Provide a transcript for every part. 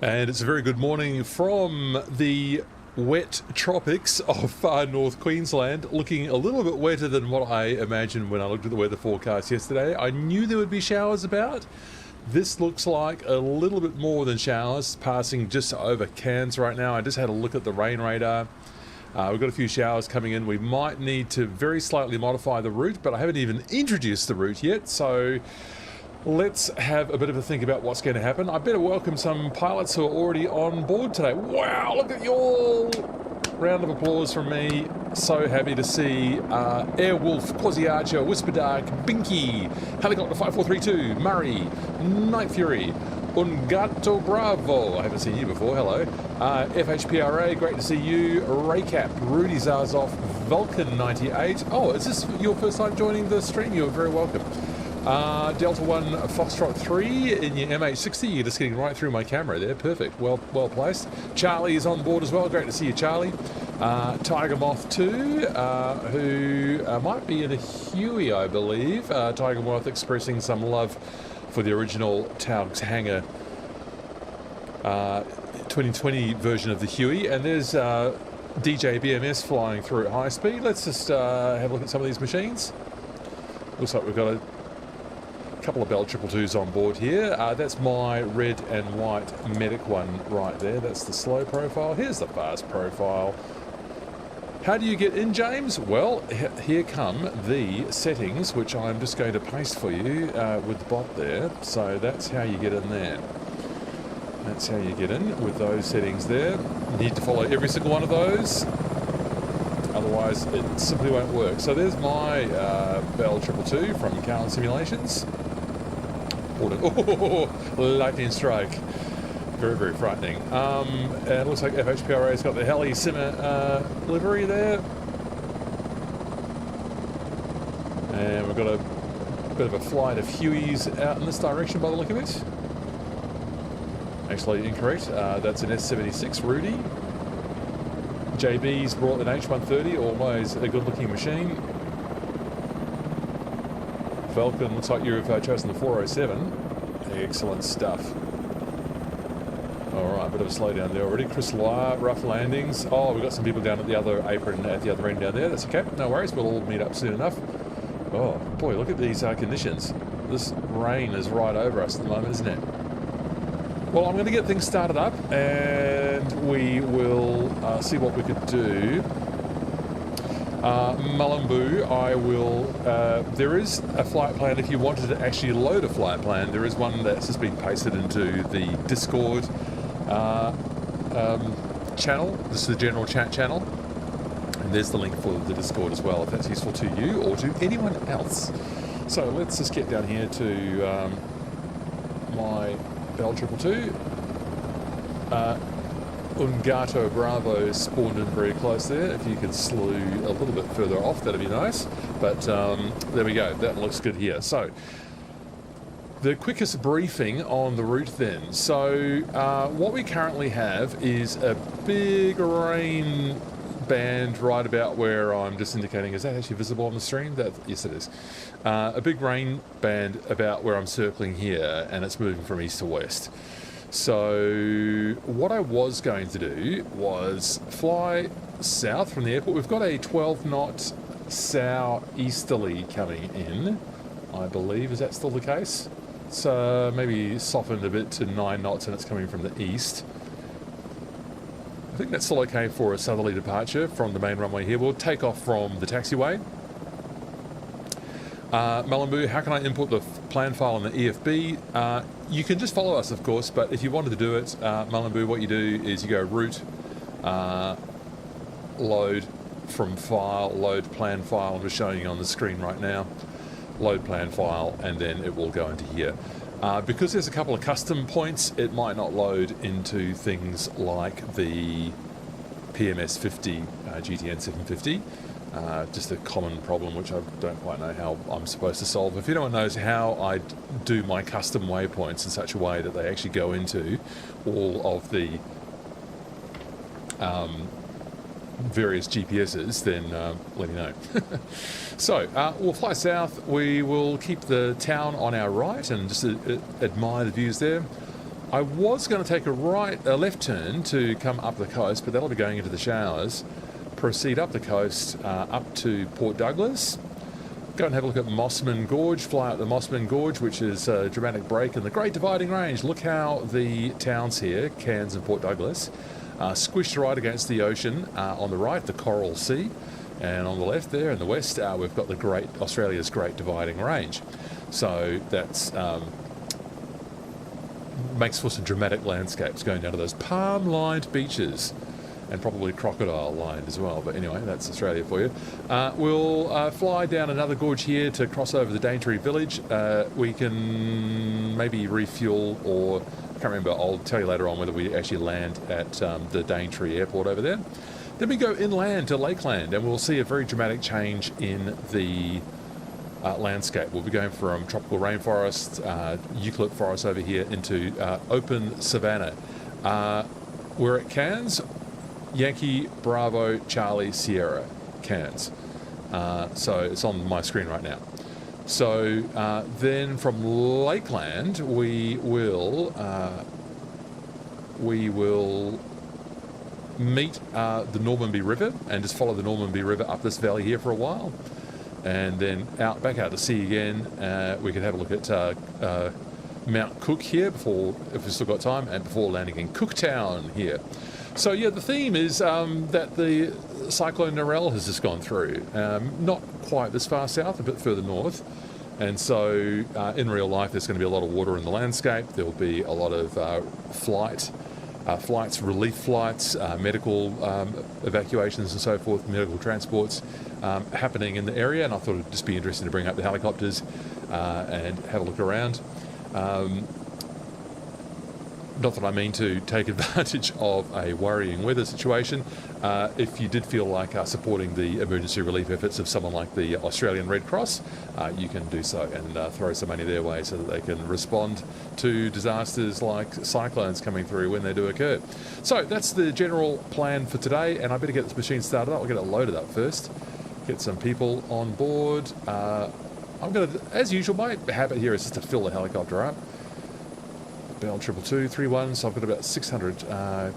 And it's a very good morning from the wet tropics of North Queensland, looking a little bit wetter than what I imagined when I looked at the weather forecast yesterday. I knew there would be showers about. This looks like a little bit more than showers, passing just over Cairns right now. I just had a look at the rain radar. We've got a few showers coming in. We might need to very slightly modify the route, but I haven't even introduced the route yet, so let's have a bit of a think about what's going to happen. I better welcome some pilots who are already on board today. Wow, look at you all! Round of applause from me. So happy to see Airwolf, Quasi Archer, Whisper Dark, Binky, Helicopter 5432, Murray, Night Fury, Ungato Bravo. I haven't seen you before. Hello. FHPRA, great to see you. Raycap, Rudy Zarzov, Vulcan 98. Oh, is this your first time joining the stream? You're very welcome. Delta 1 Foxtrot 3 in your MH60. You're just getting right through my camera there. Perfect. Well placed. Charlie is on board as well. Great to see you, Charlie. Tiger Moth 2, who might be in a Huey, I believe. Tiger Moth expressing some love for the original Taugs Hangar 2020 version of the Huey. And there's DJ BMS flying through at high speed. Let's just have a look at some of these machines. Looks like we've got a couple of Bell 222s on board here. That's my red and white medic one right there. That's the slow profile. Here's the fast profile. How do you get in, James? Well, here come the settings, which I'm just going to paste for you with the bot there. So that's how you get in there. That's how you get in with those settings there. You need to follow every single one of those. Otherwise, it simply won't work. So there's my Bell 222 from Cairns Simulations. Oh, lightning strike. Very, very frightening. And it looks like FHPRA's got the heli simmer livery there. And we've got a bit of a flight of Hueys out in this direction by the look of it. Actually incorrect. That's an S76 Rudy. JB's brought an H130, always a good looking machine. Falcon, looks like you've chosen the 407. Excellent stuff. Alright, bit of a slowdown there already. Chris Lyle, rough landings. Oh, we've got some people down at the other apron at the other end down there. That's okay, no worries, we'll all meet up soon enough. Oh, boy, look at these conditions. This rain is right over us at the moment, isn't it? Well, I'm going to get things started up and we will see what we could do. Mullumboo, I will... there is a flight plan if you wanted to actually load a flight plan. There is one that's just been pasted into the Discord channel. This is the general chat channel. And there's the link for the Discord as well, if that's useful to you or to anyone else. So let's just get down here to my Bell 222. Ungato Bravo spawned in very close there. If you could slew a little bit further off, that'd be nice. But there we go. That looks good here. So the quickest briefing on the route then. So what we currently have is a big rain band right about where I'm just indicating. Is that actually visible on the stream? Yes, it is. A big rain band about where I'm circling here, and it's moving from east to west. So what I was going to do was fly south from the airport. We've got a 12-knot southeasterly coming in, I believe. Is that still the case? It's maybe softened a bit to 9 knots and it's coming from the east. I think that's still okay for a southerly departure from the main runway here. We'll take off from the taxiway. Mullumboo, how can I input the plan file in the EFB? You can just follow us, of course, but if you wanted to do it, Mullumboo, what you do is you go root, load from file, load plan file. I'm just showing you on the screen right now. Load plan file, and then it will go into here. Because there's a couple of custom points, it might not load into things like the PMS 50 GTN 750. Just a common problem which I don't quite know how I'm supposed to solve. If anyone knows how I do my custom waypoints in such a way that they actually go into all of the various GPSs, then let me know. So we'll fly south. We will keep the town on our right and just admire the views there. I was going to take a left turn to come up the coast, but that'll be going into the showers. Proceed up the coast, up to Port Douglas. Go and have a look at Mossman Gorge, fly out the Mossman Gorge, which is a dramatic break in the Great Dividing Range. Look how the towns here, Cairns and Port Douglas, squished right against the ocean. On the right, the Coral Sea, and on the left there in the west, we've got the Australia's Great Dividing Range. So that's makes for some dramatic landscapes going down to those palm-lined beaches, and probably crocodile-lined as well. But anyway, that's Australia for you. We'll fly down another gorge here to cross over the Daintree village. We can maybe refuel, or I can't remember. I'll tell you later on whether we actually land at the Daintree airport over there. Then we go inland to Lakeland, and we'll see a very dramatic change in the landscape. We'll be going from tropical rainforest, eucalypt forest over here into open savannah. We're at Cairns, Yankee Bravo Charlie Sierra, Cairns. So it's on my screen right now. So then from Lakeland we will meet the Normanby River and just follow the Normanby River up this valley here for a while, and then back out to sea again. We could have a look at Mount Cook here if we've still got time, and before landing in Cooktown here. So yeah, the theme is that the Cyclone Narelle has just gone through. Not quite this far south, a bit further north. And so in real life, there's going to be a lot of water in the landscape. There'll be a lot of flights, relief flights, medical evacuations and so forth, medical transports happening in the area. And I thought it'd just be interesting to bring up the helicopters and have a look around. Not that I mean to take advantage of a worrying weather situation. If you did feel like supporting the emergency relief efforts of someone like the Australian Red Cross, you can do so and throw some money their way so that they can respond to disasters like cyclones coming through when they do occur. So that's the general plan for today, and I better get this machine started up. I'll get it loaded up first, get some people on board. I'm going to, as usual, my habit here is just to fill the helicopter up. Bell 22231, so I've got about 600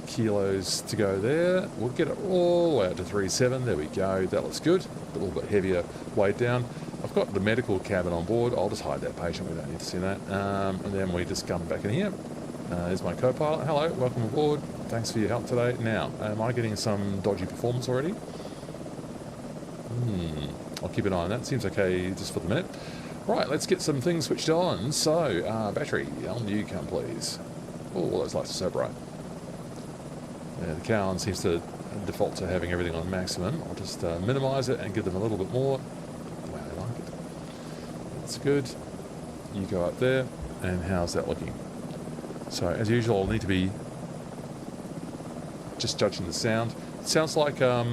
kilos to go there. We'll get it all the way out to 37. There we go. That looks good. A little bit heavier weight down. I've got the medical cabin on board. I'll just hide that patient. We don't need to see that. And then we just come back in here. There's my co-pilot. Hello, welcome aboard. Thanks for your help today. Now, am I getting some dodgy performance already? I'll keep an eye on that. Seems okay just for the minute. Right, let's get some things switched on. So, battery, on you come, please. Oh, those lights are so bright. Yeah, the Cairns seems to default to having everything on maximum. I'll just minimise it and give them a little bit more. The way I like it. That's good. You go up there, and how's that looking? So, as usual, I'll need to be just judging the sound. It sounds like I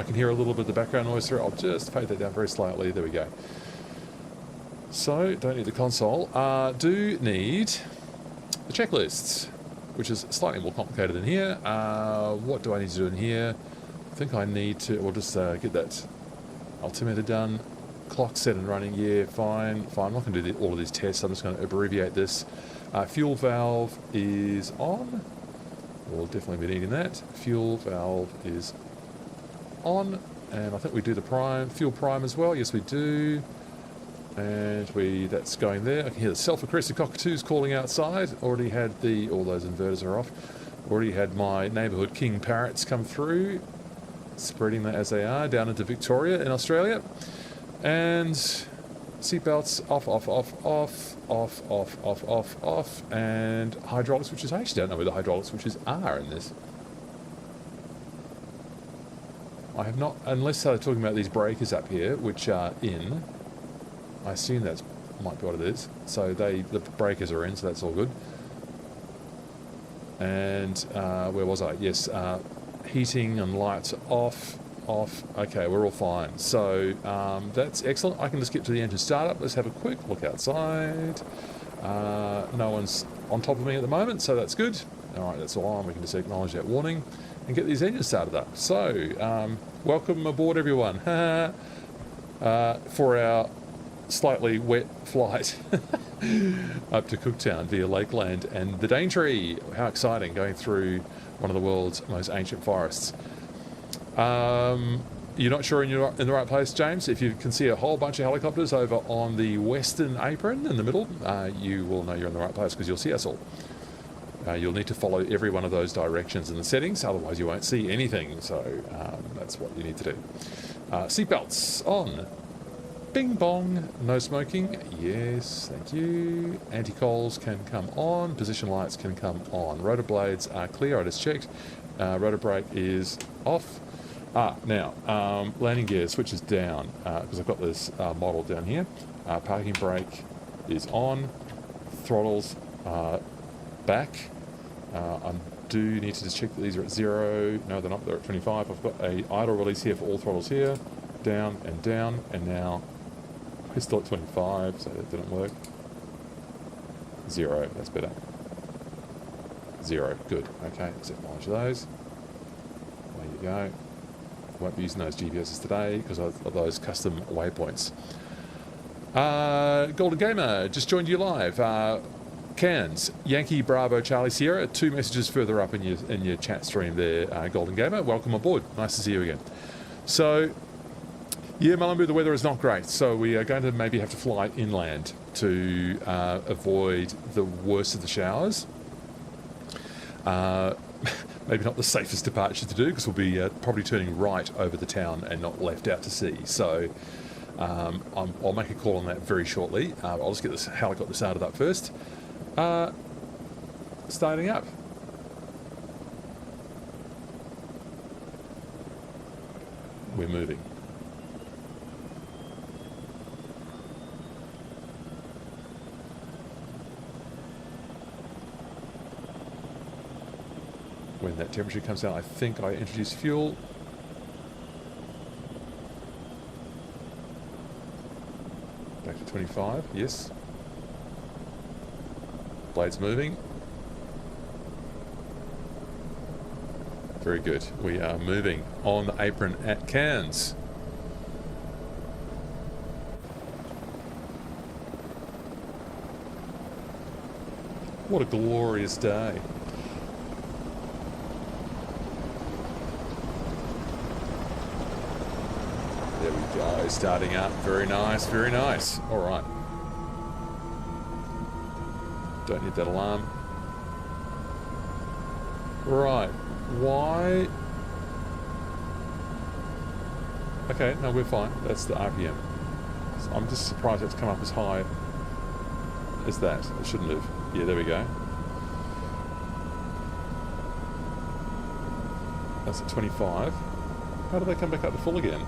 can hear a little bit of the background noise through. I'll just fade that down very slightly. There we go. So, don't need the console. Do need the checklists, which is slightly more complicated than here. What do I need to do in here? I think I need to, we'll just get that altimeter done. Clock set and running, yeah, fine. I'm not going to do all of these tests. I'm just going to abbreviate this. Fuel valve is on. We'll definitely be needing that. Fuel valve is on. And I think we do the fuel prime as well. Yes, we do. And that's going there. I can hear the self-accrested cockatoos calling outside. Already had all those inverters are off. Already had my neighbourhood king parrots come through, spreading that as they are down into Victoria in Australia. And seatbelts off, and hydraulic switches. I actually don't know where the hydraulic switches are in this. I have not, unless they're talking about these breakers up here, which are in. I assume that might be what it is. So the breakers are in, so that's all good. And where was I? Yes, heating and lights off. Okay, we're all fine. So that's excellent. I can just get to the engine startup. Let's have a quick look outside. No one's on top of me at the moment, so that's good. All right, that's all on. We can just acknowledge that warning and get these engines started up. So welcome aboard, everyone. For our slightly wet flight up to Cooktown via Lakeland and the Daintree. How exciting, going through one of the world's most ancient forests. You're not sure you're in the right place, James? If you can see a whole bunch of helicopters over on the western apron in the middle, you will know you're in the right place because you'll see us all. You'll need to follow every one of those directions in the settings, otherwise you won't see anything, so that's what you need to do. Seatbelts on. Bing bong. No smoking. Yes, thank you. Anti-cols can come on. Position lights can come on. Rotor blades are clear, I just checked. Rotor brake is off. Now, landing gear switches down because I've got this model down here. Parking brake is on. Throttles back. I do need to just check that these are at 0. No, they're not. They're at 25. I've got a idle release here for all throttles here. Down, and now we're still at 25, so that didn't work. 0, that's better. 0, good. Okay, let's acknowledge those. There you go. Won't be using those GPSs today because of those custom waypoints. Golden Gamer just joined you live. Cairns, Yankee Bravo Charlie Sierra. 2 messages further up in your chat stream there, Golden Gamer. Welcome aboard. Nice to see you again. So, yeah, Mullumboo, the weather is not great. So we are going to maybe have to fly inland to avoid the worst of the showers. Maybe not the safest departure to do because we'll be probably turning right over the town and not left out to sea. So I'll make a call on that very shortly. I'll just get this helicopter started up first. Starting up. We're moving. When that temperature comes down, I think I introduce fuel. Back to 25, yes. Blades moving. Very good. We are moving on the apron at Cairns. What a glorious day. There we go, starting up. Very nice, very nice. All right. Don't hit that alarm. Right. Why? Okay, no, we're fine. That's the RPM. So I'm just surprised it's come up as high as that. It shouldn't have. Yeah, there we go. That's at 25. How do they come back up to full again?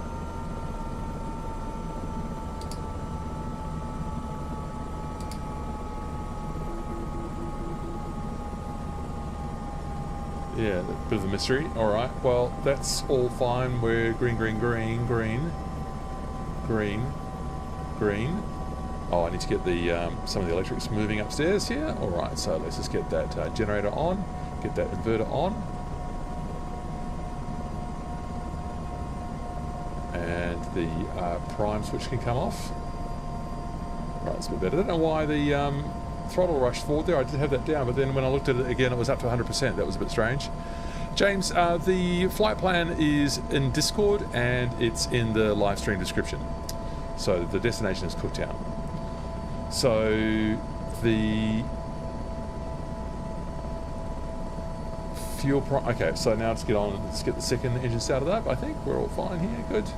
Yeah, a bit of a mystery. Alright, well, that's all fine. We're green. Oh, I need to get the some of the electrics moving upstairs here. Alright, so let's just get that generator on, get that inverter on. And the prime switch can come off. Right, it's a bit better. I don't know why the throttle rushed forward there. I did have that down, but then when I looked at it again, it was up to 100%. That was a bit strange. James, the flight plan is in Discord and it's in the live stream description. So the destination is Cooktown. So the fuel okay, so now let's get the second engine started up. I think we're all fine here. Good.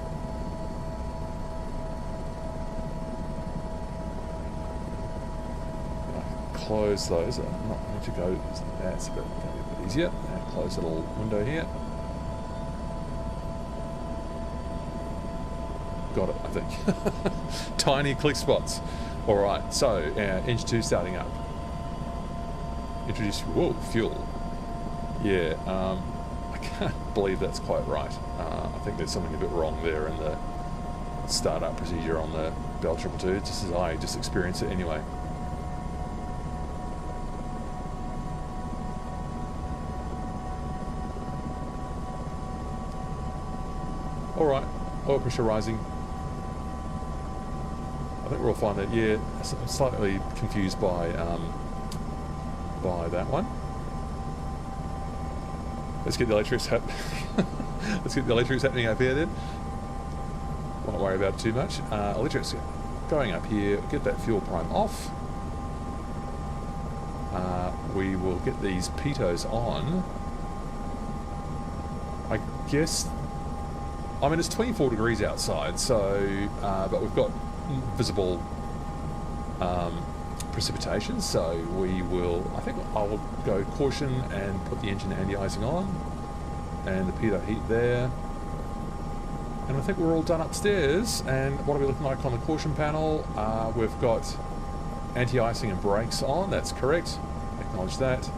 Close those. I'm not going to go. That's a bit easier. And close the little window here. Got it, I think. Tiny click spots. All right. So engine 2 starting up. Introduce fuel. Yeah. I can't believe that's quite right. I think there's something a bit wrong there in the startup procedure on the Bell 222. Just as I just experienced it anyway. All right, oil pressure rising. I think we're all fine there. Yeah, I'm slightly confused by that one. Let's get the electrics let's get the electrics happening up here then. Won't worry about it too much. Electrics going up here. Get that fuel prime off. We will get these pitos on. I guess. I mean, it's 24 degrees outside, so but we've got visible precipitation, so we will. I think I will go caution and put the engine anti-icing on, and the pitot heat there. And I think we're all done upstairs. And what are we looking like on the caution panel? We've got anti-icing and brakes on. That's correct. Acknowledge that.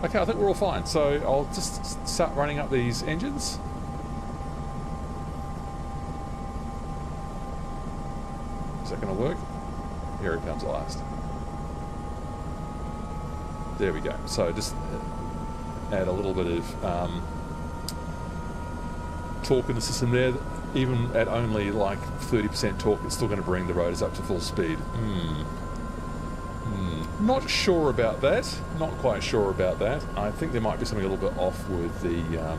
Okay, I think we're all fine. So I'll just start running up these engines. Is that going to work? Here it comes at last. There we go. So just add a little bit of torque in the system there. Even at only like 30% torque, it's still going to bring the rotors up to full speed. Not sure about that. Not quite sure about that. I think there might be something a little bit off with the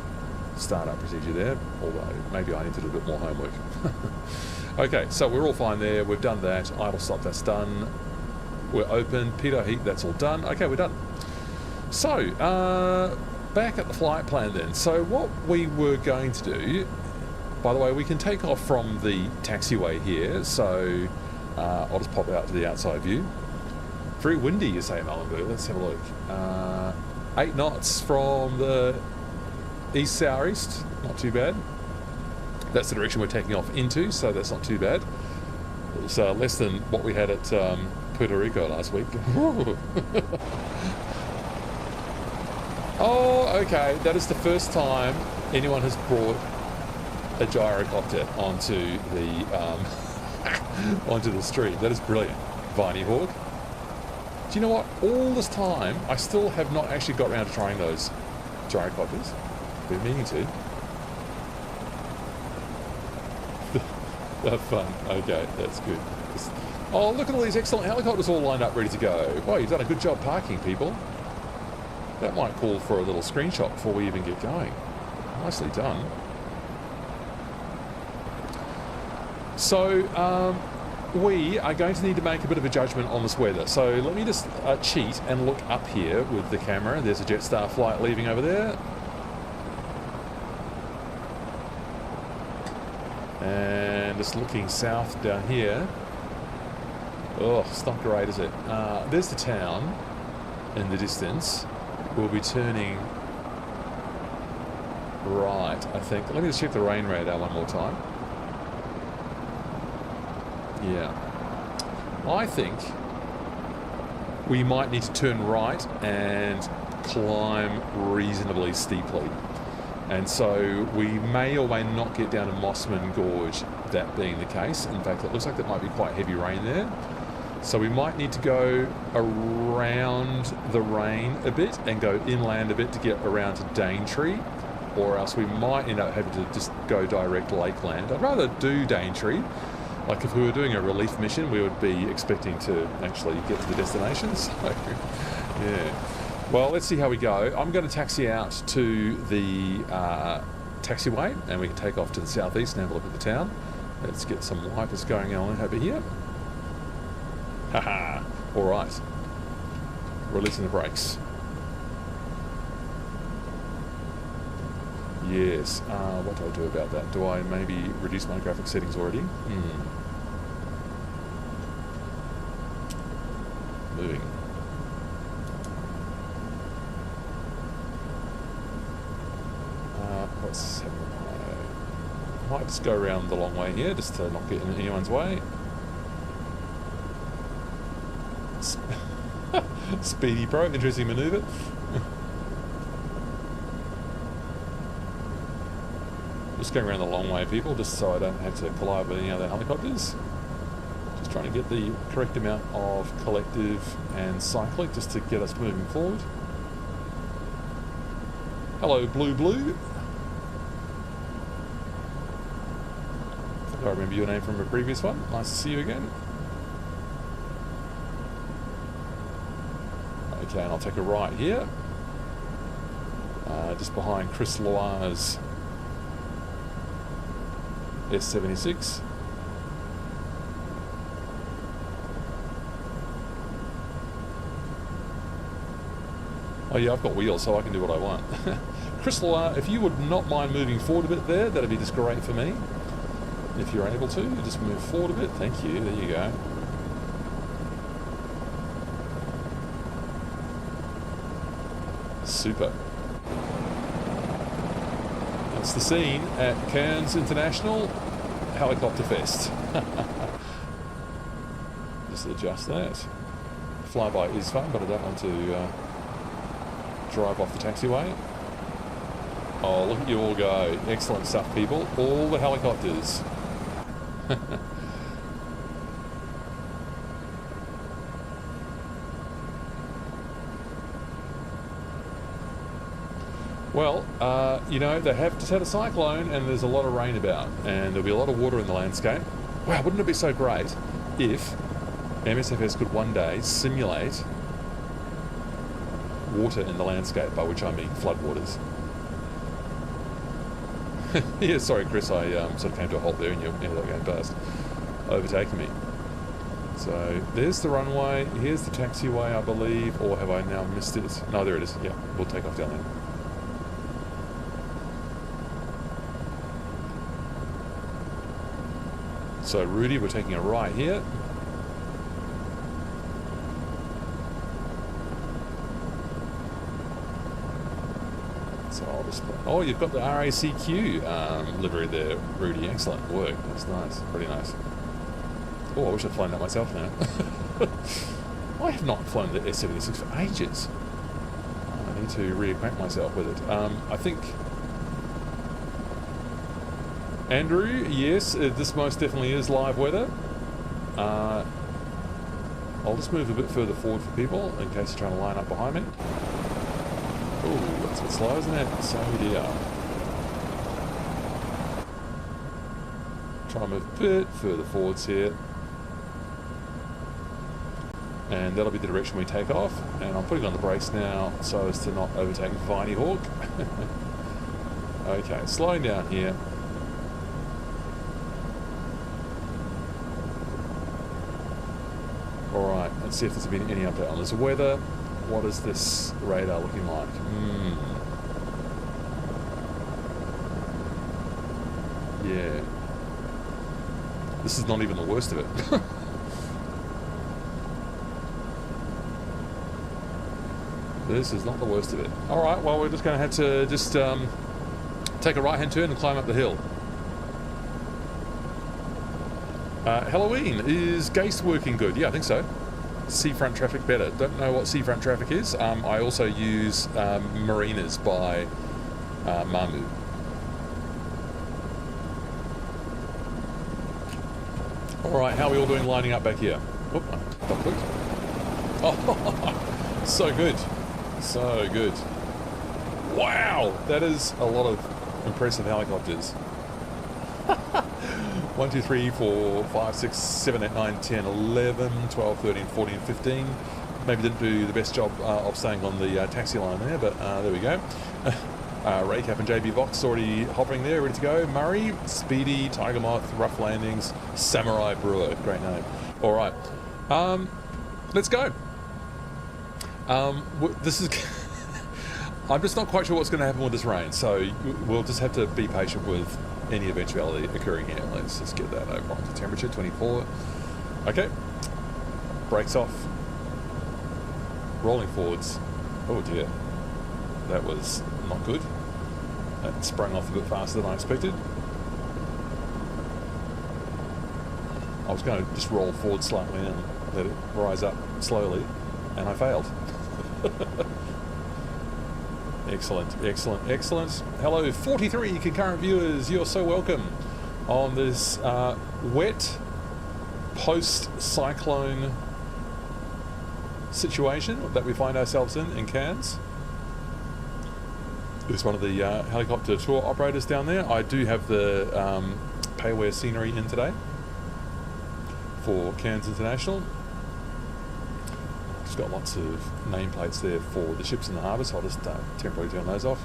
startup procedure there, although maybe I need to do a bit more homework. Okay, so we're all fine there. We've done that. Idle stop, that's done. We're open. Pitot heat, that's all done. Okay, we're done. So, back at the flight plan then. So what we were going to do, by the way, we can take off from the taxiway here. So I'll just pop out to the outside view. Very windy, you say, Malibu. Let's have a look. 8 knots from the east-southeast. Not too bad. That's the direction we're taking off into, so that's not too bad. It's less than what we had at Puerto Rico last week. Oh, okay. That is the first time anyone has brought a gyrocopter onto the onto the street. That is brilliant, Viney Hawk. Do you know what? All this time, I still have not actually got around to trying those gyrocopters. Been meaning to. They're fun. Okay, that's good. Oh, look at all these excellent helicopters all lined up, ready to go. Well, you've done a good job parking, people. That might call for a little screenshot before we even get going. Nicely done. So, we are going to need to make a bit of a judgment on this weather. So let me just cheat and look up here with the camera. There's a Jetstar flight leaving over there. And just looking south down here. Oh, it's not great, is it? There's the town in the distance. We'll be turning right, I think. Let me just check the rain radar one more time. Yeah. I think we might need to turn right and climb reasonably steeply. And so we may or may not get down to Mossman Gorge, that being the case. In fact, it looks like there might be quite heavy rain there. So we might need to go around the rain a bit and go inland a bit to get around to Daintree, or else we might end up having to just go direct Lakeland. I'd rather do Daintree. Like if we were doing a relief mission, we would be expecting to actually get to the destination. So, yeah. Well, let's see how we go. I'm going to taxi out to the taxiway, and we can take off to the southeast and have a look at the town. Let's get some wipers going on over here. Haha. All right. Releasing the brakes. Yes. What do I do about that? Do I maybe reduce my graphic settings already? Moving. What's happening? I might just go around the long way here, just to not get in anyone's way. Speedy Pro, interesting manoeuvre. Just going around the long way, people, just so I don't have to collide with any other helicopters. Just trying to get the correct amount of collective and cyclic just to get us moving forward. Hello, Blue Blue. I think I remember your name from a previous one. Nice to see you again. Okay, and I'll take a right here. Just behind Chris Loire's S76. Oh yeah, I've got wheels, so I can do what I want. Chris Loire, if you would not mind moving forward a bit there, that'd be just great for me. If you're able to, just move forward a bit. Thank you. There you go. Super. That's the scene at Cairns International Helicopter Fest. Just adjust that. Flyby is fun, but I don't want to drive off the taxiway. Oh, look at you all go. Excellent stuff, people. All the helicopters. Well, you know, they have just had a cyclone and there's a lot of rain about, and there'll be a lot of water in the landscape. Wow, wouldn't it be so great if MSFS could one day simulate water in the landscape, by which I mean floodwaters. Yeah, sorry Chris, I sort of came to a halt there and you ended up going past, overtaking me. So there's the runway, here's the taxiway I believe, or have I now missed it? No, there it is. Yeah, we'll take off down there. So Rudy, we're taking a right here. So I'll just put, oh, you've got the RACQ livery there, Rudy. Excellent work. That's nice. Pretty nice. Oh, I wish I'd flown that myself now. I have not flown the S76 for ages. I need to reacquaint myself with it. I think... Andrew, yes, this most definitely is live weather. I'll just move a bit further forward for people in case you're trying to line up behind me. Oh, that's a bit slow, isn't it? So dear. Try and move a bit further forwards here. And that'll be the direction we take off. And I'm putting on the brakes now so as to not overtake Viney Hawk. Okay, slowing down here. Alright, let's see if there's been any update on this weather. What is this radar looking like? Yeah. This is not even the worst of it. This is not the worst of it. Alright, well we're just going to have to just take a right-hand turn and climb up the hill. Halloween, is Gase working good? Yeah, I think so. Seafront traffic better. Don't know what seafront traffic is. I also use Marinas by Mamu. Alright, how are we all doing lining up back here? Oop, got clicked. Oh, so good. So good. Wow, that is a lot of impressive helicopters. 1, 2, 3, 4, 5, 6, 7, 8, 9, 10, 11, 12, 13, 14, 15. Maybe didn't do the best job of staying on the taxi line there, but there we go. Raycap and JB Vox already hovering there, ready to go. Murray, Speedy, Tiger Moth, Rough Landings, Samurai Brewer. Great name. All right. Let's go. This is... I'm just not quite sure what's going to happen with this rain, so we'll just have to be patient with any eventuality occurring here. Let's just get that over onto temperature, 24. Okay. Brakes off. Rolling forwards. Oh dear. That was not good. That sprung off a bit faster than I expected. I was going to just roll forward slightly and let it rise up slowly, and I failed. Excellent, excellent, excellent. Hello, 43 concurrent viewers. You're so welcome on this wet post-cyclone situation that we find ourselves in Cairns. There's one of the helicopter tour operators down there. I do have the pay-wear scenery in today for Cairns International. Just got lots of nameplates there for the ships in the harbour, so I'll just temporarily turn those off.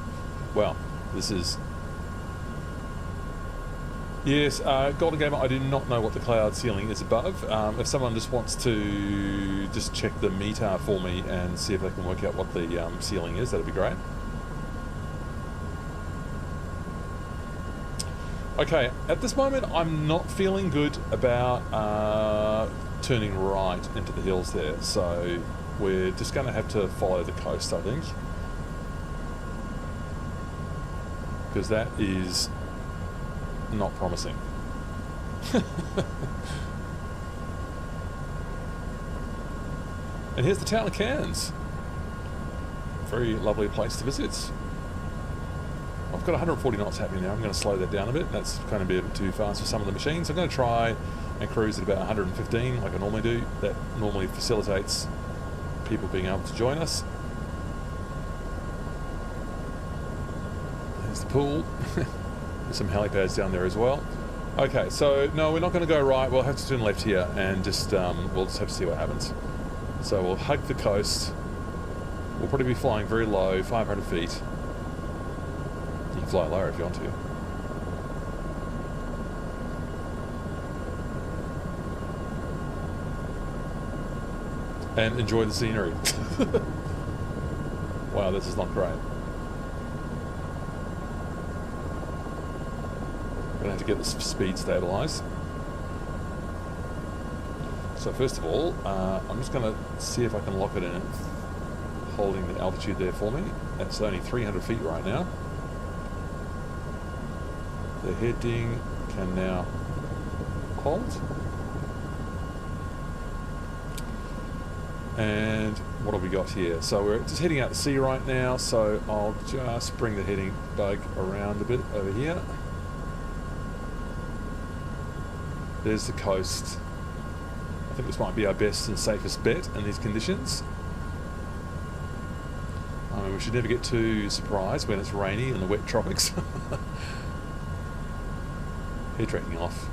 Well, this is... Yes, Golden Gamer, I do not know what the cloud ceiling is above. If someone just wants to just check the METAR for me and see if they can work out what the ceiling is, that'd be great. Okay, at this moment I'm not feeling good about turning right into the hills there, so we're just going to have to follow the coast, I think, because that is not promising. And here's the town of Cairns. Very lovely place to visit. I've got 140 knots happening now. I'm going to slow that down a bit. That's going to be a bit too fast for some of the machines. I'm going to try and cruise at about 115 like I normally do. That normally facilitates people being able to join us. There's the pool. There's some helipads down there as well. Okay, so no, we're not going to go right. We'll have to turn left here and just we'll just have to see what happens. So we'll hug the coast. We'll probably be flying very low, 500 feet. You can fly lower if you want to. And enjoy the scenery. Wow, this is not great. Gonna have to get the speed stabilized. So first of all, I'm just gonna see if I can lock it in, holding the altitude there for me. That's only 300 feet right now. The heading can now hold. And what have we got here? So we're just heading out to sea right now, so I'll just bring the heading bug around a bit over here. There's the coast. I think this might be our best and safest bet in these conditions. I mean, we should never get too surprised when it's rainy in the wet tropics. Head tracking off.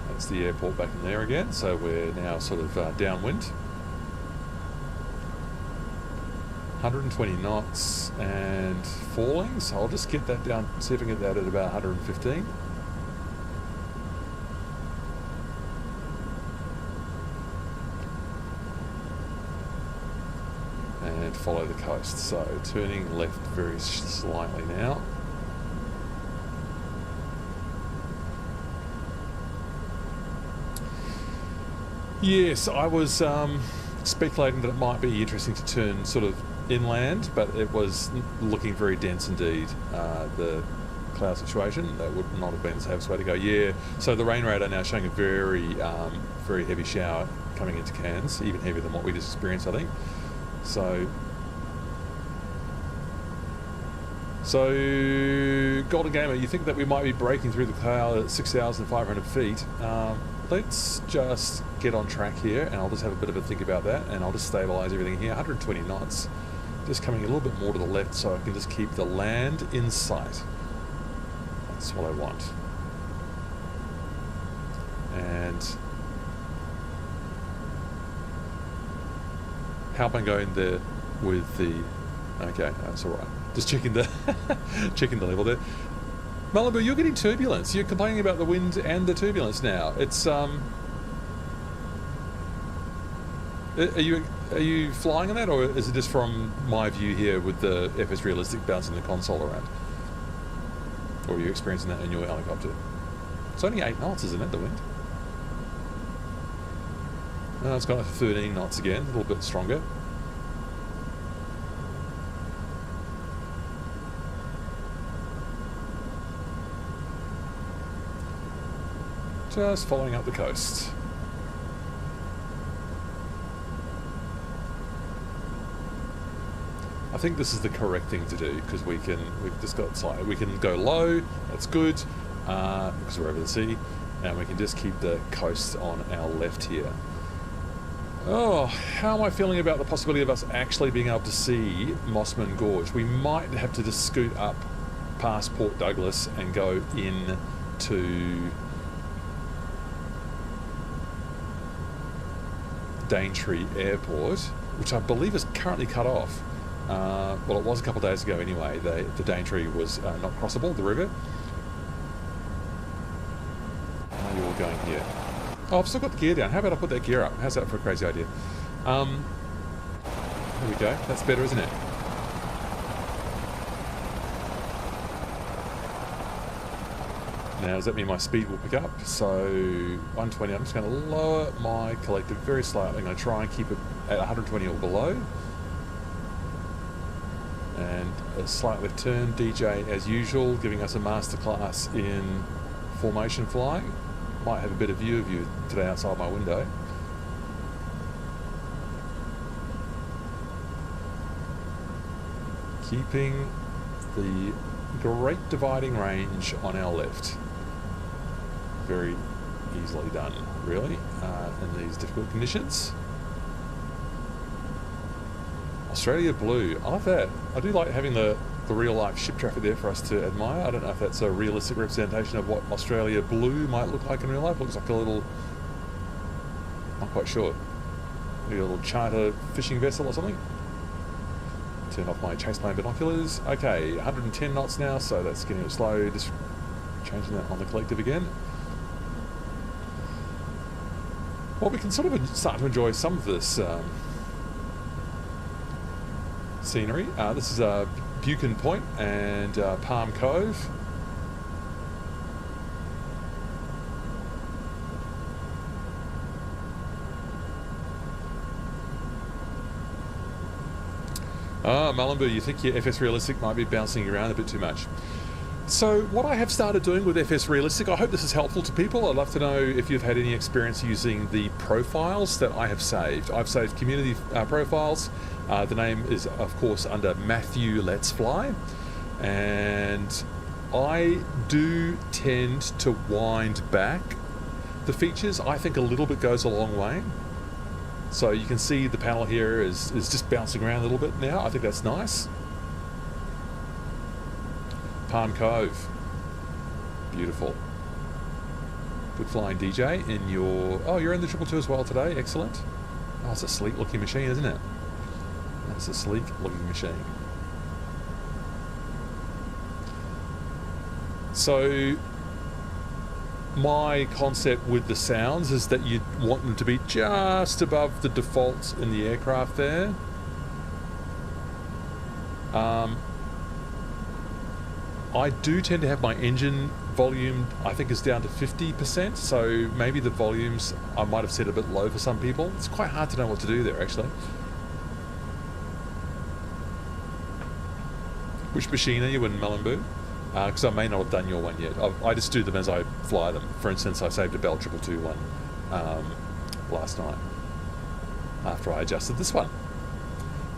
That's the airport back in there again, so we're now sort of downwind. 120 knots and falling, so I'll just get that down, see if I can get that at about 115. And follow the coast, so turning left very slightly now. Yes, I was speculating that it might be interesting to turn sort of inland, but it was looking very dense indeed. The cloud situation, that would not have been the safest way to go. Yeah, so the rain radar now showing a very heavy shower coming into Cairns, even heavier than what we just experienced, I think. So Golden Gamer, you think that we might be breaking through the cloud at 6,500 feet? Let's just get on track here, and I'll just have a bit of a think about that, and I'll just stabilize everything here. 120 knots, just coming a little bit more to the left so I can just keep the land in sight. That's what I want. And how am I going there with the... Okay, that's all right. Just checking the checking the level there. Malibu, you're getting turbulence. You're complaining about the wind and the turbulence now. It's Are you flying on that, or is it just from my view here with the FS Realistic bouncing the console around? Or are you experiencing that in your helicopter? It's only 8 knots, isn't it, the wind? It's gone up to 13 knots again, a little bit stronger. Just following up the coast. I think this is the correct thing to do, because we've just got side. We can go low, that's good, because we're over the sea, and we can just keep the coast on our left here. Oh, how am I feeling about the possibility of us actually being able to see Mossman Gorge? We might have to just scoot up past Port Douglas and go in to Daintree Airport, which I believe is currently cut off. Well, it was a couple of days ago anyway. The Daintree was not crossable, the river. How are you all going here? Oh, I've still got the gear down. How about I put that gear up? How's that for a crazy idea? There we go. That's better, isn't it? Now, does that mean my speed will pick up? So, 120. I'm just going to lower my collective very slightly. I'm going to try and keep it at 120 or below. And a slight left turn. DJ, as usual, giving us a masterclass in formation flying. Might have a better view of you today outside my window. Keeping the Great Dividing Range on our left. Very easily done, really, in these difficult conditions. Australia Blue, I like that. I do like having the real life ship traffic there for us to admire. I don't know if that's a realistic representation of what Australia Blue might look like in real life. Looks like a little, not quite sure, maybe a little charter fishing vessel or something. Turn off my chase plane binoculars. Okay, 110 knots now, so that's getting a bit slow. Just changing that on the collective again. Well, we can sort of start to enjoy some of this scenery. This is Buchan Point and Palm Cove. Mullumboo, you think your FS Realistic might be bouncing around a bit too much. So what I have started doing with FS Realistic, I hope this is helpful to people. I'd love to know if you've had any experience using the profiles that I have saved. I've saved community profiles. The name is, of course, under Matthew Let's Fly. And I do tend to wind back the features. I think a little bit goes a long way. So you can see the panel here is just bouncing around a little bit now. I think that's nice. Palm Cove. Beautiful. Good flying, DJ. In your... Oh, you're in the 222 as well today. Excellent. Oh, it's a sleek looking machine, isn't it? That's a sleek looking machine. So my concept with the sounds is that you want them to be just above the defaults in the aircraft there. I do tend to have my engine volume, I think, is down to 50%, so maybe the volumes I might have set a bit low for some people. It's quite hard to know what to do there, actually. Which machine are you in, Mullumboo? Because I may not have done your one yet. I just do them as I fly them. For instance, I saved a Bell 222 one last night after I adjusted this one.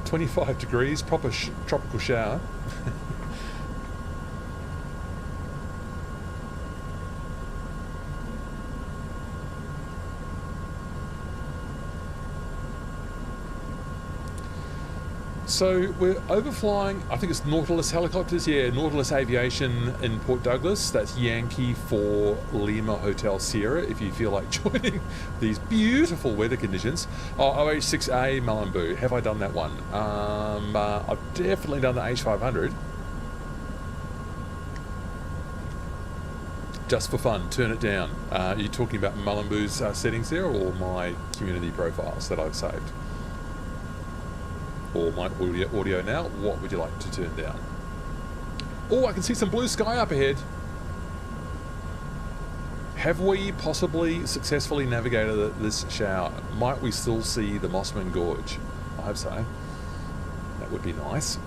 25 degrees, proper tropical shower. So we're overflying, I think it's Nautilus helicopters, yeah, Nautilus Aviation in Port Douglas. That's Yankee for Lima Hotel Sierra, if you feel like joining these beautiful weather conditions. Oh, OH6A Mullumboo, have I done that one? I've definitely done the H500. Just for fun, turn it down. Are you talking about Mullumboo's settings there, or my community profiles that I've saved? Or my audio now? What would you like to turn down? Oh, I can see some blue sky up ahead. Have we possibly successfully navigated this shower? Might we still see the Mossman Gorge? I hope so. That would be nice.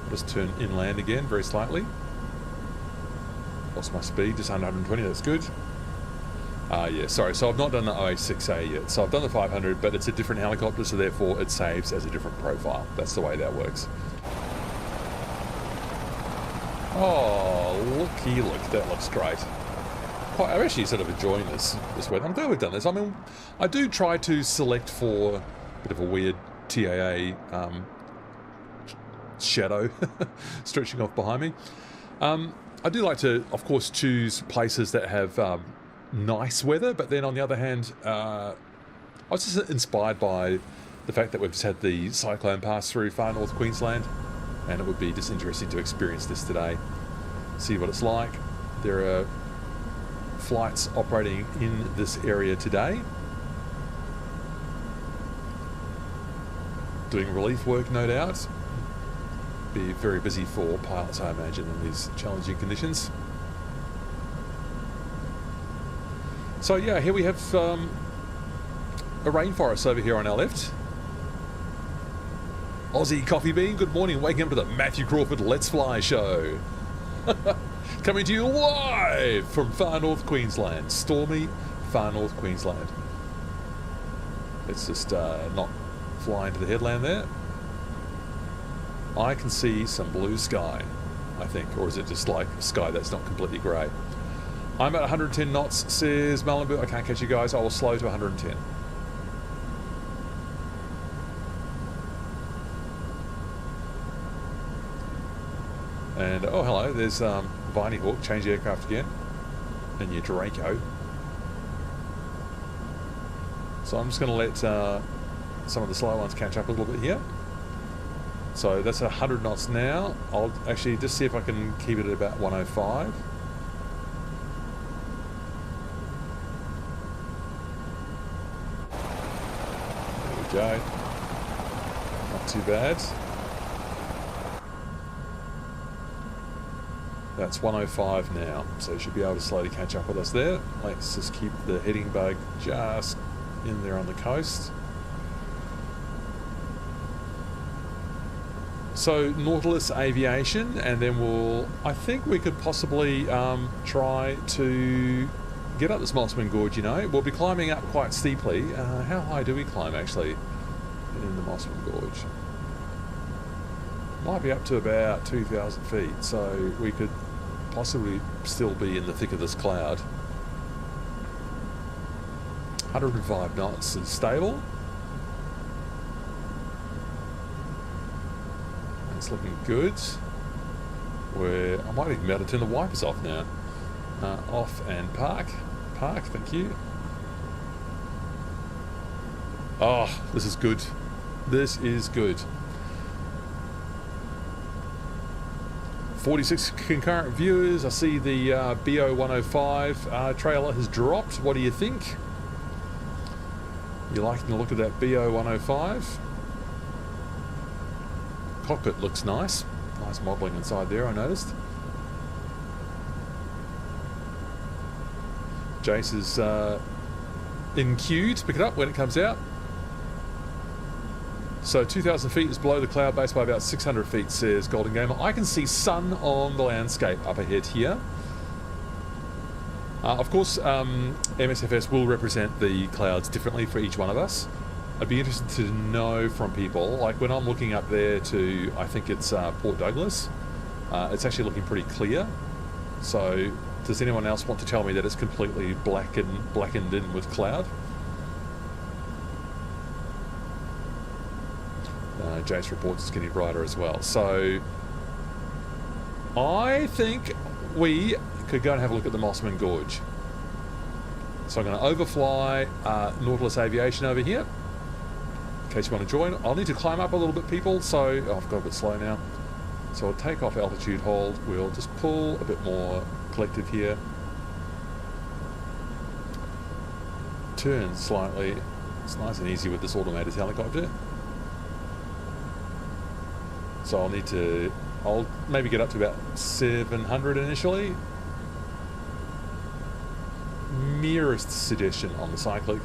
Just turn inland again very slightly. Lost my speed, just under 120, that's good. Yeah, sorry, so I've not done the OH6A yet. So I've done the 500, but it's a different helicopter, so therefore it saves as a different profile. That's the way that works. Oh, looky look, that looks great. I'm actually sort of enjoying this weather. I'm glad we've done this. I mean, I do try to select for a bit of a weird TAA shadow stretching off behind me. I do like to, of course, choose places that have nice weather, but then on the other hand, I was just inspired by the fact that we've just had the cyclone pass through far north Queensland, and it would be just interesting to experience this today, see what it's like. There are flights operating in this area today, doing relief work, no doubt. Be very busy for pilots, I imagine, in these challenging conditions. So yeah, here we have a rainforest over here on our left. Aussie Coffee Bean, good morning. Waking up to the Matthew Crawford Let's Fly show. Coming to you live from far north Queensland. Stormy far north Queensland. Let's just not fly into the headland there. I can see some blue sky, I think. Or is it just like sky that's not completely grey? I'm at 110 knots, says Malibu. I can't catch you guys. I will slow to 110. And, oh, hello, there's Viney Hawk, change the aircraft again. And your Draco. So I'm just going to let some of the slow ones catch up a little bit here. So that's 100 knots now. I'll actually just see if I can keep it at about 105. There we go. Not too bad. That's 105 now, so you should be able to slowly catch up with us there. Let's just keep the heading bug just in there on the coast. So Nautilus Aviation, and then I think we could possibly try to get up this Mossman Gorge, you know. We'll be climbing up quite steeply. How high do we climb actually in the Mossman Gorge? Might be up to about 2,000 feet, so we could possibly still be in the thick of this cloud. 105 knots is stable. It's looking good. I might even be able to turn the wipers off now. Off and park. Park, thank you. Oh, this is good. This is good. 46 concurrent viewers. I see the BO105 trailer has dropped. What do you think? You liking the look of that BO105? Cockpit looks nice. Nice modelling inside there, I noticed. Jace is in queue to pick it up when it comes out. So 2,000 feet is below the cloud base by about 600 feet, says Golden Gamer. I can see sun on the landscape up ahead here. Of course, MSFS will represent the clouds differently for each one of us. I'd be interested to know from people, like when I'm looking up there to, I think it's Port Douglas, it's actually looking pretty clear. So does anyone else want to tell me that it's completely blackened in with cloud? Jace reports it's getting brighter as well. So I think we could go and have a look at the Mossman Gorge. So I'm going to overfly Nautilus Aviation over here, in case you want to join. I'll need to climb up a little bit, people, so I've got a bit slow now. So I'll take off altitude hold. We'll just pull a bit more collective here. Turn slightly. It's nice and easy with this automated helicopter. So I'll maybe get up to about 700 initially. Merest suggestion on the cyclic.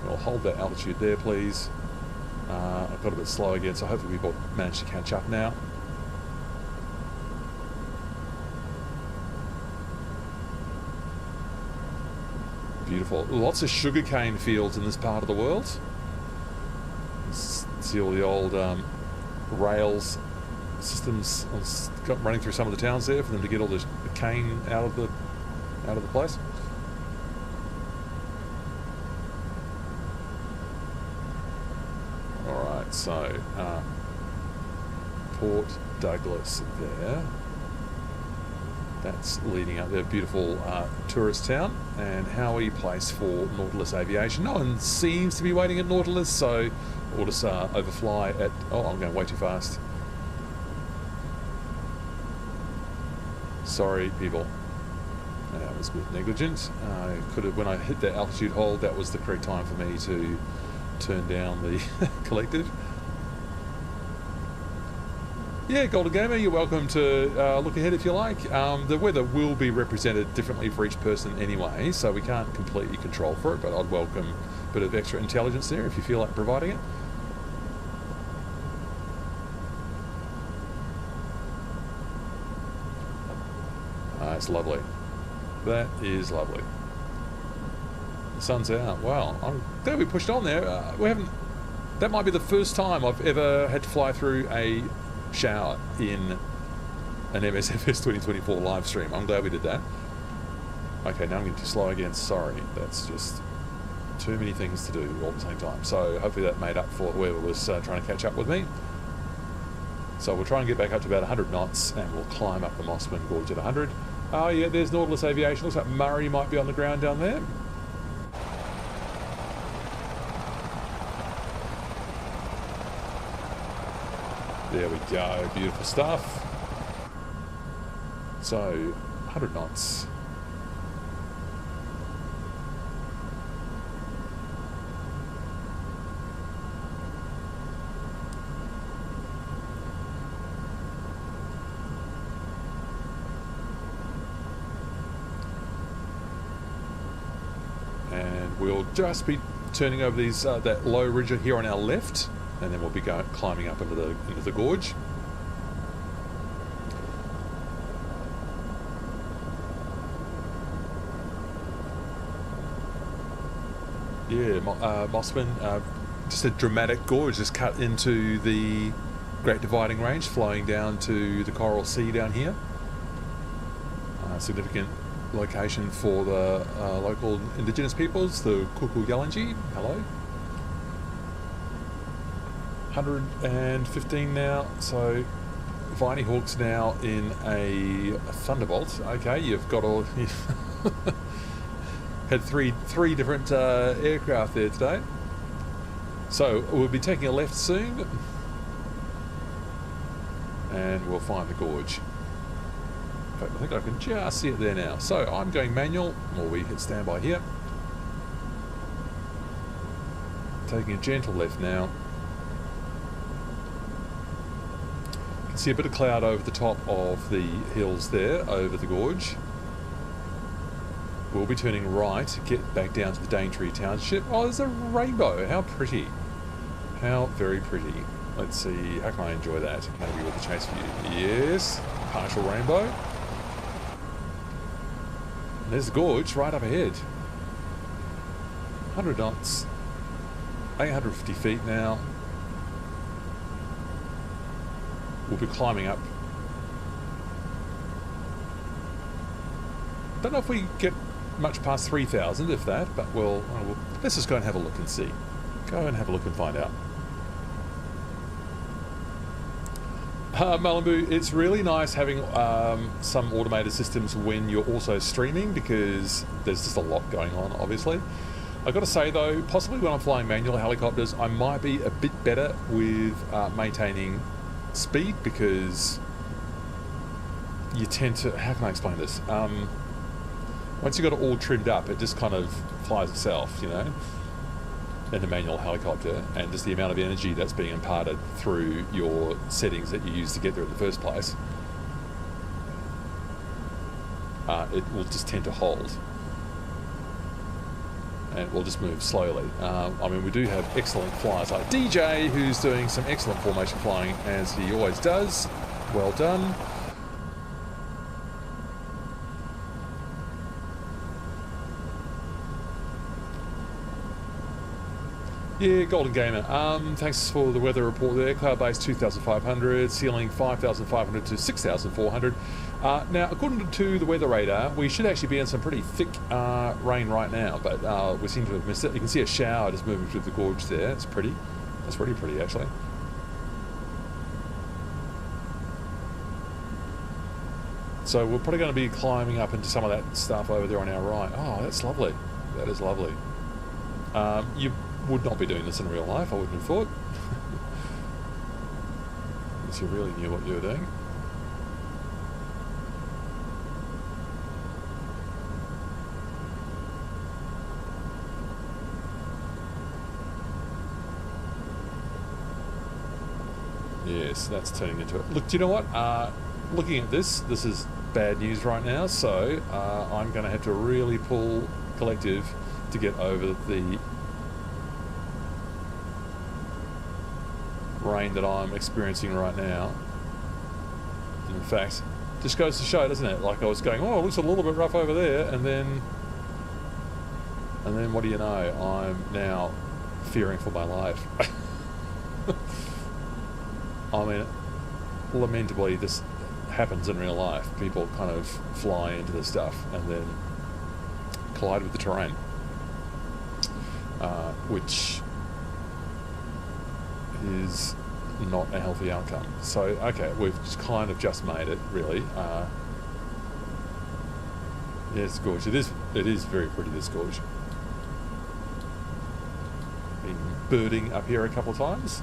I'll hold that altitude there, please. I've got a bit slow again, so hopefully we've managed to catch up now. Beautiful. Lots of sugarcane fields in this part of the world. See all the old rails systems running through some of the towns there for them to get all the cane out of the place. So, Port Douglas there. That's leading up there, beautiful tourist town. And Howie Place for Nautilus Aviation. No one seems to be waiting at Nautilus, so we'll just overfly at... Oh, I'm going way too fast. Sorry, people. That was a bit negligent. Could have, when I hit the altitude hold, that was the correct time for me to turn down the collective. Yeah, Golden Gamer, you're welcome to look ahead if you like. The weather will be represented differently for each person anyway, so we can't completely control for it, but I'd welcome a bit of extra intelligence there if you feel like providing it. It's lovely. That is lovely. The sun's out. Wow, I'm glad we pushed on there. We haven't... That might be the first time I've ever had to fly through a shower in an MSFS 2024 live stream. I'm glad we did that. Okay, now I'm getting too slow again. Sorry, that's just too many things to do all at the same time. So hopefully that made up for whoever was trying to catch up with me. So we'll try and get back up to about 100 knots and we'll climb up the Mossman Gorge at 100. Oh yeah, there's Nautilus Aviation. Looks like Murray might be on the ground down there. There we go, beautiful stuff. So, 100 knots. And we'll just be turning over these that low ridge here on our left. And then we'll be climbing up into the gorge. Yeah, Mossman, just a dramatic gorge, just cut into the Great Dividing Range, flowing down to the Coral Sea down here. Significant location for the local indigenous peoples, the Kuku-Yalanji. Hello. 115 now, so Viney Hawk's now in a Thunderbolt. Okay, you've got all... had three different aircraft there today. So we'll be taking a left soon. And we'll find the gorge. In fact, I think I can just see it there now. So I'm going manual, or we hit standby here. Taking a gentle left now. See a bit of cloud over the top of the hills there, over the gorge. We'll be turning right to get back down to the Daintree Township. Oh, there's a rainbow. How pretty. How very pretty. Let's see, how can I enjoy that? Maybe with a chase view. Yes, partial rainbow. And there's the gorge right up ahead. 100 knots. 850 feet now. We'll be climbing up. Don't know if we get much past 3,000, if that, but we'll let's just go and have a look and see. Go and have a look and find out. Malambu, it's really nice having some automated systems when you're also streaming, because there's just a lot going on, obviously. I've got to say though, possibly when I'm flying manual helicopters, I might be a bit better with maintaining speed, because you tend to, how can I explain this? Once you've got it all trimmed up, it just kind of flies itself, you know, in a manual helicopter, and just the amount of energy that's being imparted through your settings that you use to get there in the first place, it will just tend to hold. And we'll just move slowly. I mean, we do have excellent flyers like DJ, who's doing some excellent formation flying, as he always does. Well done. Yeah, Golden Gamer. Thanks for the weather report there. Cloud base 2,500, ceiling 5,500 to 6,400. Now, according to the weather radar, we should actually be in some pretty thick rain right now, but we seem to have missed it. You can see a shower just moving through the gorge there. It's pretty. That's pretty pretty, actually. So we're probably going to be climbing up into some of that stuff over there on our right. Oh, that's lovely. That is lovely. You would not be doing this in real life, I wouldn't have thought. Unless you really knew what you were doing. Yes, that's turning into it. Look, do you know what? Looking at this is bad news right now, so I'm going to have to really pull collective to get over the rain that I'm experiencing right now. In fact, just goes to show, doesn't it? Like I was going, oh, it looks a little bit rough over there, and then what do you know? I'm now fearing for my life. I mean, lamentably, this happens in real life. People kind of fly into this stuff and then collide with the terrain, which is not a healthy outcome. So, okay, we've kind of just made it, really. Yeah, it's gorge. It is very pretty, this gorge. Been birding up here a couple of times.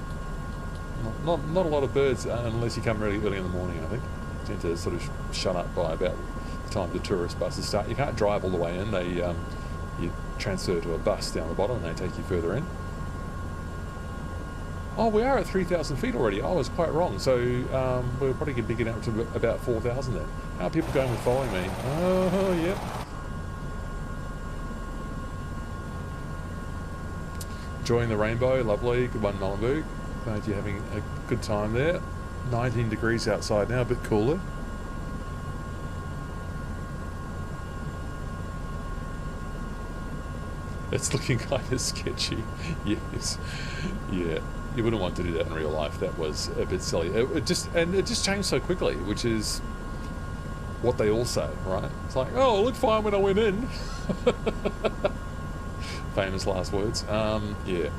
Not a lot of birds unless you come really early in the morning, I think. They tend to sort of shut up by about the time the tourist buses start. You can't drive all the way in. They you transfer to a bus down the bottom and they take you further in. Oh, we are at 3,000 feet already. I was quite wrong. So we're probably going to be getting up to about 4,000 then. How are people going with following me? Oh, yep. Enjoying the rainbow. Lovely. Good one, Normanby. Glad you're having a good time there. 19 degrees outside now, a bit cooler. It's looking kind of sketchy. Yes. Yeah. You wouldn't want to do that in real life. That was a bit silly. It just changed so quickly, which is what they all say, right? It's like, oh, it looked fine when I went in. Famous last words. Yeah.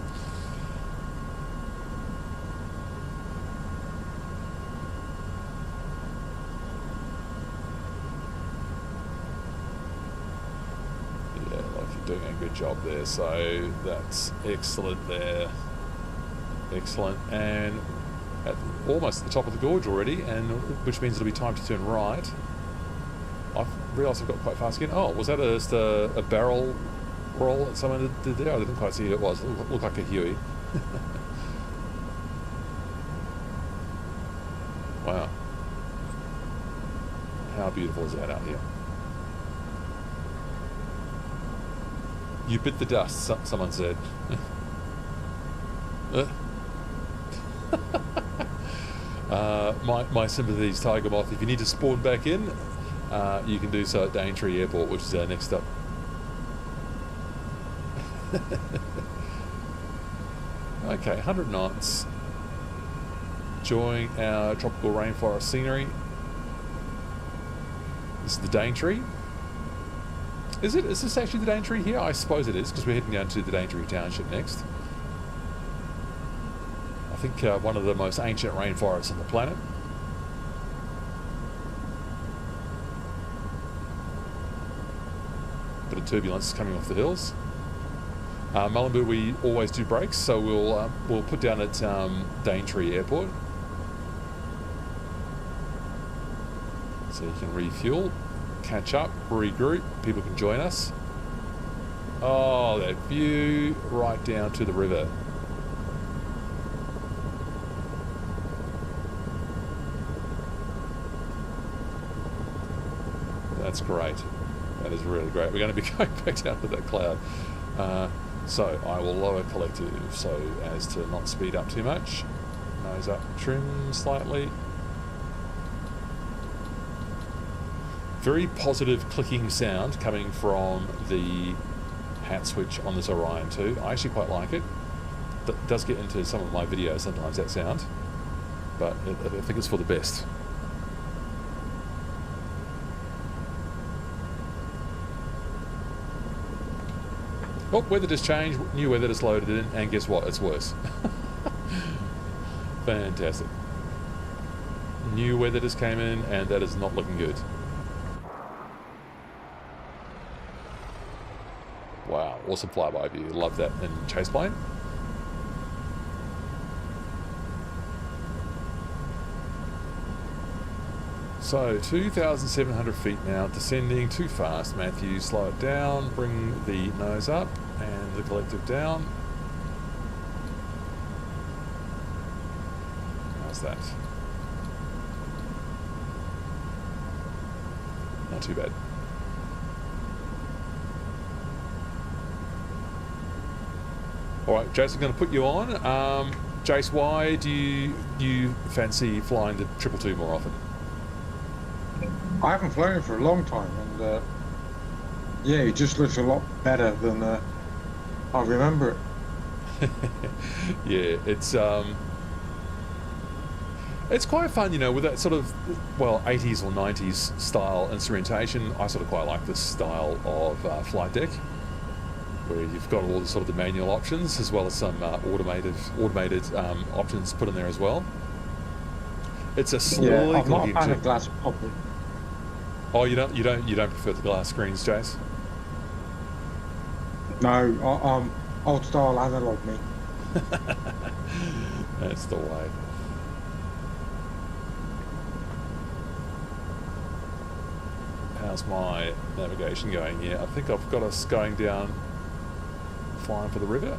Doing a good job there, so that's excellent there. Excellent. And at almost the top of the gorge already, and which means it'll be time to turn right. I've realised I've got quite fast again. Oh, was that just a barrel roll that someone did there? I didn't quite see who it was. It looked like a Huey. Wow. How beautiful is that out here? You bit the dust, someone said. My sympathies, Tiger Moth. If you need to spawn back in, you can do so at Daintree Airport, which is our next stop. Okay, 100 knots. Enjoying our tropical rainforest scenery. This is the Daintree. Is it? Is this actually the Daintree here? I suppose it is, because we're heading down to the Daintree Township next. I think one of the most ancient rainforests on the planet. Bit of turbulence coming off the hills. Mullumboo, we always do breaks, so we'll put down at Daintree Airport, so you can refuel, catch up, regroup. People can join us. Oh, that view right down to the river. That's great. That is really great. We're going to be going back down to that cloud. So I will lower collective so as to not speed up too much. Nose up, trim slightly. Very positive clicking sound coming from the hat switch on this Orion 2. I actually quite like it. That does get into some of my videos sometimes, that sound, but I think it's for the best. Oh, weather just changed, new weather just loaded in, and guess what? It's worse. Fantastic. New weather just came in, and that is not looking good. Wow, awesome flyby view. Love that in chase plane. So, 2,700 feet now, descending too fast, Matthew. Slow it down, bring the nose up and the collective down. How's that? Not too bad. Alright, Jason's going to put you on. Jace, why do you fancy flying the 222 more often? I haven't flown it for a long time, and yeah, it just looks a lot better than I remember it. Yeah, it's quite fun, you know, with that sort of, well, 80s or 90s style instrumentation. I sort of quite like this style of flight deck, where you've got all the sort of the manual options as well as some automated options put in there as well. It's a sleek I'm not a looking fan of glass popping. Oh, you don't prefer the glass screens, Jace? No, old style analog me. That's the way. How's my navigation going here? I think I've got us going down, flying for the river.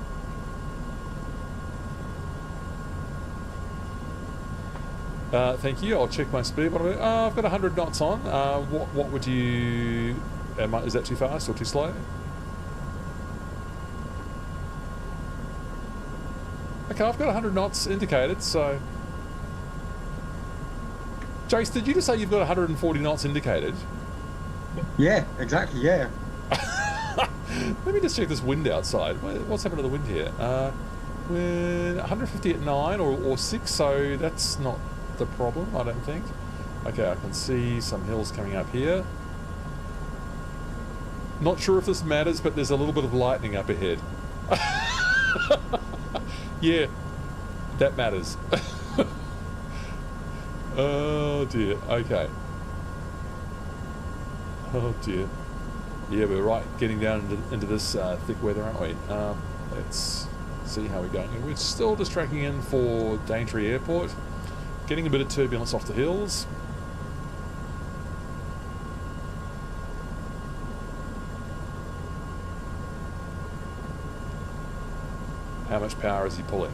Thank you. I'll check my speed. I've got 100 knots on. What would you... is that too fast or too slow? Okay, I've got 100 knots indicated, so... Jace, did you just say you've got 140 knots indicated? Yeah, exactly, yeah. Let me just check this wind outside. What's happened to the wind here? We're 150 at 9 or 6, so that's not the problem, I don't think. Okay, I can see some hills coming up here. Not sure if this matters, but there's a little bit of lightning up ahead. Yeah, that matters. Oh dear, okay. Oh dear. Yeah, we're right getting down into this thick weather, aren't we? Let's see how we're going. We're still just tracking in for Daintree Airport. Getting a bit of turbulence off the hills. How much power is he pulling?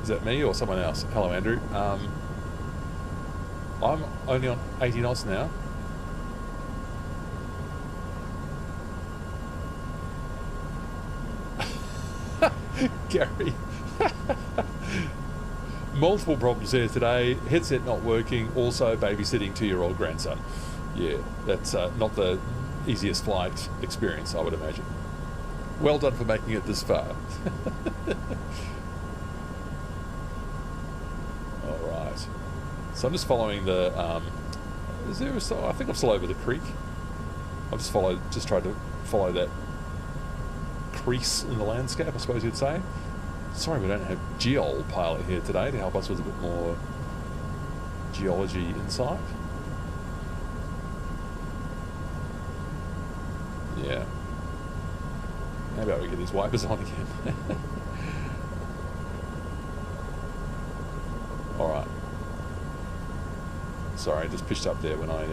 Is that me or someone else? Hello, Andrew. I'm only on 80 knots now. Gary. Multiple problems here today. Headset not working. Also babysitting 2-year-old grandson. Yeah, that's not the easiest flight experience, I would imagine. Well done for making it this far. All right. So I'm just following the. I think I'm still over the creek. I've just tried to follow that crease in the landscape, I suppose you'd say. Sorry we don't have Geol pilot here today to help us with a bit more geology insight. Yeah. How about we get these wipers on again? Alright. Sorry, I just pitched up there when I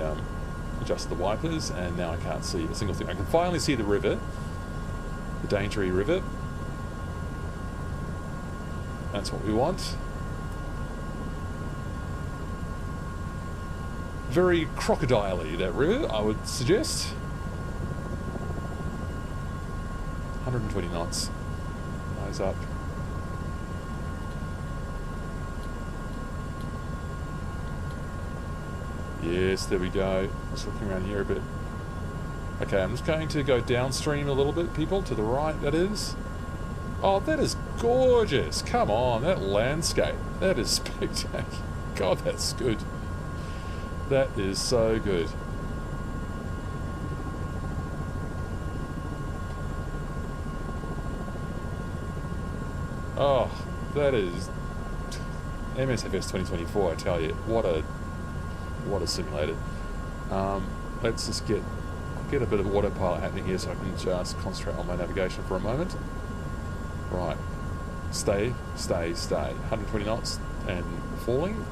adjusted the wipers, and now I can't see a single thing. I can finally see the river, the Daintree River. That's what we want. Very crocodile-y, that river, I would suggest. 120 knots. Nose up. Yes, there we go. Just looking around here a bit. Okay, I'm just going to go downstream a little bit, people, to the right, that is. Oh, that is gorgeous. Come on, that landscape. That is spectacular. God, that's good. That is so good. Oh, That is MSFS 2024. I tell you, what a simulator. Let's just get a bit of autopilot happening here, so I can just concentrate on my navigation for a moment. Right, stay. 120 knots and falling.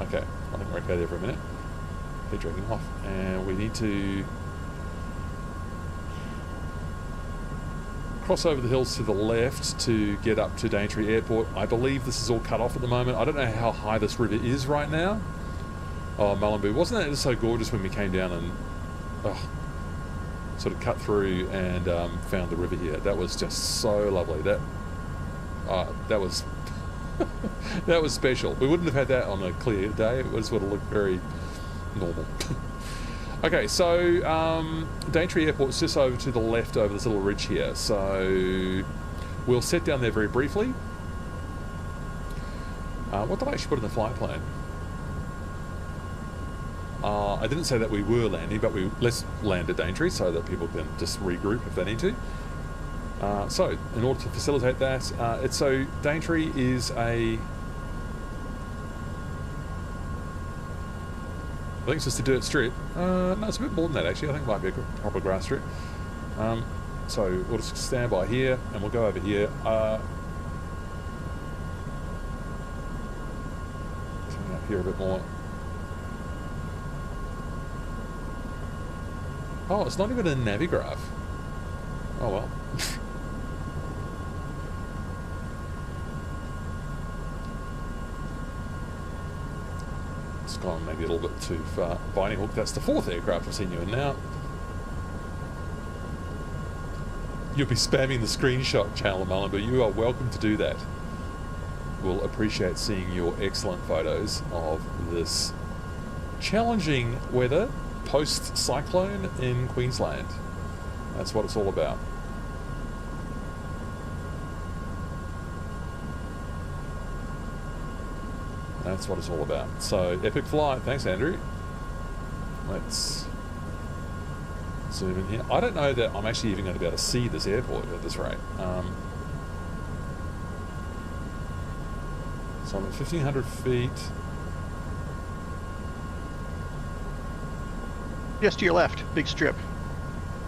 Okay, I think we're okay there for a minute. Head dragging off, and we need to cross over the hills to the left to get up to Daintree Airport. I believe this is all cut off at the moment. I don't know how high this river is right now. Oh, Mullumboo. Wasn't that just so gorgeous when we came down and sort of cut through and found the river here? That was just so lovely. That was that was special. We wouldn't have had that on a clear day. It would have looked very normal. Okay, so Daintree Airport's just over to the left over this little ridge here. So we'll set down there very briefly. What did I actually put in the flight plan? I didn't say that we were landing, but let's land at Daintree so that people can just regroup if they need to. So, in order to facilitate that, so Daintree is I think it's just a dirt strip. No, it's a bit more than that actually. I think it might be a proper grass strip. So we'll just stand by here and we'll go over here. Coming up here a bit more. Oh, it's not even a navigraph. Oh well. It's gone maybe a little bit too far. Binding hook, that's the 4th aircraft I've seen you in now. You'll be spamming the screenshot channel, Mullumboo. You are welcome to do that. We'll appreciate seeing your excellent photos of this challenging weather post-cyclone in Queensland. That's what it's all about. That's what it's all about. So, epic flight. Thanks, Andrew. Let's zoom in here. I don't know that I'm actually even going to be able to see this airport at this rate. So I'm at 1,500 feet. Yes, to your left, big strip.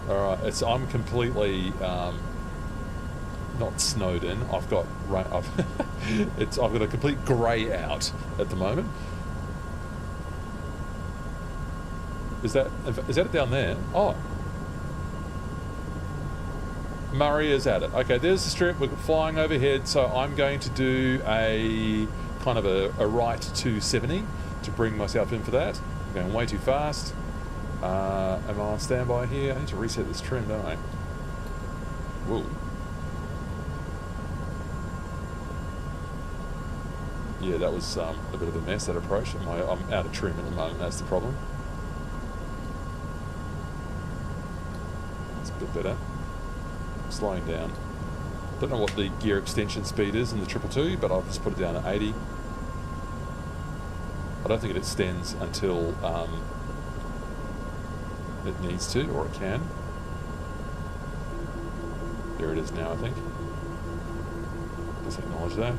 All right, I'm completely not snowed in. I've got I've got a complete grey out at the moment. Is that it down there? Oh, Murray is at it. Okay, there's the strip. We're flying overhead, so I'm going to do a kind of a right 270 to bring myself in for that. I'm going way too fast. Am I on standby here? I need to reset this trim, don't I? Whoa. Yeah, that was a bit of a mess, that approach. I'm out of trim at the moment, that's the problem. That's a bit better. Slowing down. Don't know what the gear extension speed is in the 222, but I'll just put it down at 80. I don't think it extends until it needs to, or it can. There it is now, I think. Just acknowledge that.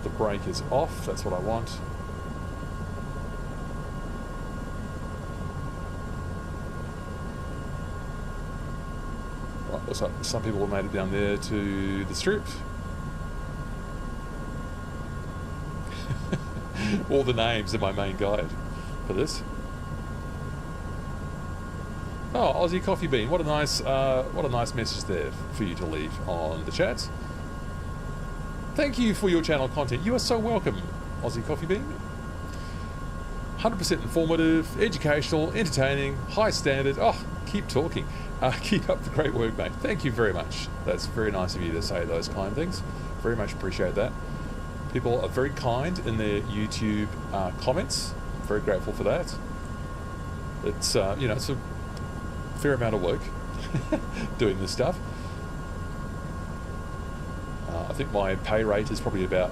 The brake is off, that's what I want. Right, looks like some people have made it down there to the strip. All the names in my main guide for this. Oh, Aussie Coffee Bean! What a nice message there for you to leave on the chat. Thank you for your channel content. You are so welcome, Aussie Coffee Bean. 100% informative, educational, entertaining, high standard. Oh, keep talking. Keep up the great work, mate. Thank you very much. That's very nice of you to say those kind things. Very much appreciate that. People are very kind in their YouTube comments. I'm very grateful for that. It's it's a fair amount of work doing this stuff. I think my pay rate is probably about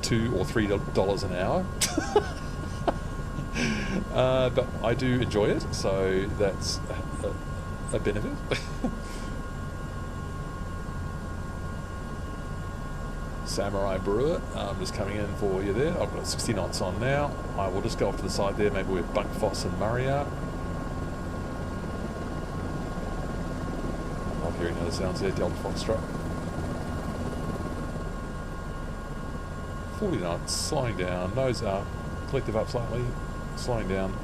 $2 or $3 an hour. But I do enjoy it, so that's a benefit. Samurai Brewer, I'm just coming in for you there. I've got 60 knots on now. I will just go off to the side there. Maybe we're Bunkfoss and Murray out. I'm hearing other sounds there. Delta Foxtrot. 40 knots, slowing down, nose up, collective up slightly, slowing down.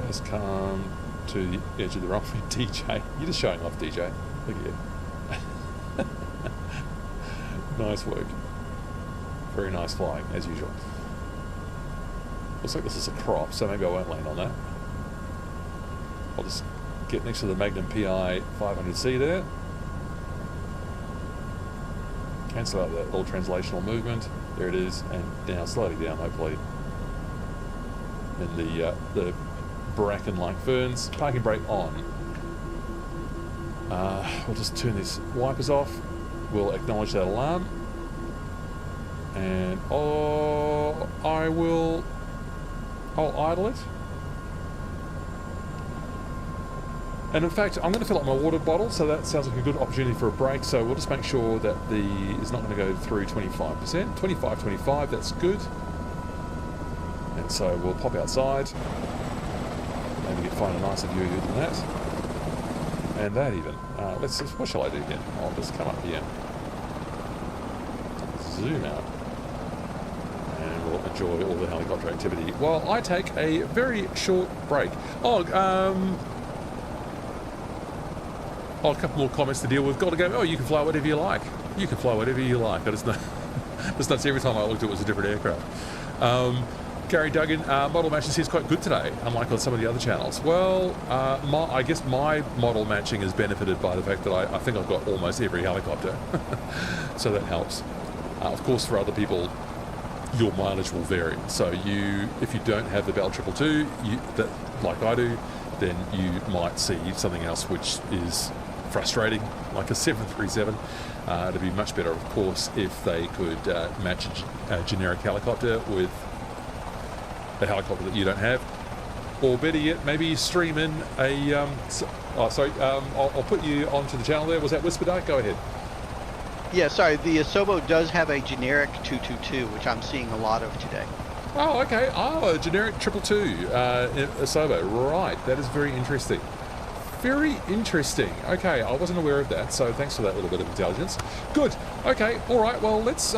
Just come to the edge of the runway. DJ, you're just showing off, DJ. Look at you. Nice work. Very nice flying, as usual. Looks like this is a crop, so maybe I won't land on that. I'll just get next to the Magnum PI 500C there. Cancel out that little translational movement. There it is, and now slowly down, hopefully. In the bracken-like ferns. Parking brake on. We'll just turn these wipers off. We'll acknowledge that alarm. And I'll idle it. And in fact, I'm going to fill up my water bottle, so that sounds like a good opportunity for a break. So we'll just make sure that it's not going to go through 25%. 25, that's good. And so we'll pop outside. Maybe find a nicer view than that. And that even. What shall I do here? I'll just come up here. Zoom out. And we'll enjoy all the helicopter activity while I take a very short break. A couple more comments to deal with. Got to go. Oh, you can fly whatever you like. You can fly whatever you like. I just know. Just nuts. Every time I looked, it was a different aircraft. Gary Duggan, model matching seems quite good today, unlike on some of the other channels. Well, I guess my model matching has benefited by the fact that I think I've got almost every helicopter, so that helps. Of course, for other people, your mileage will vary. So if you don't have the Bell 222, like I do, then you might see something else which is frustrating, like a 737. It'd be much better, of course, if they could match a generic helicopter with a helicopter that you don't have, or better yet, maybe stream in a. I'll put you onto the channel there. Was that Whisper Dark? Go ahead. Yeah, sorry. The Asobo does have a generic 222, which I'm seeing a lot of today. Oh, okay. Oh, a generic 222 Asobo. Right. That is very interesting. Very interesting. Okay, I wasn't aware of that, so thanks for that little bit of intelligence. Good. Okay, all right, well, let's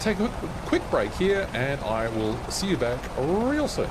take a quick break here, and I will see you back real soon.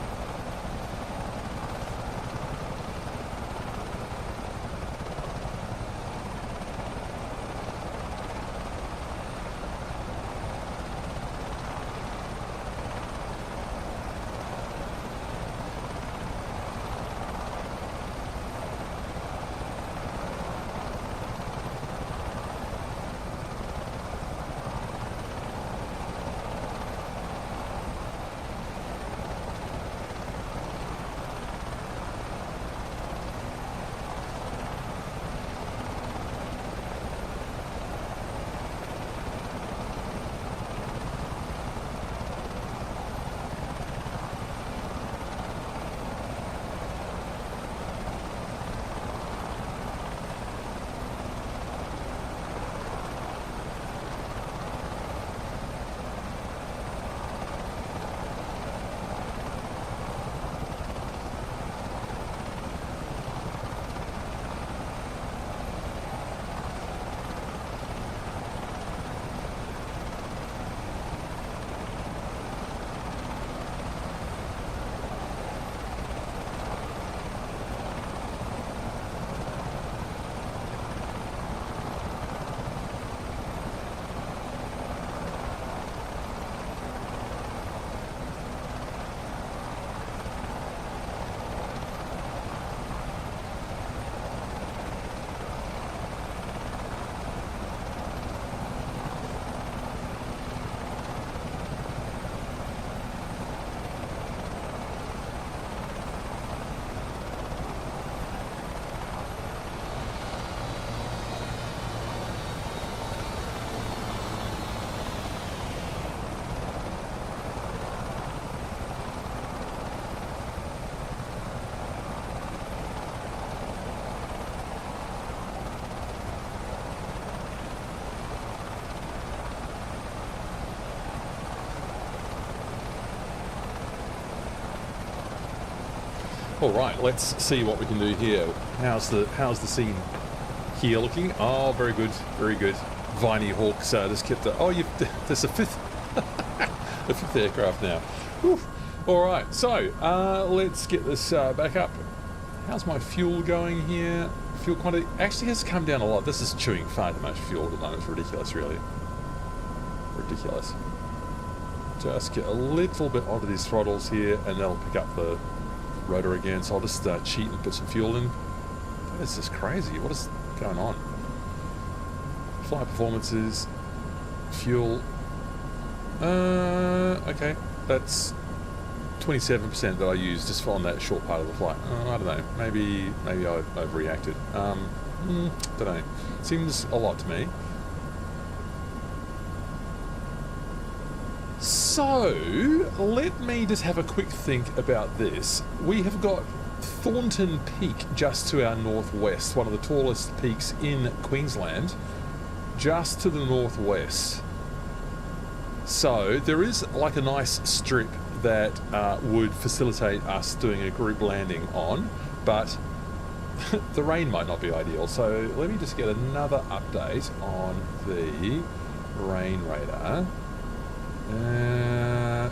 All right, let's see what we can do here. How's the scene here looking? Oh, very good, very good. Viney Hawks just kept the. Oh, there's a fifth, a fifth aircraft now. Whew. All right, so let's get this back up. How's my fuel going here? Fuel quantity actually has come down a lot. This is chewing far too much fuel at the moment. It's ridiculous, really. Ridiculous. Just get a little bit onto these throttles here, and they'll pick up the rotor again. So I'll just cheat and put some fuel in. This is crazy. What is going on? Flight performances, fuel. Okay, that's 27% that I used just on that short part of the flight. I don't know. Maybe I overreacted. Don't know. Seems a lot to me. So let me just have a quick think about this. We have got Thornton Peak just to our northwest, one of the tallest peaks in Queensland, just to the northwest. So there is like a nice strip that would facilitate us doing a group landing on, but the rain might not be ideal. So let me just get another update on the rain radar.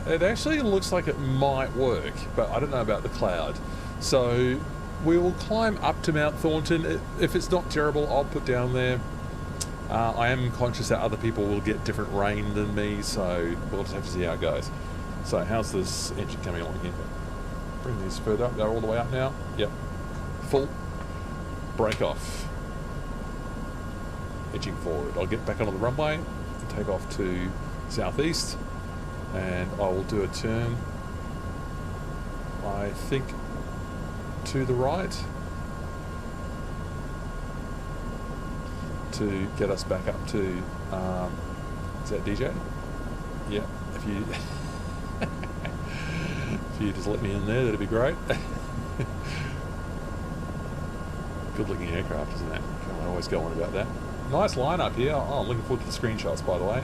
It actually looks like it might work, but I don't know about the cloud. So we will climb up to Mount Thornton. If it's not terrible, I'll put down there. I am conscious that other people will get different rain than me, so we'll just have to see how it goes. So how's this engine coming along here? Bring these further up. They're all the way up now. Yep. Full. Break off. Edging forward. I'll get back onto the runway and take off to southeast, and I will do a turn, I think, to the right to get us back up to is that DJ? Yeah, if you if you just let me in there, that'd be great. Good looking aircraft, isn't it? I always go on about that. Nice lineup here. Oh, I'm looking forward to the screenshots, by the way.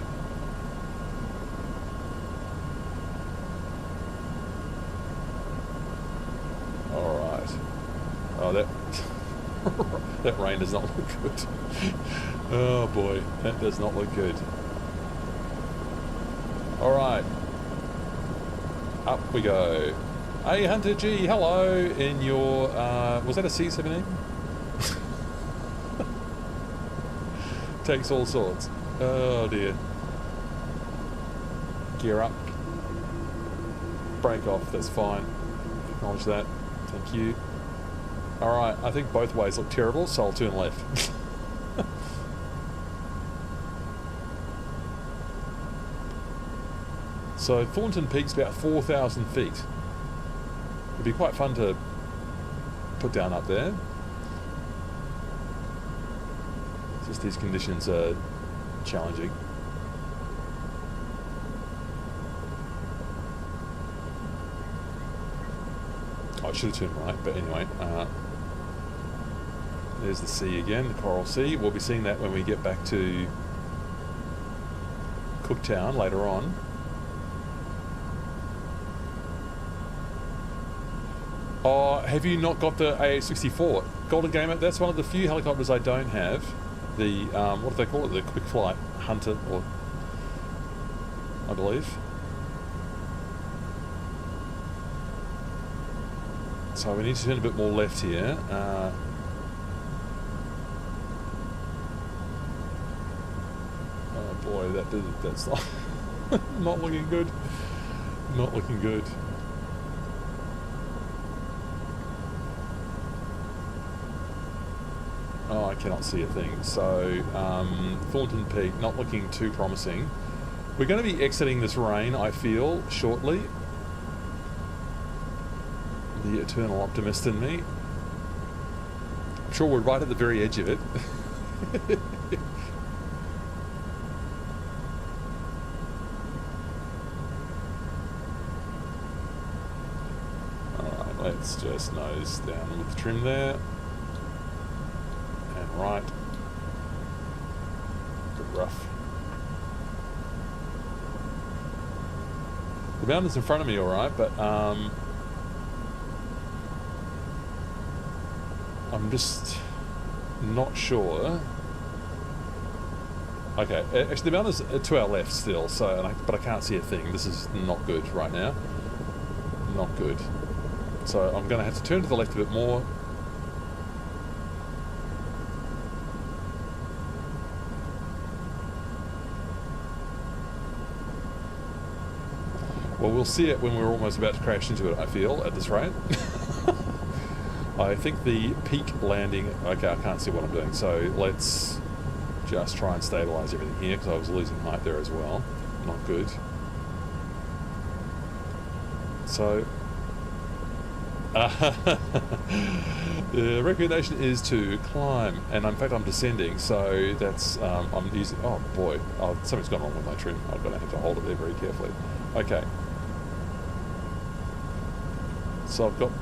Alright. Oh, that rain does not look good. Oh boy, that does not look good. Alright. Up we go. Hey Hunter G, hello in your, was that a C-17? Takes all sorts. Oh dear. Gear up. Break off, that's fine. Acknowledge that. Thank you. Alright, I think both ways look terrible, so I'll turn left. So Thornton Peak's about 4,000 feet. It'd be quite fun to put down up there. Just these conditions are challenging. I should have turned right, but anyway. There's the sea again, the Coral Sea. We'll be seeing that when we get back to Cooktown later on. Oh, have you not got the AH-64? Golden Gamer, that's one of the few helicopters I don't have. The, what do they call it? The Quick Flight Hunter, or I believe. So we need to turn a bit more left here. Oh boy, that's not, not looking good. Not looking good. Oh, I cannot see a thing. So, Thornton Peak, not looking too promising. We're going to be exiting this rain, I feel, shortly. The eternal optimist in me. I'm sure we're right at the very edge of it. Alright, let's just nose down with the trim there. And right. Bit rough. The mountain's in front of me alright, but I'm just not sure. Okay, actually the mountain's to our left still, so but I can't see a thing. This is not good right now. Not good. So I'm going to have to turn to the left a bit more. Well, we'll see it when we're almost about to crash into it, I feel, at this rate. I think the peak landing... Okay, I can't see what I'm doing, so let's just try and stabilise everything here, because I was losing height there as well. Not good. So... the recommendation is to climb, and in fact I'm descending, so that's... I'm using... Oh boy, something's gone wrong with my trim. I'm going to have to hold it there very carefully. Okay. So I've got...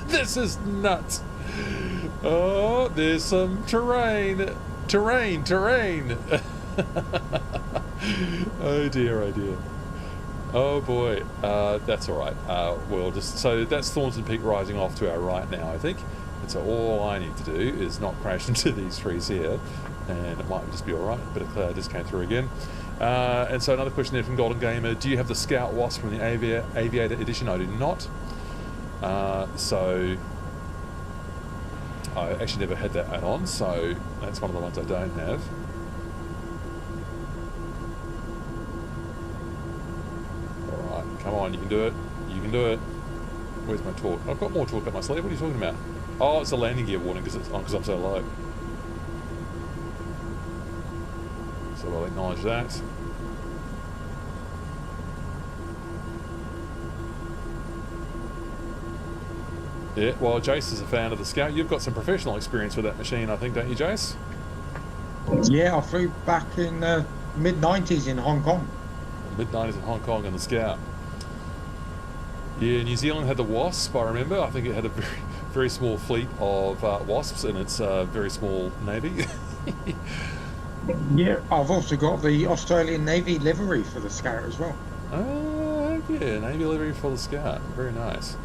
This is nuts. Oh, there's some terrain. Terrain. Oh dear, oh dear. Oh boy, that's all right. We'll just... So that's Thornton Peak rising off to our right now, I think. And so all I need to do is not crash into these trees here, and it might just be all right. A bit of cloud just came through again. And so another question there from Golden Gamer. Do you have the Scout Wasp from the Aviator Edition? I do not. So I actually never had that add-on, so that's one of the ones I don't have. Alright, come on, you can do it. You can do it. Where's my torque? I've got more torque up my sleeve. What are you talking about? Oh, it's a landing gear warning because I'm so low. So I'll acknowledge that. Yeah, well, Jace is a fan of the Scout. You've got some professional experience with that machine, I think, don't you, Jace? Yeah, I flew back in mid-90s in Hong Kong. Mid-90s in Hong Kong and the Scout. Yeah, New Zealand had the Wasp, I remember. I think it had a very, very small fleet of Wasps in its very small navy. Yeah, I've also got the Australian Navy livery for the Scout as well. Oh, yeah, Navy livery for the Scout. Very nice.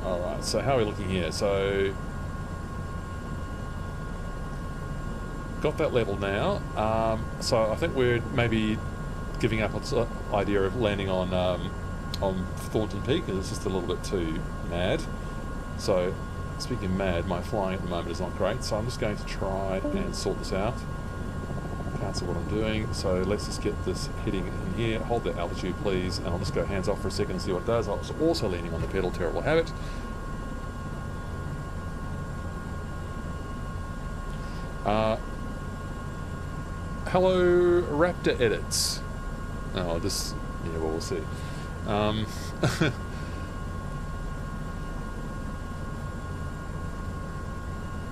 Alright, so how are we looking here? So, got that level now. So I think we're maybe giving up on the idea of landing on Thornton Peak, because it's just a little bit too mad. So, speaking of mad, my flying at the moment is not great, so I'm just going to try and sort this out. Can't see what I'm doing, so let's just get this heading in here. Hold that altitude, please, and I'll just go hands off for a second and see what it does. I was also leaning on the pedal, terrible habit. Hello, Raptor Edits. Oh, this... Yeah, well, we'll see.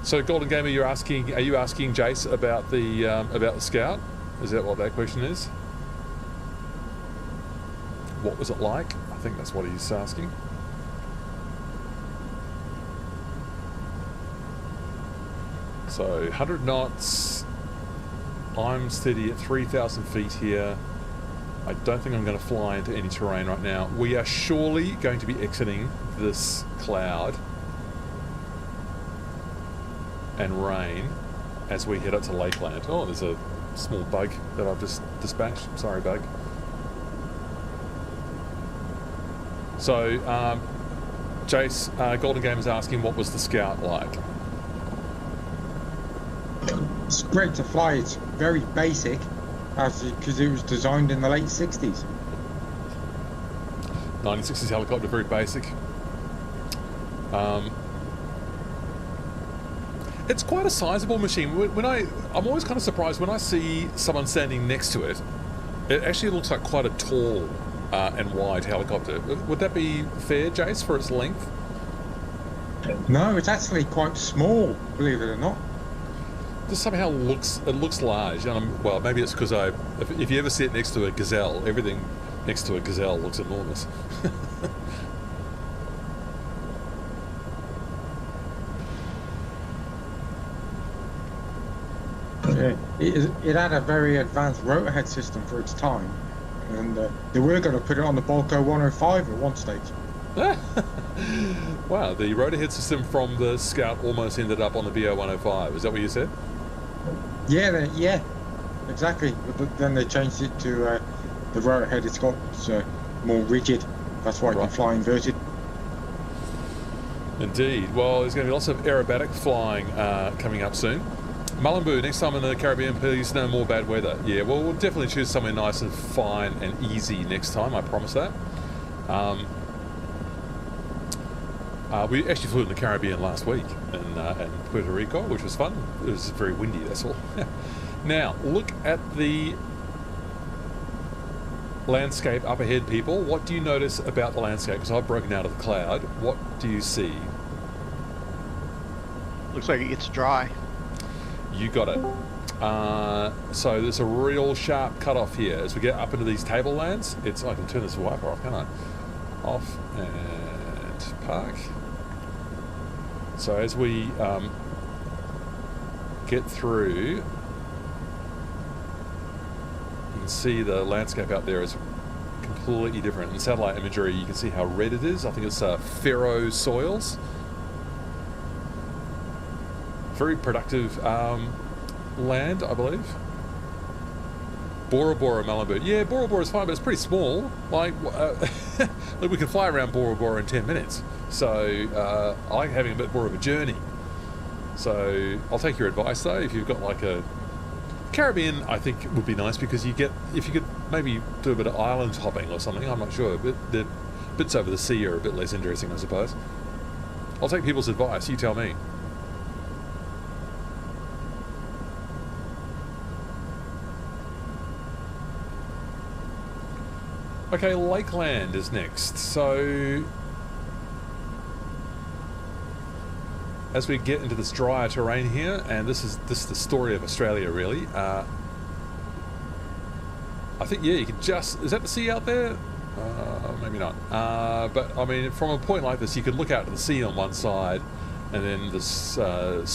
So, Golden Gamer, are you asking Jace about the Scout? Is that what that question is? What was it like? I think that's what he's asking. So, 100 knots. I'm steady at 3,000 feet here. I don't think I'm going to fly into any terrain right now. We are surely going to be exiting this cloud and rain as we head up to Lakeland. Oh, there's a small bug that I've just dispatched. Sorry, bug. So, Jace, Golden Gamer's asking, what was the Scout like? It's great to fly. It's very basic, because it was designed in the late 60s. 1960s helicopter, very basic. It's quite a sizable machine. I'm always kind of surprised when I see someone standing next to it. It actually looks like quite a tall and wide helicopter. Would that be fair, Jace, for its length? No, it's actually quite small, believe it or not. Just somehow it looks large. And well, maybe it's because if you ever sit next to a Gazelle, everything next to a Gazelle looks enormous. Yeah, it had a very advanced rotor head system for its time, and they were going to put it on the Balco 105 at one stage. Wow, the rotor head system from the Scout almost ended up on the BO105. Is that what you said? Yeah, yeah, exactly. But then they changed it to the rotor head. It's got more rigid. That's why it can fly inverted. Indeed. Well, there's going to be lots of aerobatic flying coming up soon. Mullumboo, next time in the Caribbean, please no more bad weather. Yeah, well, we'll definitely choose somewhere nice and fine and easy next time, I promise that. We actually flew in the Caribbean last week in Puerto Rico, which was fun. It was very windy, that's all. Now, look at the landscape up ahead, people. What do you notice about the landscape? Because I've broken out of the cloud. What do you see? Looks like it gets dry. You got it. So there's a real sharp cutoff here. As we get up into these tablelands, I can turn this wiper off, can't I? Off and park. So as we get through, you can see the landscape out there is completely different. In satellite imagery, you can see how red it is. I think it's farrow soils. Very productive land, I believe. Bora Bora, Mullumboo. Yeah, Bora Bora is fine, but it's pretty small. Like we can fly around Bora Bora in 10 minutes. So I like having a bit more of a journey. So I'll take your advice though. If you've got like a Caribbean, I think would be nice because if you could maybe do a bit of island hopping or something. I'm not sure, but the bits over the sea are a bit less interesting, I suppose. I'll take people's advice. You tell me. Okay, Lakeland is next. So as we get into this drier terrain here, and this is the story of Australia, really. I think, yeah, you can just... Is that the sea out there? Maybe not. But, I mean, from a point like this, you could look out to the sea on one side, and then this thin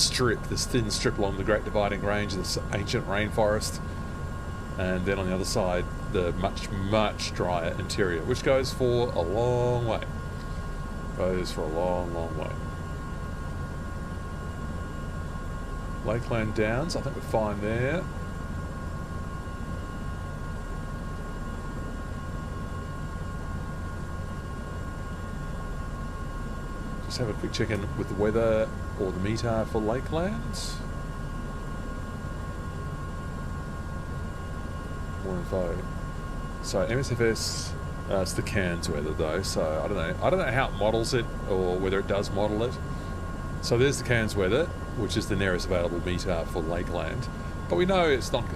strip along the Great Dividing Range, this ancient rainforest, and then on the other side, the much, much drier interior, which goes for a long way. Goes for a long, long way. Lakeland Downs, I think we're fine there. Just have a quick check in with the weather or the METAR for Lakeland. More info. So MSFS, it's the Cairns weather though, so I don't know how it models it or whether it does model it. So there's the Cairns weather, which is the nearest available METAR for Lakeland. But we know it's not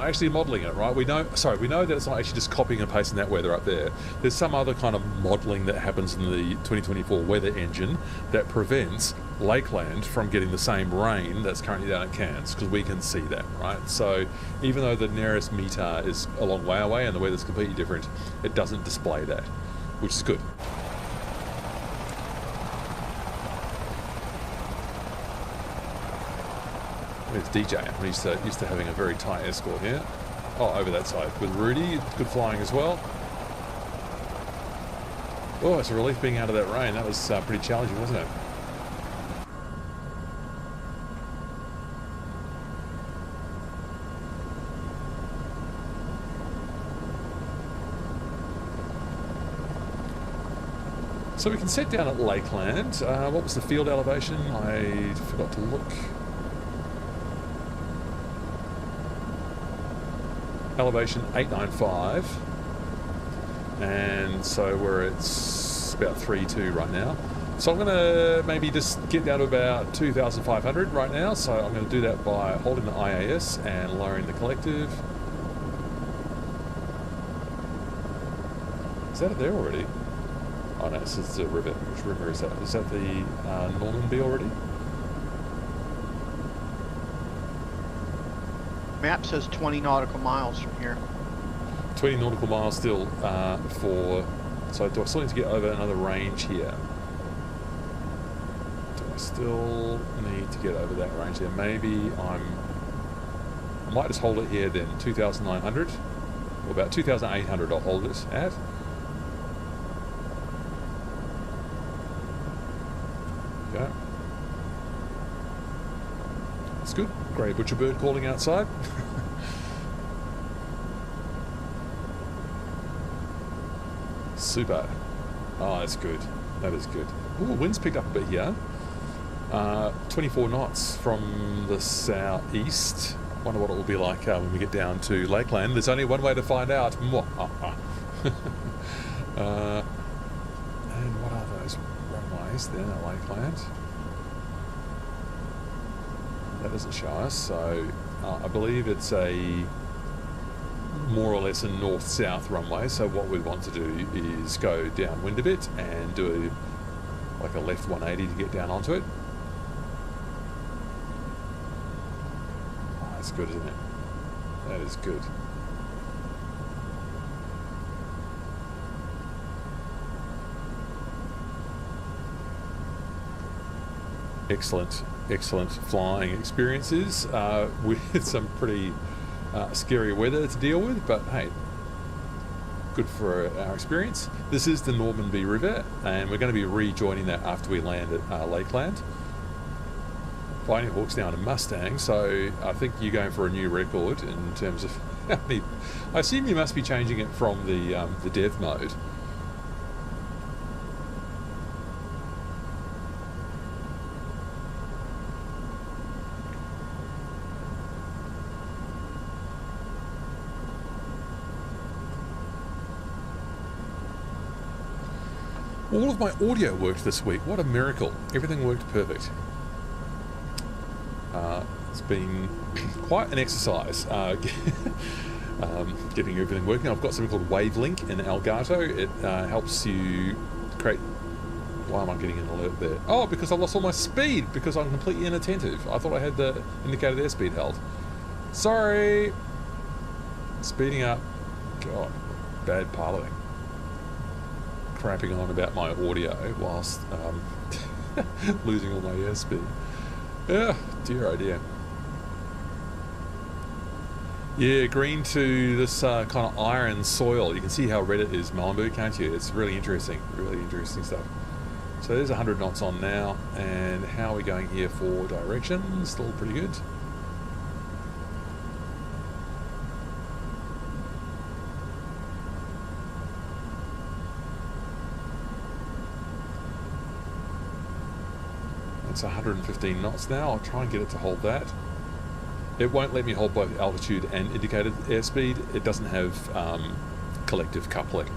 actually modelling it, right? We know that it's not actually just copying and pasting that weather up there. There's some other kind of modelling that happens in the 2024 weather engine that prevents Lakeland from getting the same rain that's currently down at Cairns, because we can see that, right? So even though the nearest METAR is a long way away and the weather's completely different, it doesn't display that, which is good. There's DJ. I'm used to having a very tight escort here. Oh, over that side with Rudy. Good flying as well. Oh, it's a relief being out of that rain. That was pretty challenging, wasn't it? So we can set down at Lakeland. What was the field elevation? I forgot to look. Elevation 895, and so we're at about 3.2 right now. So I'm going to maybe just get down to about 2,500 right now. So I'm going to do that by holding the IAS and lowering the collective. Is that it there already? Oh no, this is the river. Which river is that? Is that the Normanby already? Map says 20 nautical miles from here. 20 nautical miles still so do I still need to get over another range here? Do I still need to get over that range there? Maybe I might just hold it here then, 2,900, or about 2,800 I'll hold it at. It's good. Grey butcher bird calling outside. Super. Oh, that's good. That is good. Ooh, wind's picked up a bit here. 24 knots from the southeast. Wonder what it will be like when we get down to Lakeland. There's only one way to find out. And what are those runways there at Lakeland? That doesn't show us, so I believe it's a more or less a north-south runway. So what we want to do is go downwind a bit and do like a left 180 to get down onto it. Oh, that's good, isn't it? That is good. Excellent, excellent flying experiences with some pretty scary weather to deal with, but hey, good for our experience. This is the Normanby River, and we're going to be rejoining that after we land at Lakeland. Flying Hawks now in a Mustang, so I think you're going for a new record in terms of how many. I assume you must be changing it from the dev mode. All of my audio worked this week. What a miracle. Everything worked perfect. It's been quite an exercise getting everything working. I've got something called Wavelink in Elgato. It helps you create... Why am I getting an alert there? Oh, because I lost all my speed because I'm completely inattentive. I thought I had the indicated airspeed held. Sorry. Speeding up. God, bad piloting. Crapping on about my audio whilst losing all my airspeed. Yeah, dear oh dear. Yeah, green to this kind of iron soil. You can see how red it is, Malibu, can't you? It's really interesting stuff. So there's 100 knots on now, and how are we going here for direction? Still pretty good. It's 115 knots now. I'll try and get it to hold that. It won't let me hold both altitude and indicated airspeed. It doesn't have collective coupling.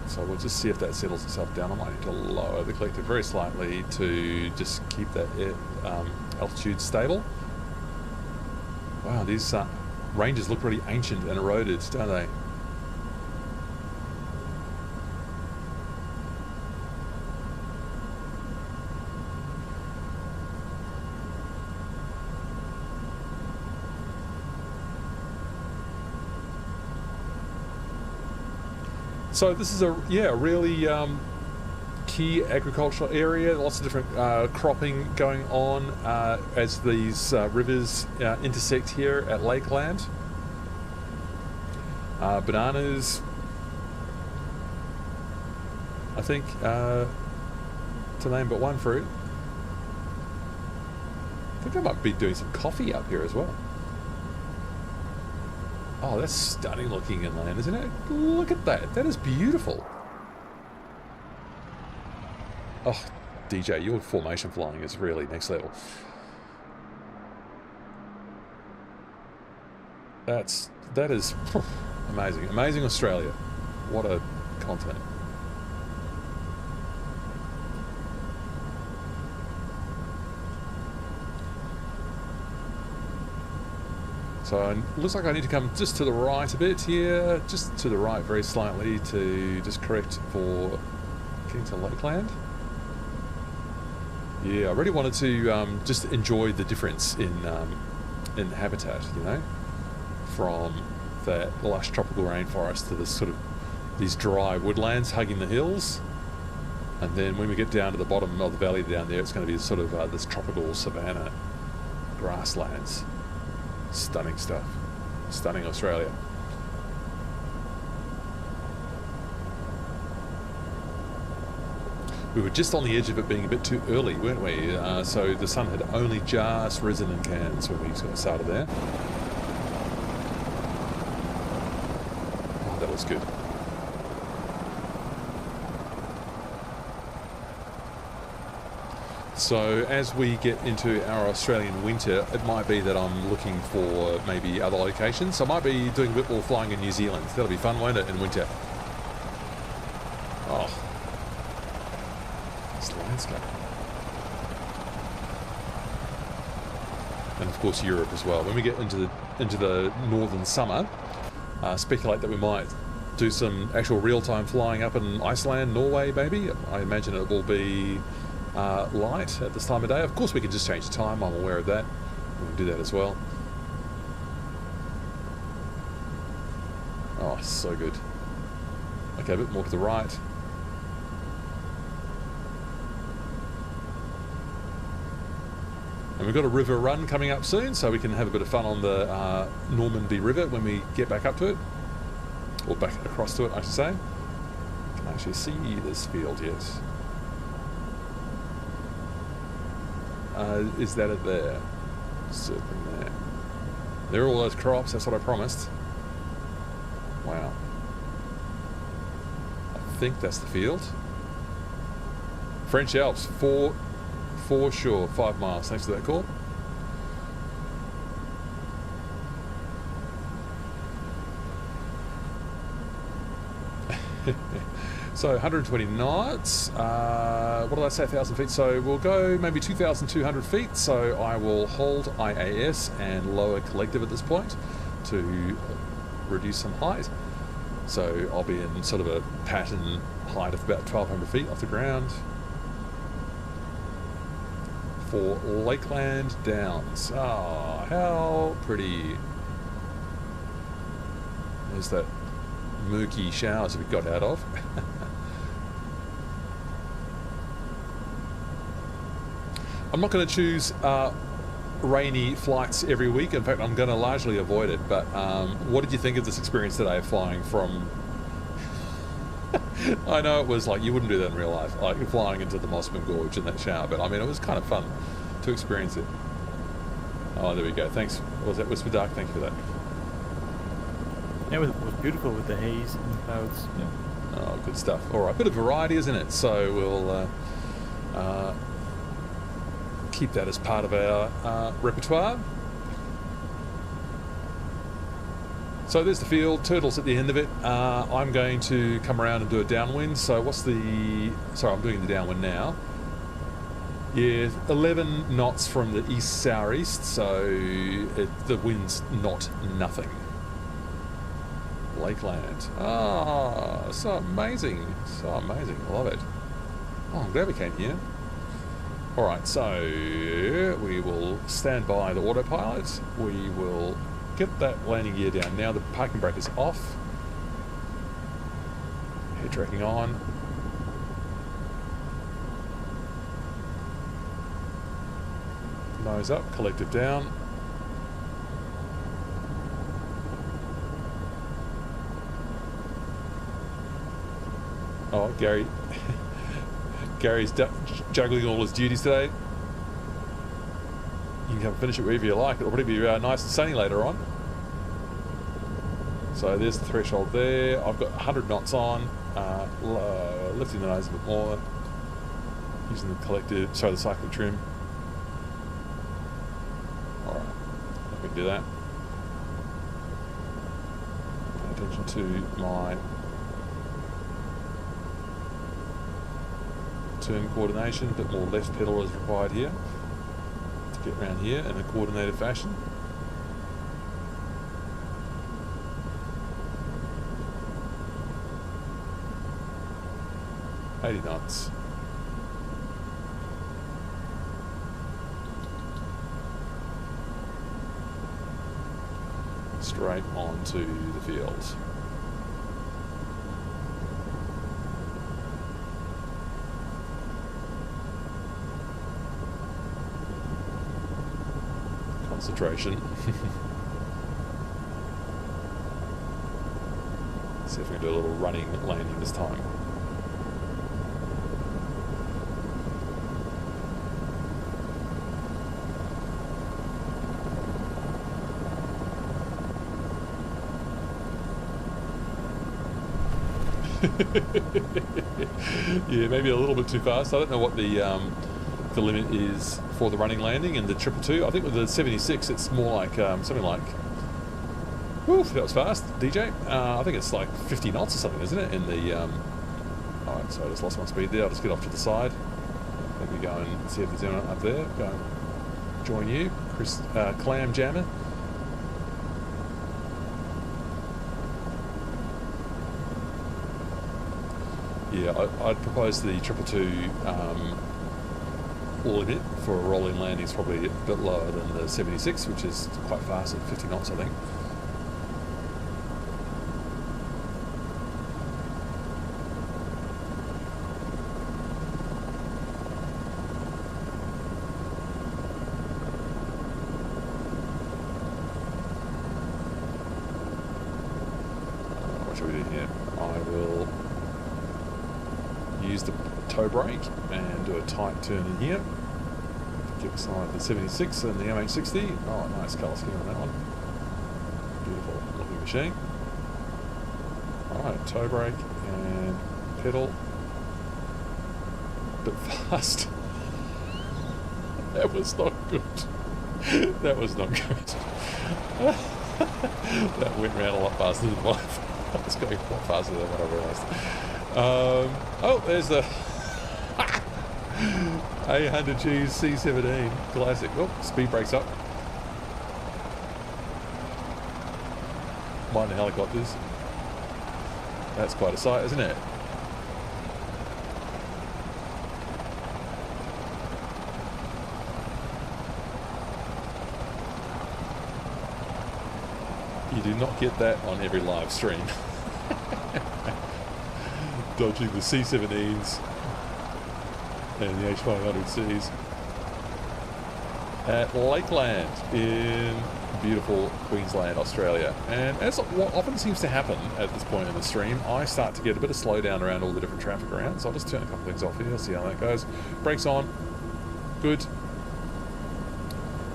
So we'll just see if that settles itself down. I might need to lower the collective very slightly to just keep that altitude stable. Wow, these ranges look really ancient and eroded, don't they? So this is a really key agricultural area. Lots of different cropping going on as these rivers intersect here at Lakeland. Bananas, I think, to name but one fruit. I think I might be doing some coffee up here as well. Oh, that's stunning looking inland, isn't it? Look at that. That is beautiful. Oh, DJ, your formation flying is really next level. That is amazing. Amazing Australia. What a continent. So it looks like I need to come just to the right a bit here, just to the right very slightly to just correct for getting to Lakeland. Yeah, I really wanted to just enjoy the difference in habitat, you know, from that lush tropical rainforest to this sort of these dry woodlands hugging the hills, and then when we get down to the bottom of the valley down there, it's going to be sort of this tropical savannah grasslands. Stunning stuff. Stunning Australia. We were just on the edge of it being a bit too early, weren't we? So the sun had only just risen in Cairns when we sort of started there. Oh, that was good. So as we get into our Australian winter, it might be that I'm looking for maybe other locations. I might be doing a bit more flying in New Zealand. That'll be fun, won't it, in winter? Oh, this landscape. And of course Europe as well. When we get into the northern summer, speculate that we might do some actual real-time flying up in Iceland, Norway, maybe. I imagine it will be light at this time of day. Of course we can just change the time, I'm aware of that. We can do that as well. Oh, so good. Okay, a bit more to the right. And we've got a river run coming up soon, so we can have a bit of fun on the Normanby River when we get back up to it. Or back across to it, I should say. Can I actually see this field yet? Is that it there? Circling there. There are all those crops, that's what I promised. Wow. I think that's the field. French Alps, for sure, 5 miles. Thanks for that call. So 120 knots, what did I say, 1,000 feet? So we'll go maybe 2,200 feet. So I will hold IAS and lower collective at this point to reduce some height. So I'll be in sort of a pattern height of about 1,200 feet off the ground for Lakeland Downs. Oh, how pretty. There's that murky showers we got out of. I'm not going to choose rainy flights every week. In fact, I'm going to largely avoid it. But what did you think of this experience today, flying from... I know it was like, you wouldn't do that in real life, like flying into the Mossman Gorge in that shower, but I mean, it was kind of fun to experience it. Oh, there we go. Thanks. What was that? Whisper Dark, thank you for that. Yeah, it was beautiful with the haze and the clouds. Yeah. Oh, good stuff. All right, bit of variety, isn't it? So we'll keep that as part of our repertoire. So there's the field, turtles at the end of it. I'm going to come around and do a downwind. So what's the... Sorry, I'm doing the downwind now. Yeah, 11 knots from the east-southeast, so the wind's not nothing. Lakeland. Ah, so amazing. So amazing. I love it. Oh, I'm glad we came here. Alright, so we will stand by the autopilot. We will get that landing gear down. Now the parking brake is off. Head tracking on. Nose up, collective down. Oh, Gary. Gary's juggling all his duties today. You can come finish it wherever you like. It'll probably be nice and sunny later on. So there's the threshold there. I've got 100 knots on. Lifting the nose a bit more. Using the collective, sorry, the cycling trim. Alright, we can do that. Pay attention to my turn coordination. A bit more left pedal is required here to get around here in a coordinated fashion. $80 knots. Straight onto the field. Concentration. See if we can do a little running landing this time. Yeah, maybe a little bit too fast. I don't know what the limit is for the running landing and the 222. I think with the 76, it's more like something like. Woof, that was fast, DJ. I think it's like 50 knots or something, isn't it? In the. Alright, so I just lost my speed there. I'll just get off to the side. Let me go and see if there's anyone up there. Go and join you, Chris Clam Jammer. Yeah, I'd propose the 222 limit for a rolling landing is probably a bit lower than the 76, which is quite fast at 50 knots, I think. What should we do here? I will use the toe brake and do a tight turn in here. Get beside the 76 and the MH60. Oh, nice colour scheme on that one. Beautiful looking machine. Alright, toe brake and pedal. Bit fast. That was not good. That was not good. That went round a lot faster than what I was going a lot faster than what I realised. Oh, there's the 800G C17 classic. Oh, speed brakes up. Mind the helicopters. That's quite a sight, isn't it? You do not get that on every live stream. Dodging the C17s and the H500Cs at Lakeland in beautiful Queensland, Australia. And as what often seems to happen at this point in the stream, I start to get a bit of slowdown around all the different traffic around. So I'll just turn a couple things off here, see how that goes. Brakes on. Good.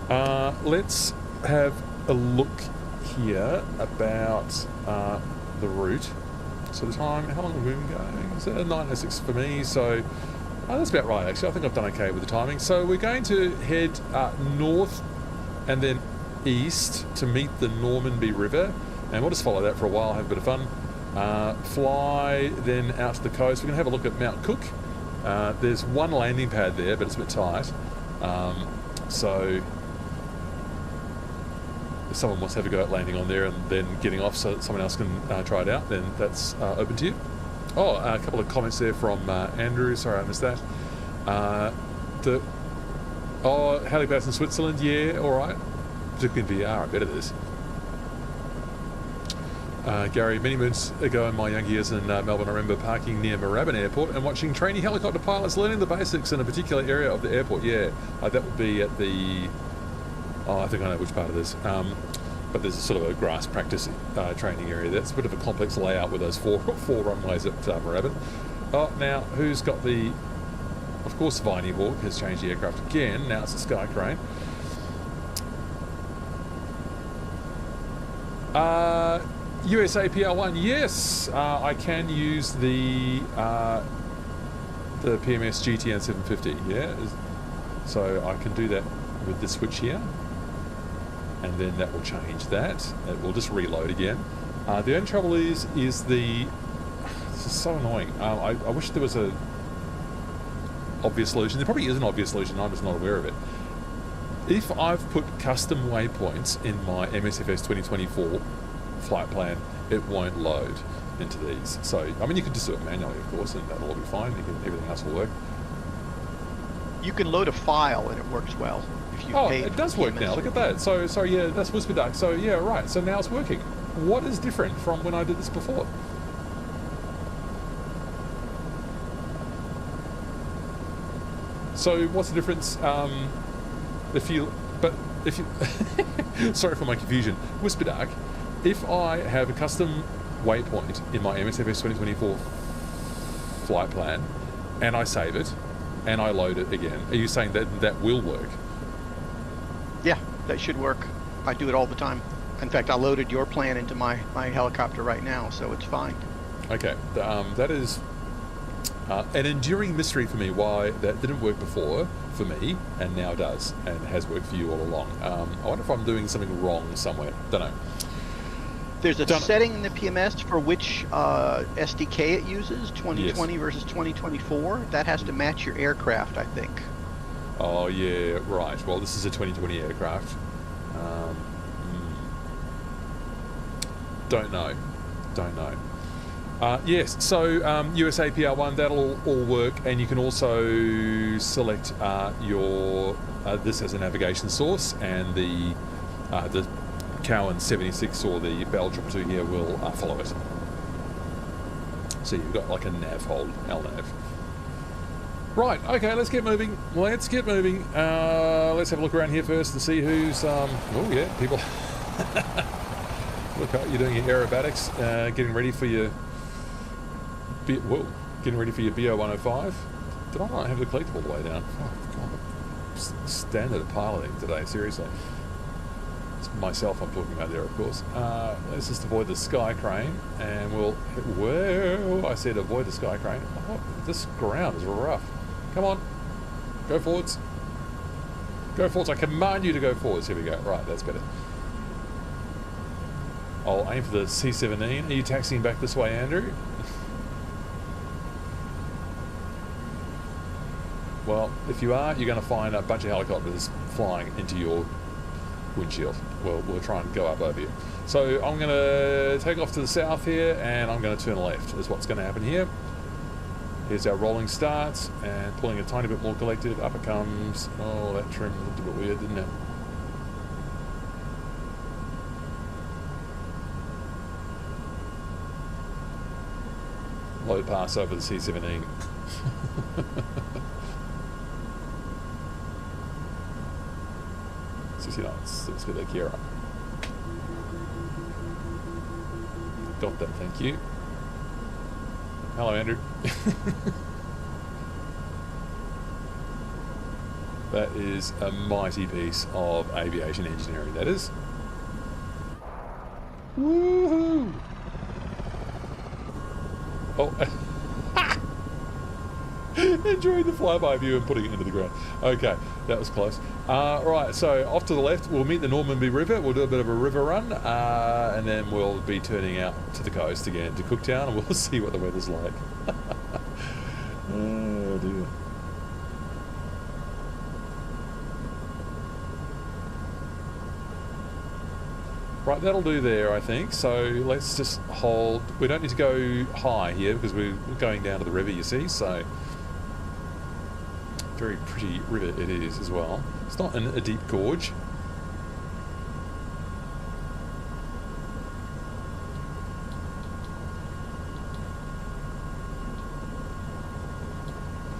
Let's have a look here about the route. So the time, how long have we been going? Is it 9:06 for me? So that's about right, actually. I think I've done okay with the timing. So we're going to head north and then east to meet the Normanby River, and we'll just follow that for a while, have a bit of fun. Fly then out to the coast. We're going to have a look at Mount Cook. There's one landing pad there, but it's a bit tight. So if someone wants to have a go at landing on there and then getting off so that someone else can try it out, then that's open to you. Oh, a couple of comments there from Andrew. Sorry, I missed that. Halipads in Switzerland. Yeah, all right. Particularly in VR, I bet it is. Gary, many moons ago in my young years in Melbourne, I remember parking near Moorabbin Airport and watching trainee helicopter pilots learning the basics in a particular area of the airport. Yeah, that would be at the... Oh, I think I know which part it is. But there's a sort of a grass practice training area. That's a bit of a complex layout with those four runways at Moorabbin. Oh, now, who's got the... Of course, Viney Hawk has changed the aircraft again. Now it's a Sky Crane. USA PR1, yes, I can use the PMS GTN 750. Yeah, so I can do that with the switch here, and then that will change that. It will just reload again. The only trouble is the... This is so annoying. I wish there was a obvious solution. There probably is an obvious solution. I'm just not aware of it. If I've put custom waypoints in my MSFS 2024 flight plan, it won't load into these. So, I mean, you can just do it manually, of course, and that'll all be fine. Everything else will work. You can load a file and it works well. If you it does work now. Look at that. So yeah, that's Whisper Duck. So yeah, right. So now it's working. What is different from when I did this before? So what's the difference? Sorry for my confusion. Whisper Duck. If I have a custom waypoint in my MSFS 2024 flight plan, and I save it, and I load it again, are you saying that that will work? Yeah, that should work. I do it all the time. In fact, I loaded your plan into my helicopter right now, so it's fine. Okay, that is an enduring mystery for me why that didn't work before for me and now does and has worked for you all along. I wonder if I'm doing something wrong somewhere. Don't know. There's a setting in the PMS for which SDK it uses, 2020 versus 2024. That has to match your aircraft, I think. Oh, yeah, right. Well, this is a 2020 aircraft. Don't know. Yes, so USA PR1, that'll all work, and you can also select your this as a navigation source, and the Cowan 76 or the Bell 222 here will follow it. So you've got like a nav hold, LNAV. Right, okay, let's get moving. Let's have a look around here first and see who's... oh, yeah, people... Look, you're doing your aerobatics, getting ready for your... getting ready for your BO105. Did I not have the collectible all the way down? Oh, God. Standard of piloting today, seriously. It's myself I'm talking about there, of course. Let's just avoid the sky crane, and we'll... Whoa! I said avoid the sky crane. Oh, this ground is rough. Come on. Go forwards. Go forwards. I command you to go forwards. Here we go. Right, that's better. I'll aim for the C-17. Are you taxiing back this way, Andrew? Well, if you are, you're going to find a bunch of helicopters flying into your windshield. We'll try and go up over you. So I'm going to take off to the south here, and I'm going to turn left is what's going to happen here. Here's our rolling starts, and pulling a tiny bit more collective. Up it comes. Oh, that trim looked a bit weird, didn't it? Low pass over the C-17. Let's get that gear up. Got that, thank you. Hello, Andrew. That is a mighty piece of aviation engineering, that is. Woohoo! Oh, enjoying the flyby view and putting it into the ground. Okay, that was close. Right, so off to the left, we'll meet the Normanby River. We'll do a bit of a river run, and then we'll be turning out to the coast again, to Cooktown, and we'll see what the weather's like. Oh, dear. Right, that'll do there, I think. So let's just hold. We don't need to go high here because we're going down to the river, you see. So very pretty river it is as well. It's not a deep gorge.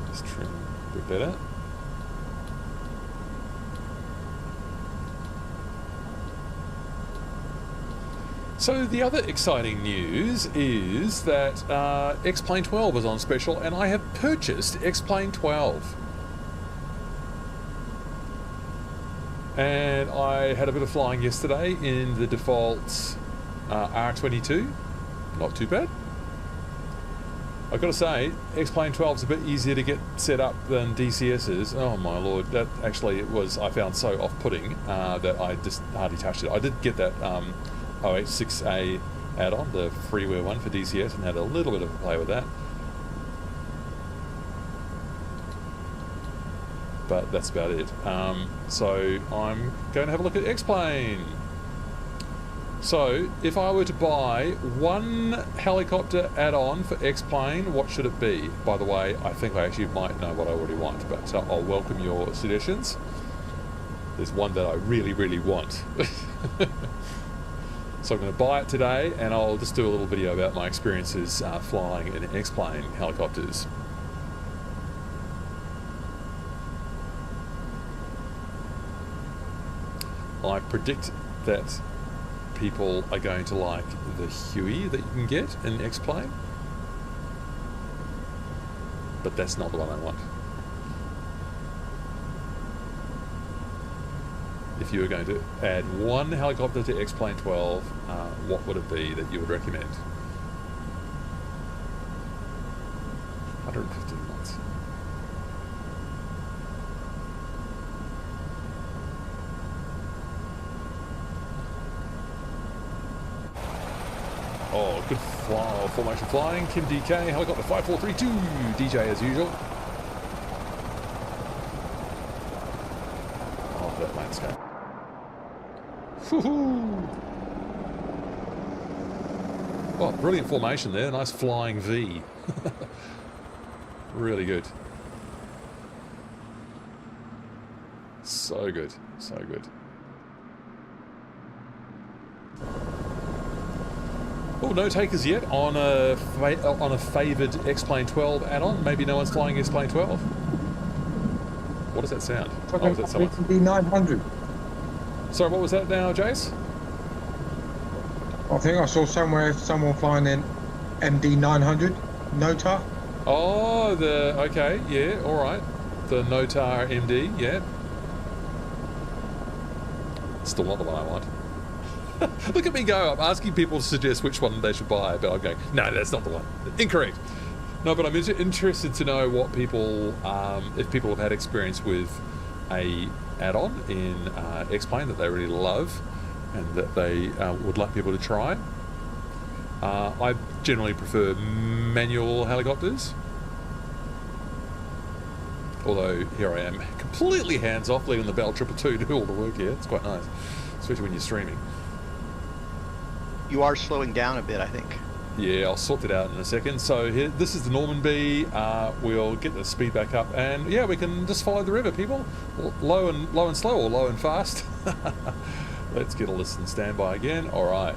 Let's trim a bit better. So the other exciting news is that X-Plane 12 is on special, and I have purchased X-Plane 12. And I had a bit of flying yesterday in the default R22. Not too bad. I've got to say, X-Plane 12 is a bit easier to get set up than DCS's. Oh my lord, that actually was, I found so off-putting that I just hardly touched it. I did get that 086A add-on, the freeware one for DCS, and had a little bit of a play with that. But that's about it. So I'm going to have a look at X-Plane. So if I were to buy one helicopter add-on for X-Plane, what should it be? By the way, I think I actually might know what I already want, but I'll welcome your suggestions. There's one that I really, really want. So I'm going to buy it today, and I'll just do a little video about my experiences flying in X-Plane helicopters. I predict that people are going to like the Huey that you can get in X-Plane, but that's not the one I want. If you were going to add one helicopter to X-Plane 12, what would it be that you would recommend? 115 knots. Oh, good formation flying. Kim DK, helicopter 5432, DJ as usual. Oh, that landscape. Woohoo! Oh, brilliant formation there. Nice flying V. Really good. So good. So good. Oh, no takers yet on a favoured X-Plane 12 add-on. Maybe no one's flying X-Plane 12. What does that sound? Oh, is that someone? MD900. Sorry, what was that now, Jace? I think I saw somewhere someone flying in MD900 Notar. Oh, okay, yeah, all right. The Notar MD, yeah. Still not the one I want. Look at me go. I'm asking people to suggest which one they should buy, but I'm going, no, that's not the one. Incorrect. No, but I'm interested to know what people, if people have had experience with a add-on in X-Plane that they really love and that they would like people to try. I generally prefer manual helicopters. Although here I am, completely hands-off, leaving the Bell 222 do all the work here. It's quite nice, especially when you're streaming. You are slowing down a bit, I think. Yeah, I'll sort that out in a second. So here, this is the Normanby. We'll get the speed back up, and yeah, we can just follow the river, people. Low and slow, or low and fast. Let's get a listen standby again. All right,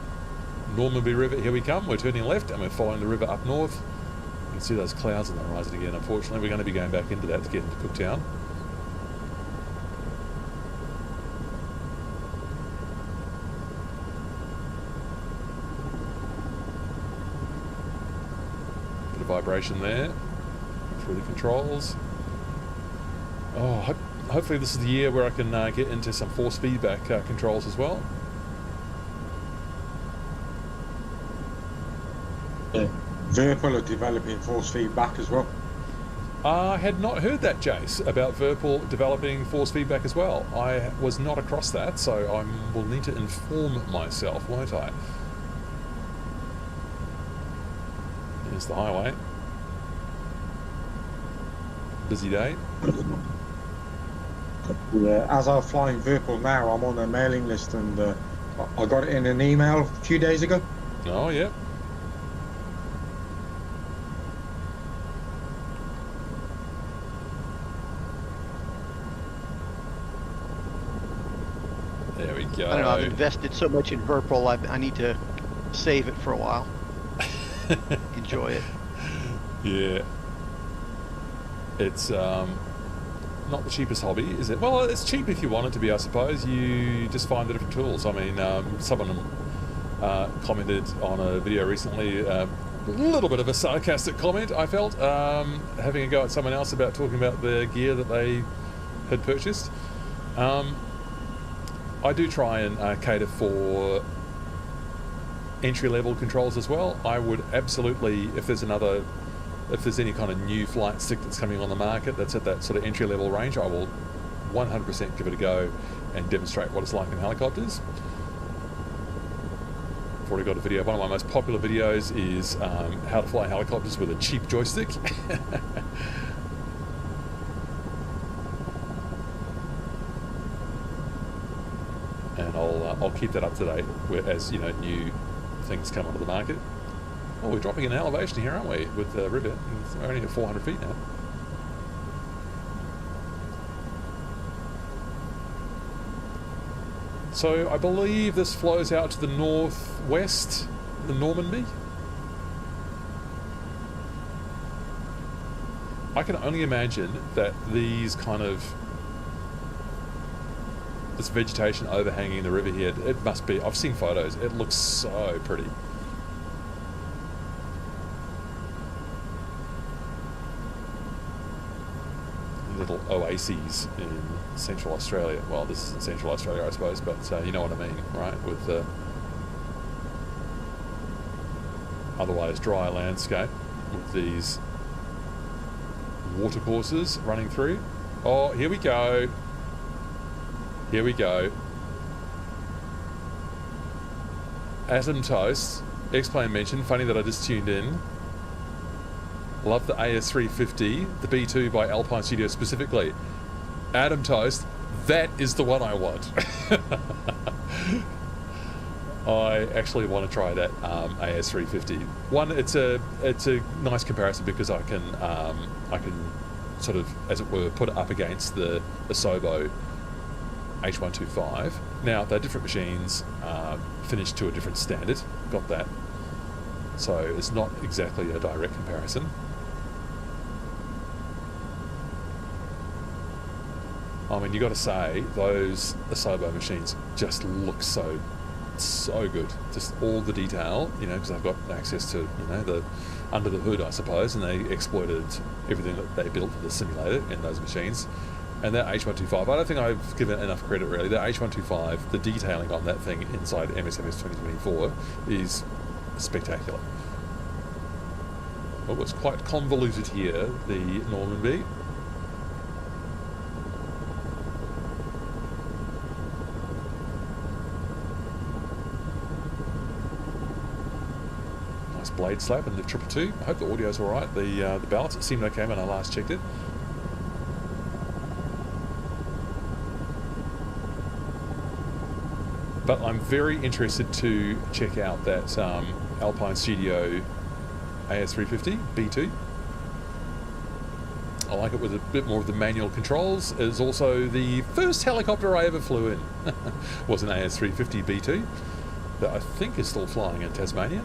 Normanby River, here we come. We're turning left, and we're following the river up north. You can see those clouds on the horizon again. Unfortunately, we're going to be going back into that to get into Cooktown. Vibration there through the controls. Oh, hopefully this is the year where I can get into some force feedback controls as well. Yeah. Verpal are developing force feedback as well. I had not heard that, Jace, about Verpal developing force feedback as well. I was not across that, so I will need to inform myself, won't I? Here's the highway. Busy day. Yeah, as I'm flying Verpal now, I'm on a mailing list, and I got it in an email a few days ago. Oh, yeah. There we go. I don't know, I've invested so much in Verpal, I need to save it for a while. Enjoy it. Yeah. It's not the cheapest hobby, is it? Well, it's cheap if you want it to be, I suppose. You just find the different tools. I mean, someone commented on a video recently, a little bit of a sarcastic comment, I felt, having a go at someone else about talking about the gear that they had purchased. I do try and cater for entry-level controls as well. I would absolutely, if there's any kind of new flight stick that's coming on the market that's at that sort of entry-level range, I will 100% give it a go and demonstrate what it's like in helicopters. I've already got a video. One of my most popular videos is how to fly helicopters with a cheap joystick. And I'll keep that up to date as, you know, new things come onto the market. Oh, we're dropping an elevation here, aren't we, with the river? We're only at 400 feet now. So I believe this flows out to the northwest, the Normanby. I can only imagine that these kind of this vegetation overhanging the river here, it must be, I've seen photos, it looks so pretty. Little oases in Central Australia. Well, this isn't Central Australia, I suppose, but you know what I mean, right? With the otherwise dry landscape with these watercourses running through. Oh, here we go. Here we go. Atom Toast. X-Plane mentioned. Funny that I just tuned in. Love the AS350, the B2 by Alpine Studio specifically. Atom Toast. That is the one I want. I actually want to try that AS350 one. It's a nice comparison because I can sort of, as it were, put it up against the Asobo H125. Now they're different machines, finished to a different standard. Got that. So it's not exactly a direct comparison. I mean, you got to say those Asobo machines just look so good. Just all the detail, you know, because I've got access to, you know, the under the hood, I suppose, and they exploited everything that they built for the simulator in those machines. And that H125, I don't think I've given it enough credit really. That H125, the detailing on that thing inside MSFS 2024 is spectacular. Well, it's quite convoluted here, the Normanby. Nice blade slap in the 222. I hope the audio's alright. The balance, it seemed okay when I last checked it. But I'm very interested to check out that Alpine Studio AS350 B2. I like it with a bit more of the manual controls. It's also the first helicopter I ever flew in. Was an AS350 B2 that I think is still flying in Tasmania.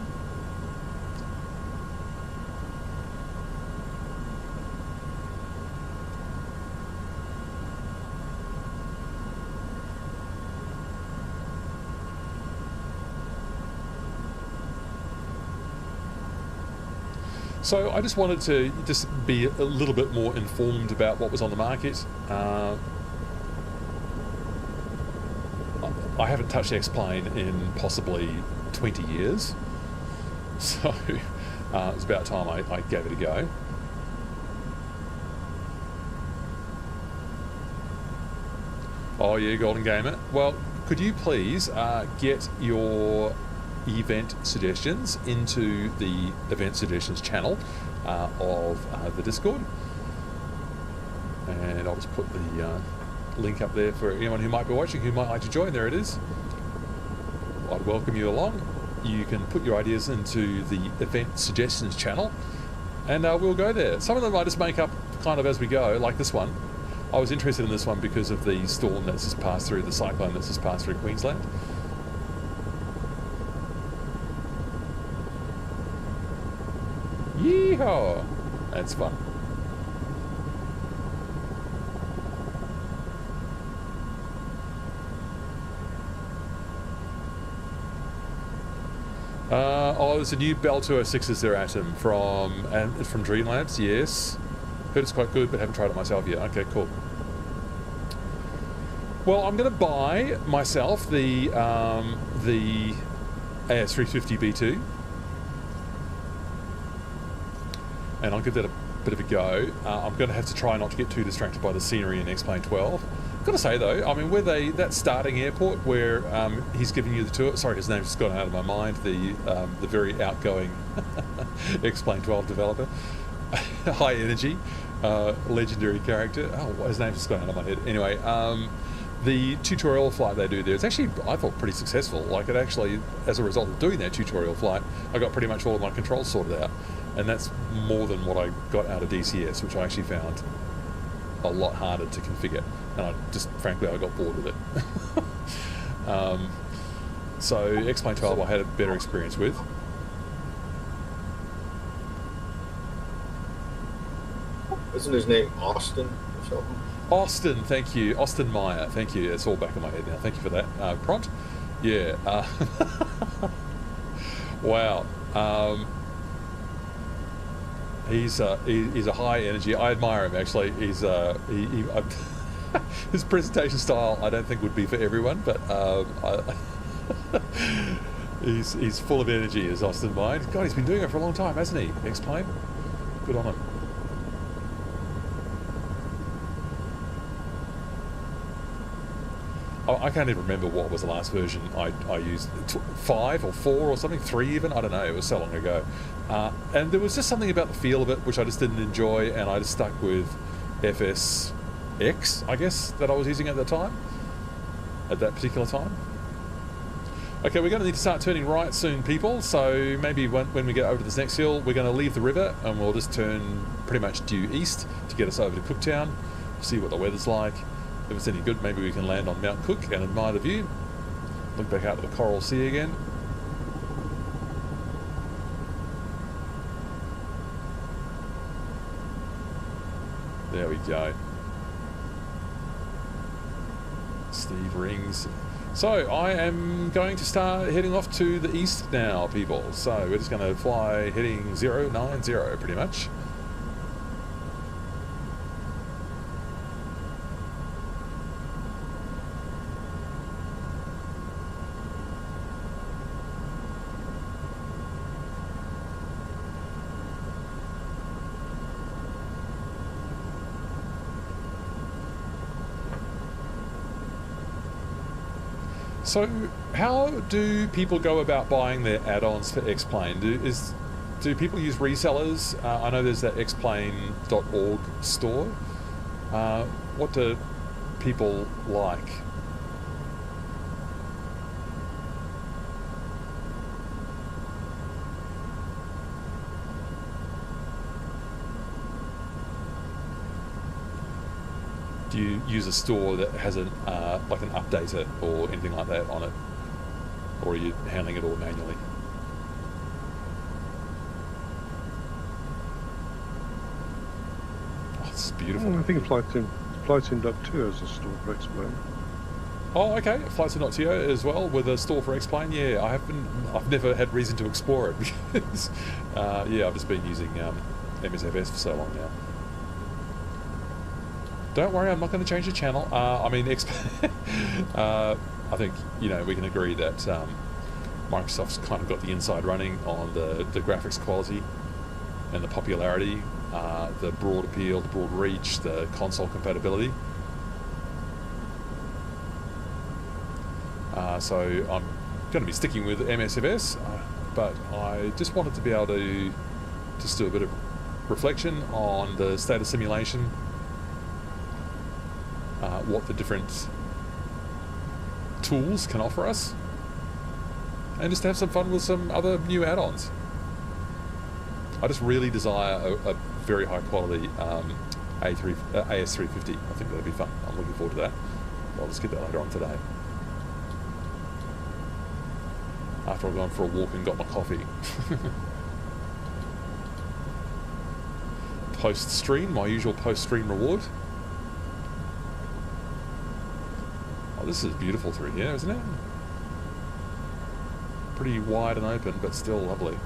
So I just wanted to just be a little bit more informed about what was on the market. I haven't touched X-Plane in possibly 20 years. So it's about time I gave it a go. Oh yeah, Golden Gamer. Well, could you please get your event suggestions into the event suggestions channel of the Discord, and I'll just put the link up there for anyone who might be watching who might like to join. There it is. I'd welcome you along. You can put your ideas into the event suggestions channel and we'll go there. Some of them I just make up kind of as we go, like this one. I was interested in this one because of the storm that's just passed through, the cyclone that's just passed through Queensland. Yeehaw! That's fun. Oh, there's a new Bell 206s there, Atom, from Dreamlabs, yes. Heard it's quite good, but haven't tried it myself yet. Okay, cool. Well, I'm going to buy myself the AS350 B2. And I'll give that a bit of a go. I'm going to have to try not to get too distracted by the scenery in X-Plane 12. I've got to say though, I mean, where that starting airport where he's giving you the tour. Sorry, his name's just gone out of my mind. The very outgoing X-Plane 12 developer, high energy, legendary character. Oh, his name's just gone out of my head. Anyway, the tutorial flight they do there, it's actually, I thought, pretty successful. Like, it actually, as a result of doing that tutorial flight, I got pretty much all of my controls sorted out. And that's more than what I got out of DCS, which I actually found a lot harder to configure. And frankly, I got bored with it. So X-Plane 12 I had a better experience with. Isn't his name Austin or something? Austin, thank you. Austin Meyer, thank you. It's all back in my head now. Thank you for that. Prompt? Yeah. Wow. He's a high energy. I admire him actually. He's his presentation style I don't think would be for everyone, but he's full of energy as Austin Mind. God, he's been doing it for a long time, hasn't he? X-Plane. Good on him. I can't even remember what was the last version I used. 5 or 4 or something, 3 even. I don't know. It was so long ago, and there was just something about the feel of it which I just didn't enjoy, and I just stuck with FSX, I guess, that I was using at the time. At that particular time. Okay, we're going to need to start turning right soon, people. So maybe when we get over to this next hill, we're going to leave the river and we'll just turn pretty much due east to get us over to Cooktown, see what the weather's like. If it's any good, maybe we can land on Mount Cook and admire the view. Look back out to the Coral Sea again. There we go. Steve rings. So I am going to start heading off to the east now, people. So we're just going to fly heading 090 pretty much. So, how do people go about buying their add-ons for X-Plane? Do people use resellers? I know there's that xplane.org store. What do people like? Do you use a store that has an like an updater or anything like that on it, or are you handling it all manually? Oh, it's beautiful. I think Flightsim.to has a store for X-Plane. Oh, okay. Flightsim.to as well with a store for X-Plane. Yeah, I've never had reason to explore it because yeah, I've just been using MSFS for so long now. Don't worry, I'm not going to change the channel. I mean, I think, you know, we can agree that Microsoft's kind of got the inside running on the graphics quality and the popularity, the broad appeal, the broad reach, the console compatibility. So I'm going to be sticking with MSFS, but I just wanted to be able to just do a bit of reflection on the state of simulation. What the different tools can offer us, and just to have some fun with some other new add-ons. I just really desire a very high quality AS350. I think that'll be fun. I'm looking forward to that. I'll just get that later on today, after I've gone for a walk and got my coffee. Post-stream, my usual post-stream reward. This is beautiful through here, isn't it? Pretty wide and open, but still lovely.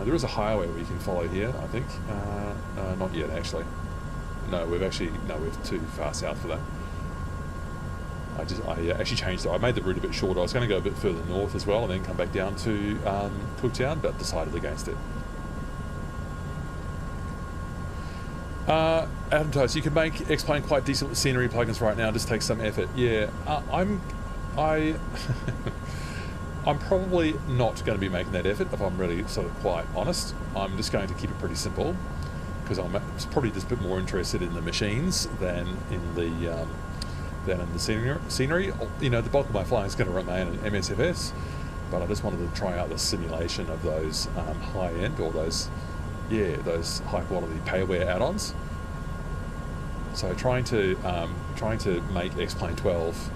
There is a highway we can follow here, I think. Not yet, actually. No, we're too far south for that. I actually changed it. I made the route a bit shorter. I was going to go a bit further north as well and then come back down to Cooktown, but decided against it. Adam Toast, you can make X-Plane quite decent with scenery plugins right now. Just takes some effort. Yeah, I'm probably not going to be making that effort if I'm really sort of quite honest. I'm just going to keep it pretty simple because I'm probably just a bit more interested in the machines than in the scenery. You know, the bulk of my flying is going to remain in MSFS, but I just wanted to try out the simulation of those high end or those high quality payware add-ons. So trying to make X-Plane 12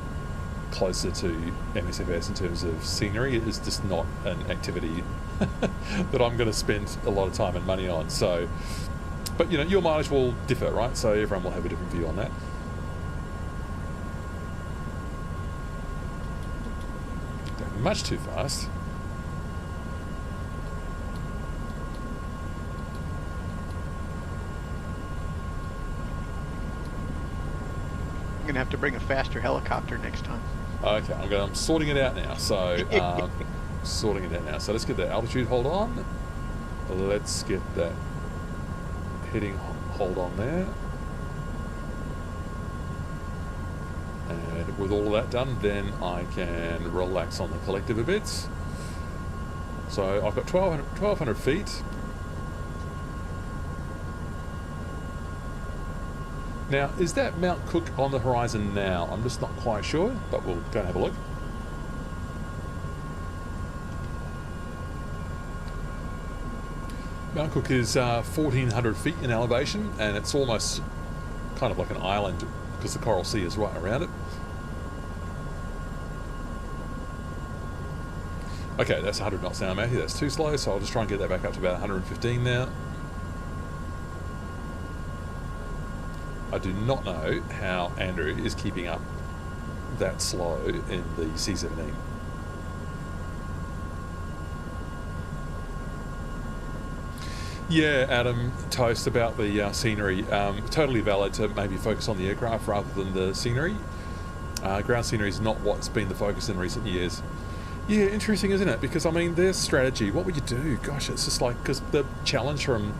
closer to MSFS in terms of scenery is just not an activity that I'm going to spend a lot of time and money on. So, but you know, your mileage will differ, right? So everyone will have a different view on that. Going much too fast. I'm gonna have to bring a faster helicopter next time. Okay, I'm sorting it out now. So, sorting it out now. So let's get the altitude. Hold on. Let's get that heading hold on there. And with all of that done, then I can relax on the collective a bit. So I've got 1,200 feet. Now, is that Mount Cook on the horizon now? I'm just not quite sure, but we'll go and have a look. Mount Cook is 1,400 feet in elevation, and it's almost kind of like an island because the Coral Sea is right around it. Okay, that's 100 knots now, Matthew. That's too slow, so I'll just try and get that back up to about 115 now. I do not know how Andrew is keeping up that slow in the C-17. Yeah, Adam, toast about the scenery. Totally valid to maybe focus on the aircraft rather than the scenery. Ground scenery is not what's been the focus in recent years. Yeah, interesting, isn't it? Because, I mean, their strategy, what would you do? Gosh, it's just like, because the challenge from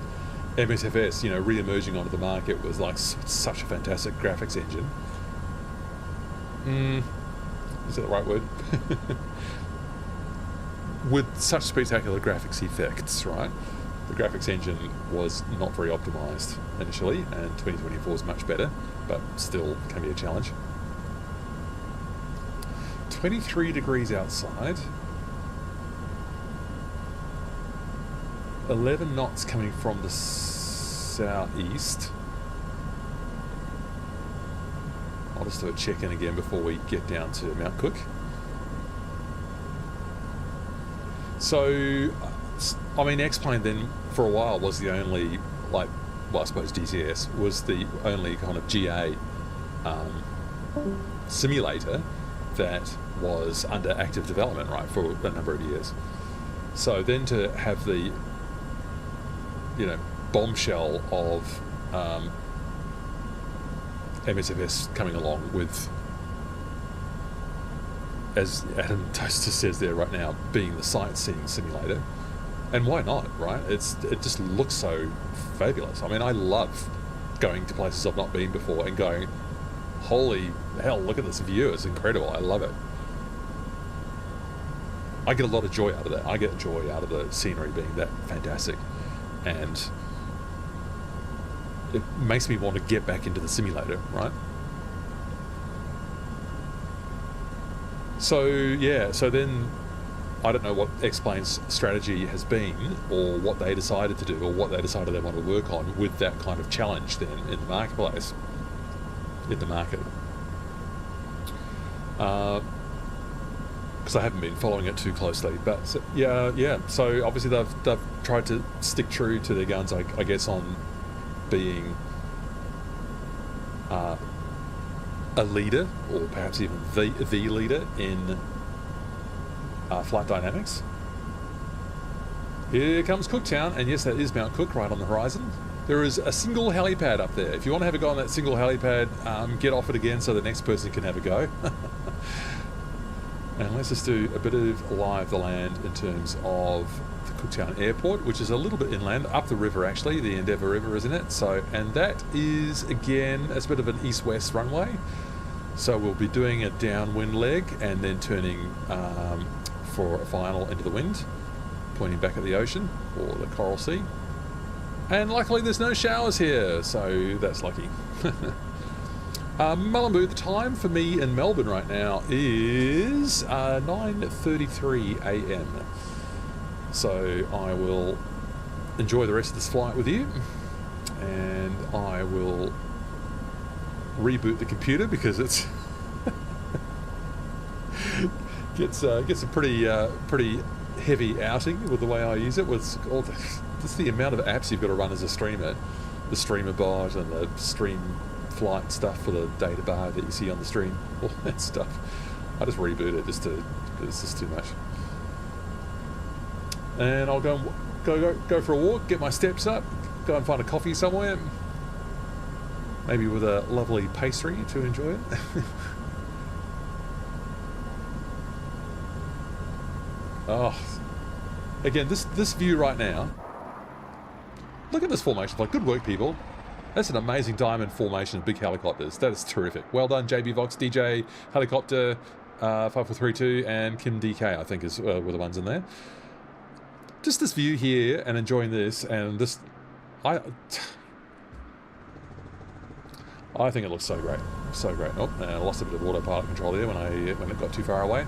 MSFS, you know, re-emerging onto the market was like such a fantastic graphics engine. Is that the right word? With such spectacular graphics effects, right? The graphics engine was not very optimized initially, and 2024 is much better, but still can be a challenge. 23 degrees outside. 11 knots coming from the southeast. I'll just do a check-in again before we get down to Mount Cook. So, I mean, X-Plane then, for a while, was the only, like, well, I suppose DCS was the only kind of GA simulator that was under active development, right, for a number of years. So then to have the, you know, bombshell of MSFS coming along with, as Adam Toaster says there right now, being the sightseeing simulator. And why not, right? It just looks so fabulous. I mean, I love going to places I've not been before and going, holy hell, look at this view, it's incredible, I love it. I get a lot of joy out of that. I get joy out of the scenery being that fantastic. And it makes me want to get back into the simulator, right? So, yeah, so then I don't know what X-Plane's strategy has been, or what they decided to do, or what they decided they want to work on with that kind of challenge then in the marketplace, in the market. Because I haven't been following it too closely, but so, yeah. So obviously they've tried to stick true to their guns, I guess, on being a leader, or perhaps even the leader in flight dynamics. Here comes Cooktown, and yes, that is Mount Cook right on the horizon. There is a single helipad up there. If you want to have a go on that single helipad, get off it again so the next person can have a go. And let's just do a bit of live the land in terms of the Cooktown Airport, which is a little bit inland, up the river actually, the Endeavour River, isn't it? So, and that is, again, it's a bit of an east-west runway. So we'll be doing a downwind leg and then turning for a final into the wind, pointing back at the ocean or the Coral Sea. And luckily there's no showers here, so that's lucky. Mullumboo, the time for me in Melbourne right now is 9:33 a.m. So I will enjoy the rest of this flight with you, and I will reboot the computer because it's gets a pretty heavy outing with the way I use it. With all just the amount of apps you've got to run as a streamer, the streamer bot and the stream flight stuff for the data bar that you see on the stream, all that stuff. I just reboot it because it's just too much. And I'll go for a walk, get my steps up, go and find a coffee somewhere, maybe with a lovely pastry to enjoy it. Oh, again, this view right now Look at this formation flight. Good work, people. That's an amazing diamond formation of big helicopters. That is terrific. Well done, JB Vox, DJ, Helicopter, 5432, and Kim DK, I think, were the ones in there. Just this view here and enjoying this, and this... I think it looks so great. So great. Oh, and I lost a bit of autopilot control there when it got too far away.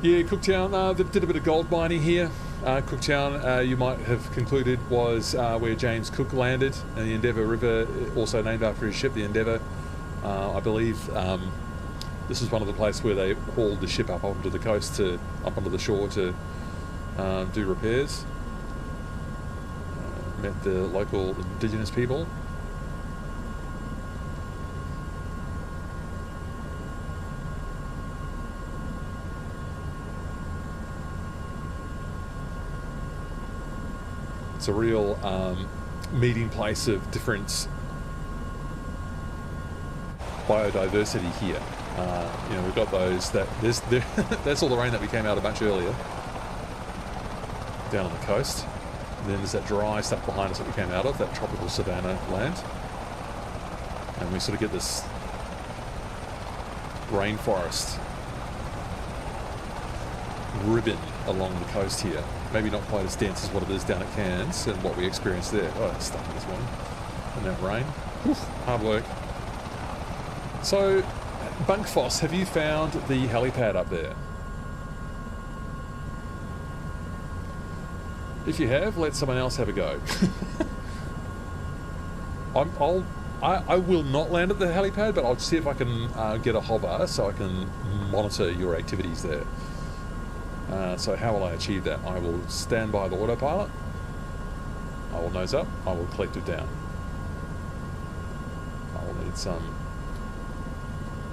Yeah, Cooktown, they did a bit of gold mining here. Cooktown, you might have concluded, was where James Cook landed, and the Endeavour River, also named after his ship, the Endeavour. I believe this is one of the places where they hauled the ship up onto the coast, up onto the shore to do repairs. Met the local indigenous people. It's a real meeting place of different biodiversity here. You know, we've got those that's all the rain that we came out a bunch earlier down on the coast. And then there's that dry stuff behind us that we came out of, that tropical savannah land. And we sort of get this rainforest ribbon along the coast here. Maybe not quite as dense as what it is down at Cairns and what we experienced there. Oh, it's stuck in this one. And that rain. Oof, hard work. So, Bunkfoss, have you found the helipad up there? If you have, let someone else have a go. I will not land at the helipad, but I'll see if I can get a hover so I can monitor your activities there. So how will I achieve that? I will stand by the autopilot. I will nose up. I will collect it down. I will need some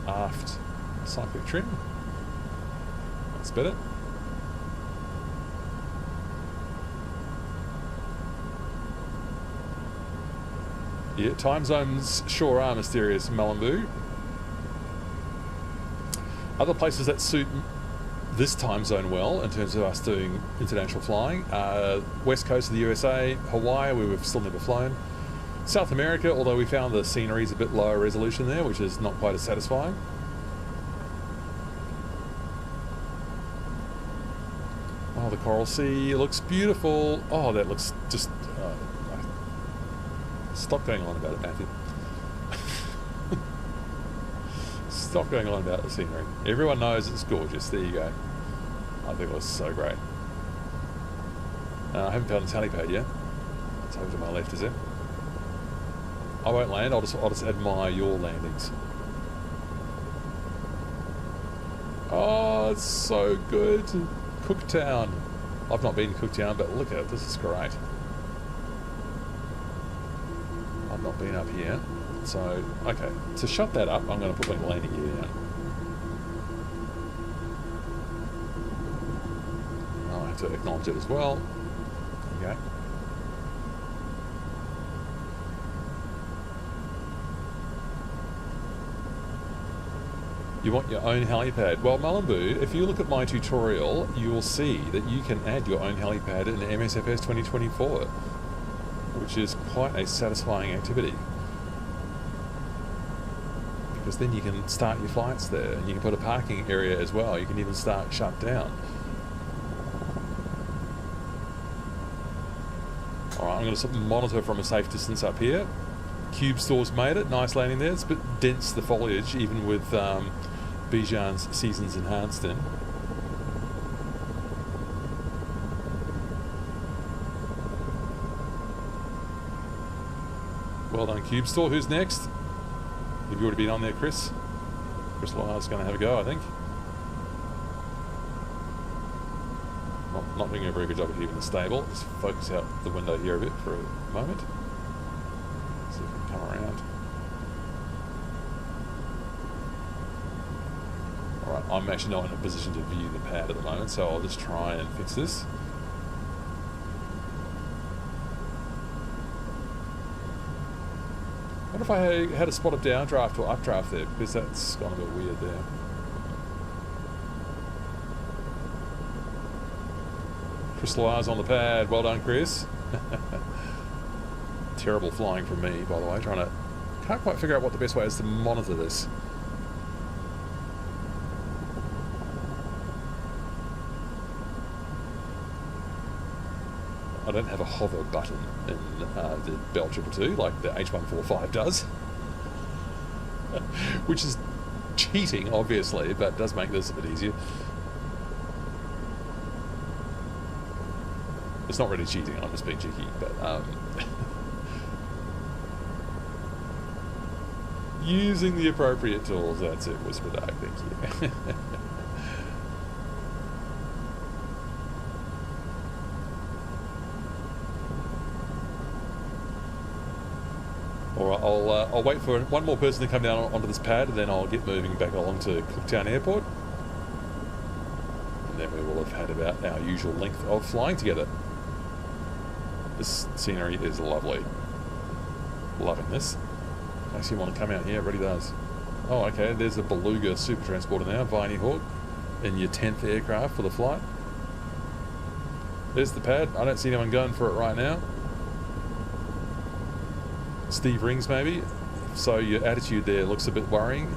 aft cyclic trim. That's better. Yeah, time zones sure are mysterious, Malamboo. Other places that suit this time zone well, in terms of us doing international flying, west coast of the USA, Hawaii, where we've still never flown. South America, although we found the scenery is a bit lower resolution there, which is not quite as satisfying. Oh, the Coral Sea looks beautiful. Oh, that looks just... Stop going on about it, Matthew. Stop going on about the scenery. Everyone knows it's gorgeous. There you go. I think it looks so great. I haven't found the helipad yet. It's over to my left, is it? I won't land. I'll just admire your landings. Oh, it's so good. Cooktown. I've not been to Cooktown, but look at it. This is great. I've not been up here. So, okay. To shut that up, I'm going to put my landing gear down. I'll have to acknowledge it as well. There you go. You want your own helipad? Well, Malamboo, if you look at my tutorial, you will see that you can add your own helipad in MSFS 2024, which is quite a satisfying activity. Because then you can start your flights there, and you can put a parking area as well. You can even start Shutdown. Alright, I'm going to monitor from a safe distance up here. Cube Store's made it. Nice landing there. It's a bit dense, the foliage, even with Bijan's Seasons Enhanced in. Well done, Cube Store. Who's next? Have you already been on there, Chris? Chris Lyle's going to have a go, I think. Not doing a very good job of keeping the stable. Let's focus out the window here a bit for a moment. See if we can come around. Alright, I'm actually not in a position to view the pad at the moment, so I'll just try and fix this. What if I had a spot of downdraft or updraft there? Because that's gone a bit weird there. Crystal eyes on the pad. Well done, Chris. Terrible flying from me, by the way. Can't quite figure out what the best way is to monitor this. I don't have a hover button in the Bell 222 like the H145 does. Which is cheating, obviously, but does make this a bit easier. It's not really cheating, I'm just being cheeky, but using the appropriate tools, that's it, Whisper Dark, thank you. Alright, I'll wait for one more person to come down onto this pad, and then I'll get moving back along to Cooktown Airport. And then we will have had about our usual length of flying together. This scenery is lovely. Loving this. Makes you want to come out here, it really does. Oh, okay, there's a Beluga super transporter now, Viney Hawk, in your 10th aircraft for the flight. There's the pad. I don't see anyone going for it right now. Steve Rings, maybe. So your attitude there looks a bit worrying.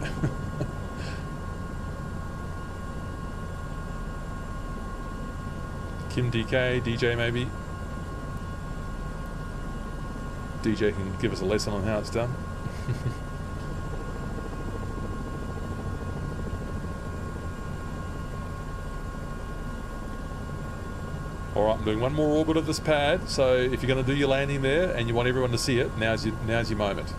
Kim DK, DJ maybe. DJ can give us a lesson on how it's done. Alright, I'm doing one more orbit of this pad, so if you're going to do your landing there and you want everyone to see it, now's your moment.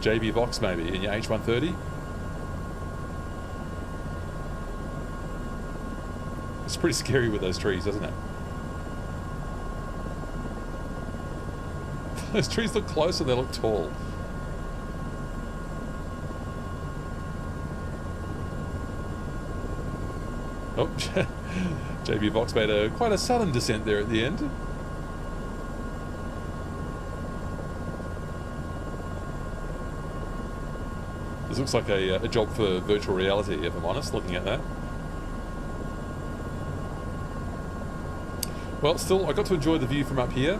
JB Vox maybe in your H130. It's pretty scary with those trees, doesn't it? Those trees look close and they look tall. Oh, JB Vox made quite a sudden descent there at the end. This looks like a job for virtual reality, if I'm honest, looking at that. Well, still, I got to enjoy the view from up here.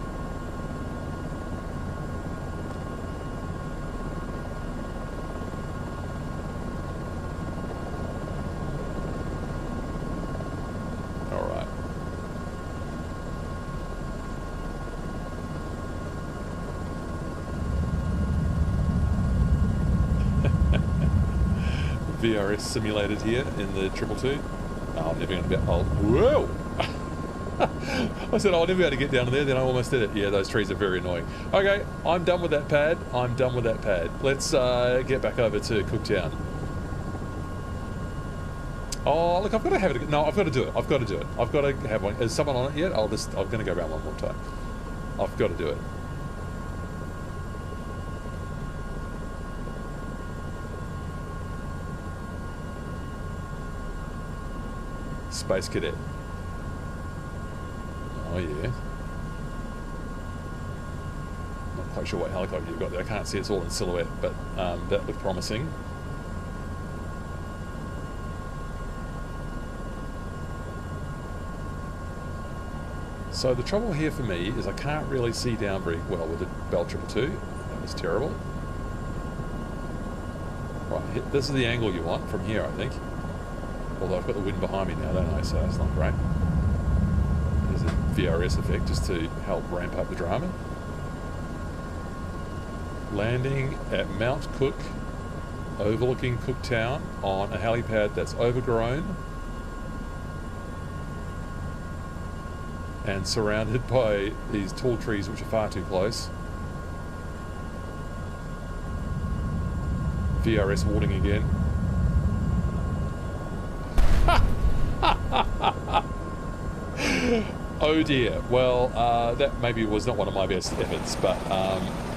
VRS simulated here in the 222. Oh, I'm never going to be able... Whoa! I said, I'll never be able to get down to there, then I almost did it. Yeah, those trees are very annoying. Okay, I'm done with that pad. I'm done with that pad. Let's get back over to Cooktown. Oh, look, I've got to have it. No, I've got to do it. I've got to do it. I've got to have one. Is someone on it yet? I'm going to go around one more time. I've got to do it. Space Cadet. Oh yeah. Not quite sure what helicopter you've got there. I can't see, it's all in silhouette, but that looked promising. So the trouble here for me is I can't really see down very well with the Bell 222. That was terrible. Right, this is the angle you want from here, I think. Although I've got the wind behind me now, don't I? So that's not great. There's a VRS effect just to help ramp up the drama. Landing at Mount Cook, overlooking Cooktown on a helipad that's overgrown and surrounded by these tall trees which are far too close. VRS warning again. Oh dear. Well, that maybe was not one of my best efforts, but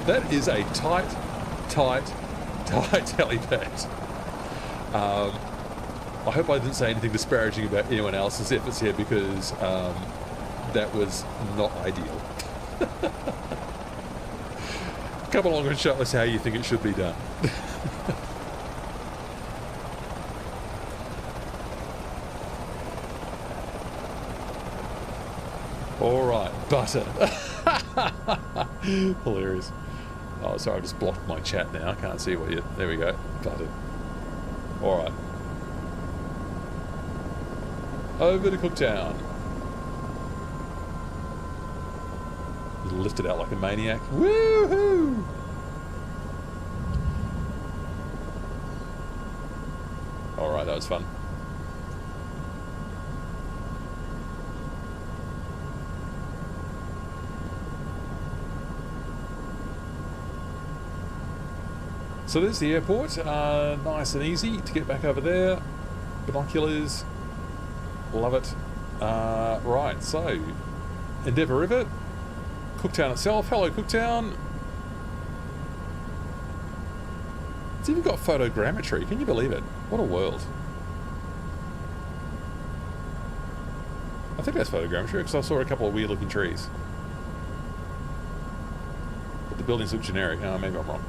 that is a tight helipad. I hope I didn't say anything disparaging about anyone else's efforts here, because that was not ideal. Come along and show us how you think it should be done. All right, butter. Hilarious. Oh, sorry, I just blocked my chat now. I can't see what you... There we go. Butter. All right. Over to Cooktown. Lifted out like a maniac. Woohoo! All right, that was fun. So there's the airport, nice and easy to get back over there. Binoculars, love it. Right, so Endeavour River, Cooktown itself. Hello, Cooktown. It's even got photogrammetry. Can you believe it? What a world. I think that's photogrammetry because I saw a couple of weird looking trees. But the buildings look generic. Maybe I'm wrong.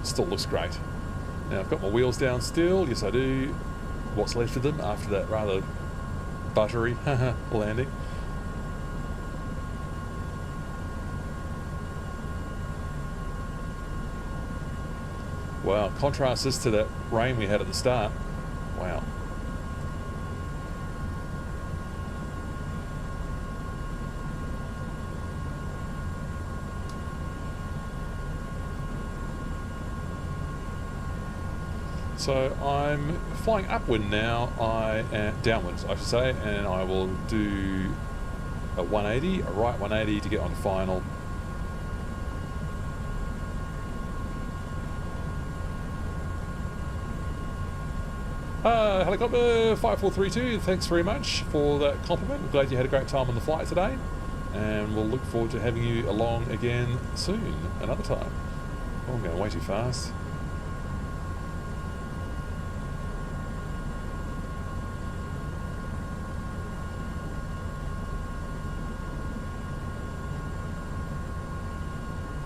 Still looks great. Now I've got my wheels down still. Yes, I do. What's left of them after that rather buttery landing. Wow, contrast this to that rain we had at the start. Wow. So I'm flying upwind now, downwards I should say, and I will do a 180, a right 180 to get on final. Helicopter 5432, thanks very much for that compliment. I'm glad you had a great time on the flight today, and we'll look forward to having you along again soon, another time. Oh, I'm going way too fast.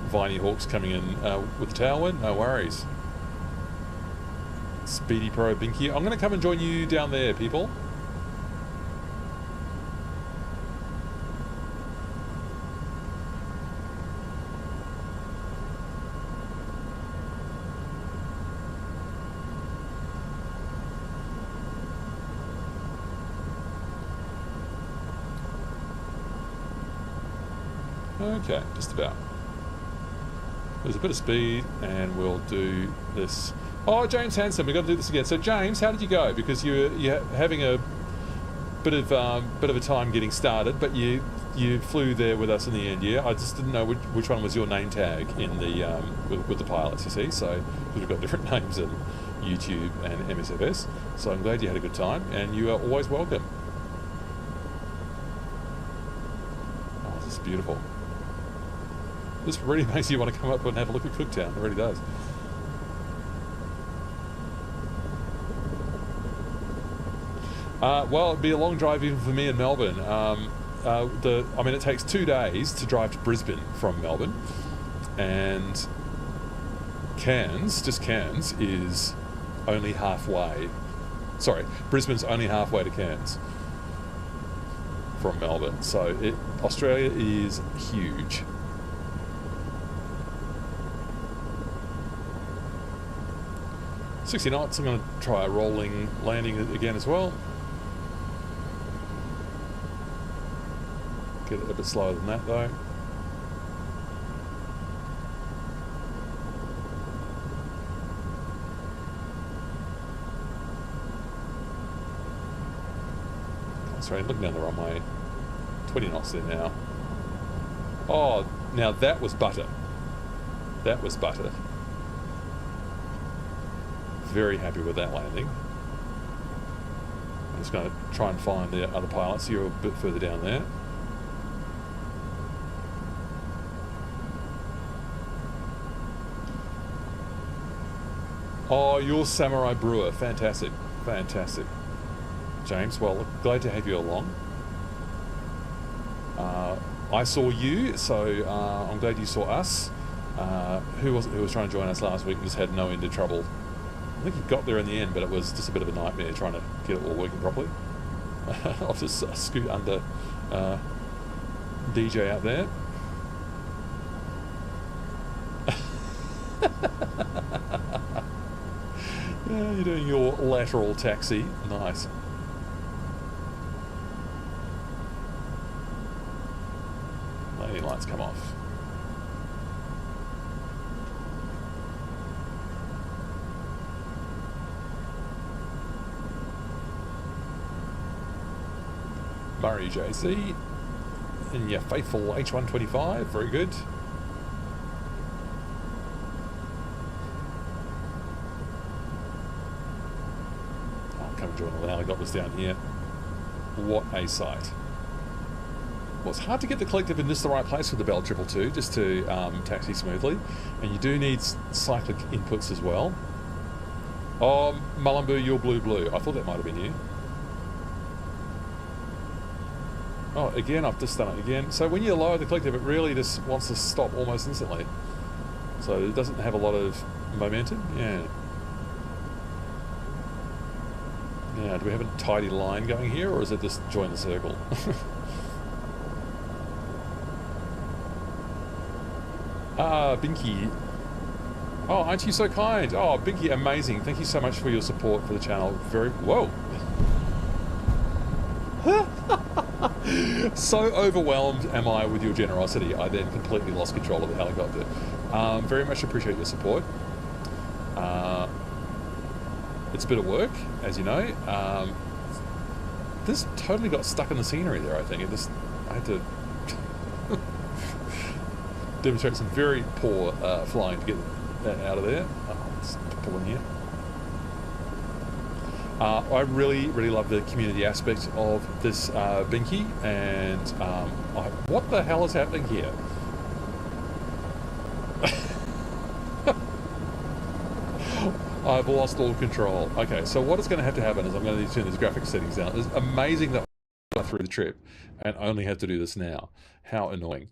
Viney Hawks coming in with the tailwind, no worries. Speedy Pro Binky. I'm going to come and join you down there, people. Okay, just about. There's a bit of speed, and we'll do this. Oh, James Hanson, we've got to do this again. So, James, how did you go? Because you're having a bit of a time getting started, but you flew there with us in the end. Yeah, I just didn't know which one was your name tag in the with the pilots. You see, so because we've got different names in YouTube and MSFS. So I'm glad you had a good time, and you are always welcome. Oh, this is beautiful. This really makes you want to come up and have a look at Cooktown. It really does. Well, it'd be a long drive even for me in Melbourne. I mean, it takes 2 days to drive to Brisbane from Melbourne, and Cairns, just Cairns, is only halfway. Sorry, Brisbane's only halfway to Cairns from Melbourne. So Australia is huge. 60 knots. I'm going to try a rolling landing again as well. Get it a bit slower than that though. Sorry, looking down the runway. 20 knots there now. Oh, now that was butter. That was butter. Very happy with that landing. I'm just going to try and find the other pilots. You're a bit further down there. Oh, you're Samurai Brewer. Fantastic. Fantastic. James, well, glad to have you along. I saw you, so I'm glad you saw us. Who was trying to join us last week and just had no end of trouble. I think he got there in the end, but it was just a bit of a nightmare trying to get it all working properly. I'll just scoot under DJ out there. Yeah, you're doing your lateral taxi. Nice. Landing lights come off. Murray JC and your faithful H125, very good. I'll come and join the helicopters down here. What a sight. Well, it's hard to get the collective in just the right place with the Bell 222 just to taxi smoothly, and you do need cyclic inputs as well. Oh, Mullumboo, you're blue. I thought that might have been you. Oh, again, I've just done it again. So when you lower the collective, it really just wants to stop almost instantly. So it doesn't have a lot of momentum. Yeah. Now, do we have a tidy line going here, or is it just join the circle? Binky. Oh, aren't you so kind? Oh, Binky, amazing. Thank you so much for your support for the channel. Very... Whoa. So overwhelmed am I with your generosity, I then completely lost control of the helicopter. Very much appreciate your support. It's a bit of work, as you know. This totally got stuck in the scenery there, I think. I had to demonstrate some very poor flying to get that out of there. Let's pull in here. I really love the community aspect of this binky, and what the hell is happening here? I've lost all control. Okay, so what is going to have to happen is I'm going to need to turn these graphics settings down. It's amazing that I got through the trip and only have to do this now. How annoying.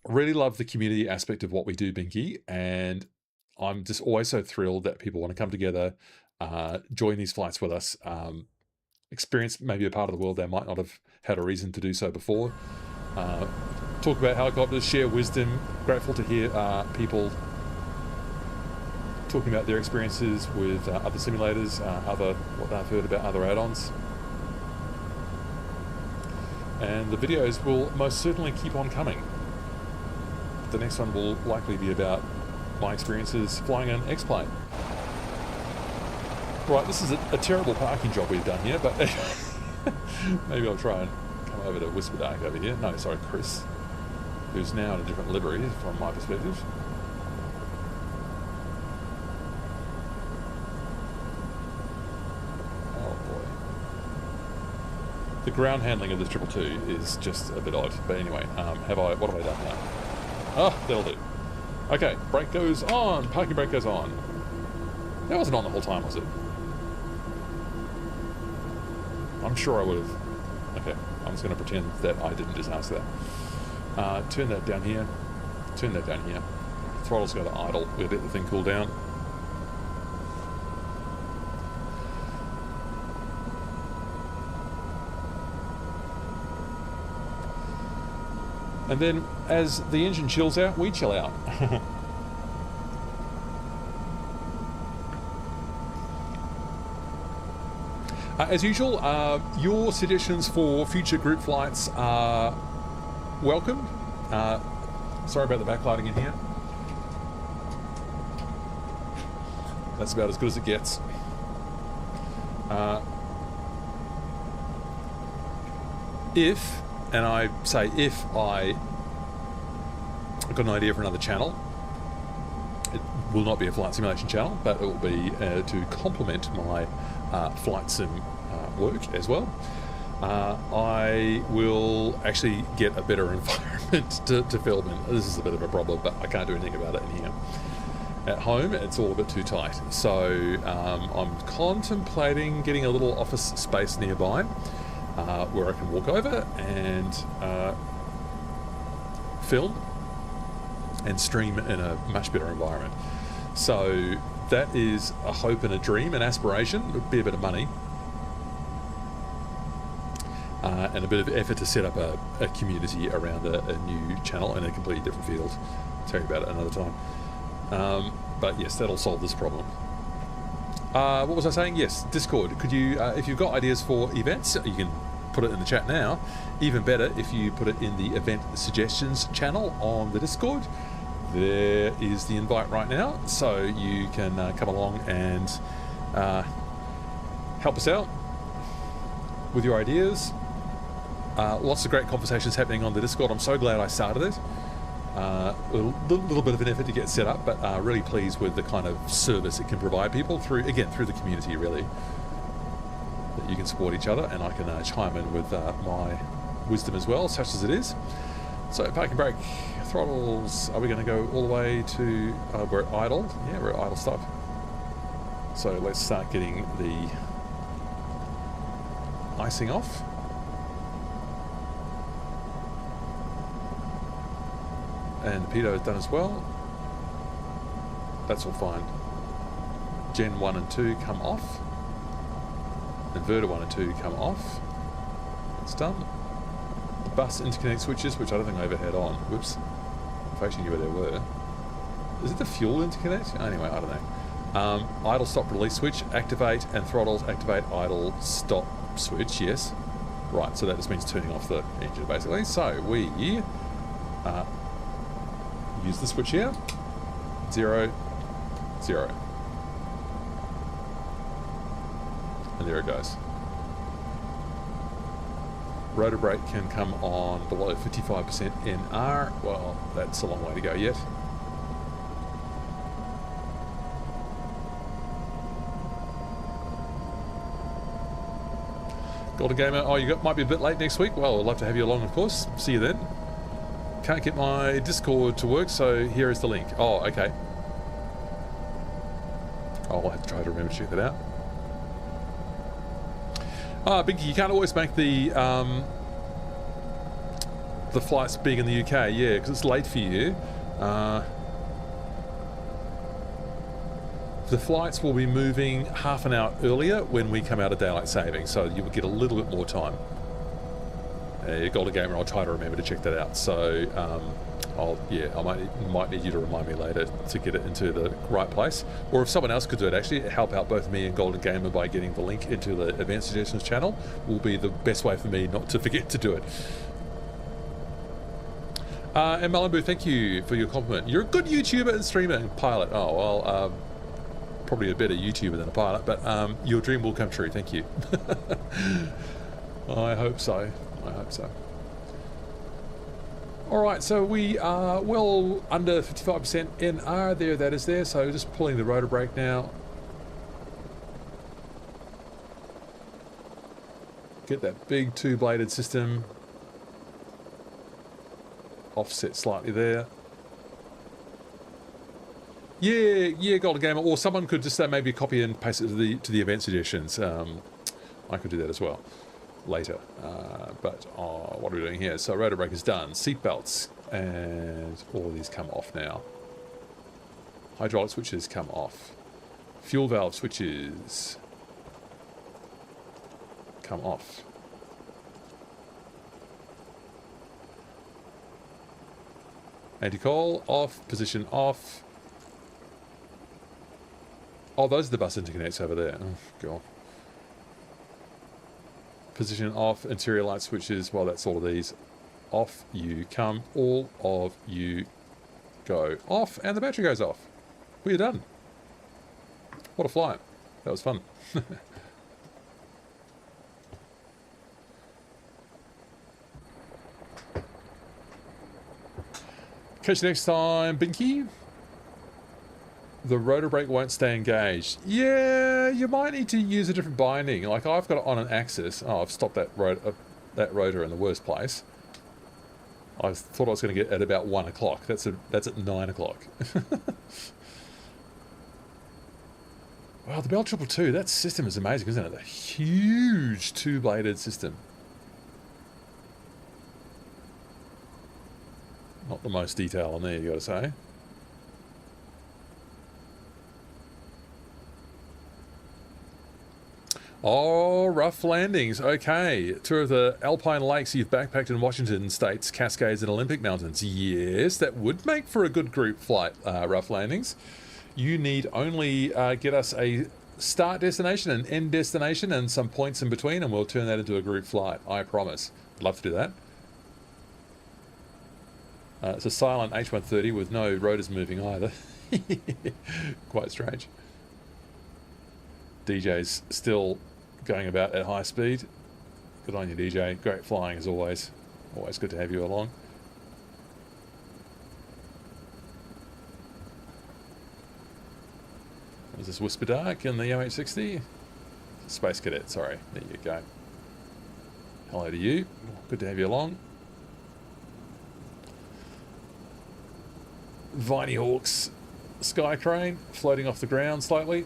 Really love the community aspect of what we do, binky, and I'm just always so thrilled that people want to come together, join these flights with us, experience maybe a part of the world they might not have had a reason to do so before, talk about helicopters, share wisdom. Grateful to hear people talking about their experiences with other simulators, what they've heard about other add-ons. And the videos will most certainly keep on coming. The next one will likely be about my experiences flying an X-plane. Right, this is a terrible parking job we've done here, but maybe I'll try and come over to Whisper Dark over here. No, sorry, Chris, who's now in a different livery from my perspective. Oh boy. The ground handling of this 222 is just a bit odd, but anyway, what have I done now? Oh, that'll do. Okay, brake goes on, parking brake goes on. That wasn't on the whole time, was it? I'm sure I would have. Okay, I'm just going to pretend that I didn't just ask that. Turn that down here. Turn that down here. Throttle's got to idle. We'll let the thing cool down. And then, as the engine chills out, we chill out. As usual, your suggestions for future group flights are welcome. Sorry about the backlighting in here. That's about as good as it gets. And I say if I got an idea for another channel, it will not be a flight simulation channel, but it will be to complement my flight sim work as well. I will actually get a better environment to film in. This is a bit of a problem, but I can't do anything about it in here. At home, it's all a bit too tight. So I'm contemplating getting a little office space nearby where I can walk over and film and stream in a much better environment. So that is a hope and a dream, an aspiration. It would be a bit of money. and a bit of effort to set up a community around a new channel in a completely different field. I'll tell you about it another time. But yes, that'll solve this problem. What was I saying? Yes, Discord. Could you, if you've got ideas for events, you can put it in the chat now. Even better if you put it in the event suggestions channel on the Discord. There is the invite right now, so you can come along and help us out with your ideas. Lots of great conversations happening on the Discord. I'm so glad I started it. A little bit of an effort to get set up, but really pleased with the kind of service it can provide people through the community, really. That you can support each other, and I can chime in with my wisdom as well, such as it is. So parking brake, throttles, are we going to go all the way to, we're at idle? Yeah, we're at idle stop. So let's start getting the icing off. And the pitot is done as well. That's all fine. Gen 1 and 2 come off. Inverter 1 and 2 come off. It's done. The bus interconnect switches, which I don't think I ever had on. Whoops. If I actually knew where they were. Is it the fuel interconnect? Anyway, I don't know. Idle stop release switch, activate, and throttles activate idle stop switch, yes. Right, so that just means turning off the engine basically. So we use the switch here. 0, 0. And there it goes. Rotor brake can come on below 55% NR. Well, that's a long way to go yet. Golden Gamer, oh, might be a bit late next week. Well, I'd love to have you along, of course. See you then. Can't get my Discord to work, so here is the link. Oh, okay. I'll have to try to remember to check that out. Binky, you can't always make the flights being in the UK, yeah, because it's late for you. The flights will be moving half an hour earlier when we come out of daylight saving, so you will get a little bit more time. Golden Gamer, I'll try to remember to check that out. So, I might need you to remind me later to get it into the right place. Or if someone else could do it, actually, help out both me and Golden Gamer by getting the link into the Advanced Suggestions channel will be the best way for me not to forget to do it. And Malibu, thank you for your compliment. You're a good YouTuber and streamer and pilot. Oh, well, probably a better YouTuber than a pilot, but your dream will come true. Thank you. I hope so. I hope so. Alright, so we are well under 55% NR there, that is there, so just pulling the rotor brake now. Get that big two-bladed system offset slightly there. Yeah, Golden Gamer, or someone could just maybe copy and paste it to the event suggestions. I could do that as well later, but what are we doing here? So rotor brake is done, seat belts, and all of these come off now. Hydraulic switches come off, fuel valve switches come off. Anti-coil off, position off. Oh, those are the bus interconnects over there. Oh god. Position off, interior light switches, well, that's all of these. Off you come, all of you go off, and the battery goes off. We're done. What a flight. That was fun. Catch you next time, Binky. The rotor brake won't stay engaged. Yeah, you might need to use a different binding. Like I've got it on an axis. Oh, I've stopped that rotor in the worst place. I thought I was going to get at about 1 o'clock. That's at 9 o'clock. Wow, the Bell 222, that system is amazing, isn't it? A huge two-bladed system. Not the most detail on there, you got to say. Oh, rough landings. Okay. Tour of the Alpine Lakes you've backpacked in Washington State's Cascades and Olympic Mountains. Yes, that would make for a good group flight, rough landings. You need only get us a start destination, an end destination, and some points in between, and we'll turn that into a group flight. I promise. I'd love to do that. It's a silent H130 with no rotors moving either. Quite strange. DJ's still going about at high speed. Good on you, DJ. Great flying as always. Always good to have you along. Is this Whisper Dark in the MH60? Space Cadet, sorry. There you go. Hello to you. Good to have you along. Viney Hawk's Sky Crane floating off the ground slightly.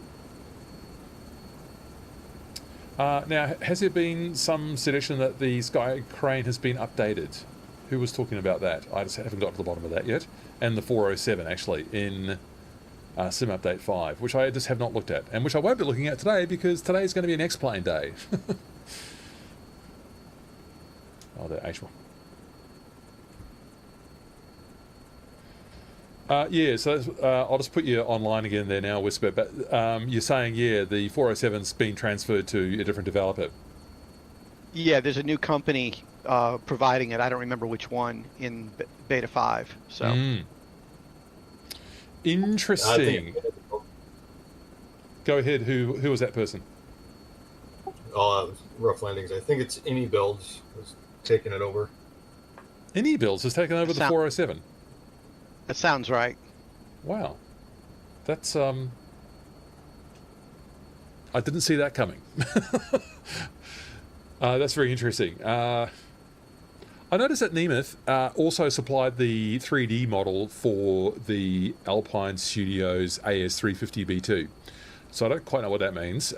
Now, has there been some suggestion that the Sky Crane has been updated? Who was talking about that? I just haven't got to the bottom of that yet. And the 407, actually, in Sim Update 5, which I just have not looked at, and which I won't be looking at today because today is going to be an X-Plane day. Oh, the H1. Yeah, so I'll just put you online again there now, Whisper. But you're saying, yeah, the 407's been transferred to a different developer. Yeah, there's a new company providing it. I don't remember which one in Beta 5. So. Interesting. Go ahead. Who was that person? Rough Landings. I think it's Any Builds was taking it over. Any Builds has taken over the 407. That sounds right. Wow. That's I didn't see that coming. That's very interesting. I noticed that Nemeth also supplied the 3D model for the Alpine Studios AS350B2. So I don't quite know what that means,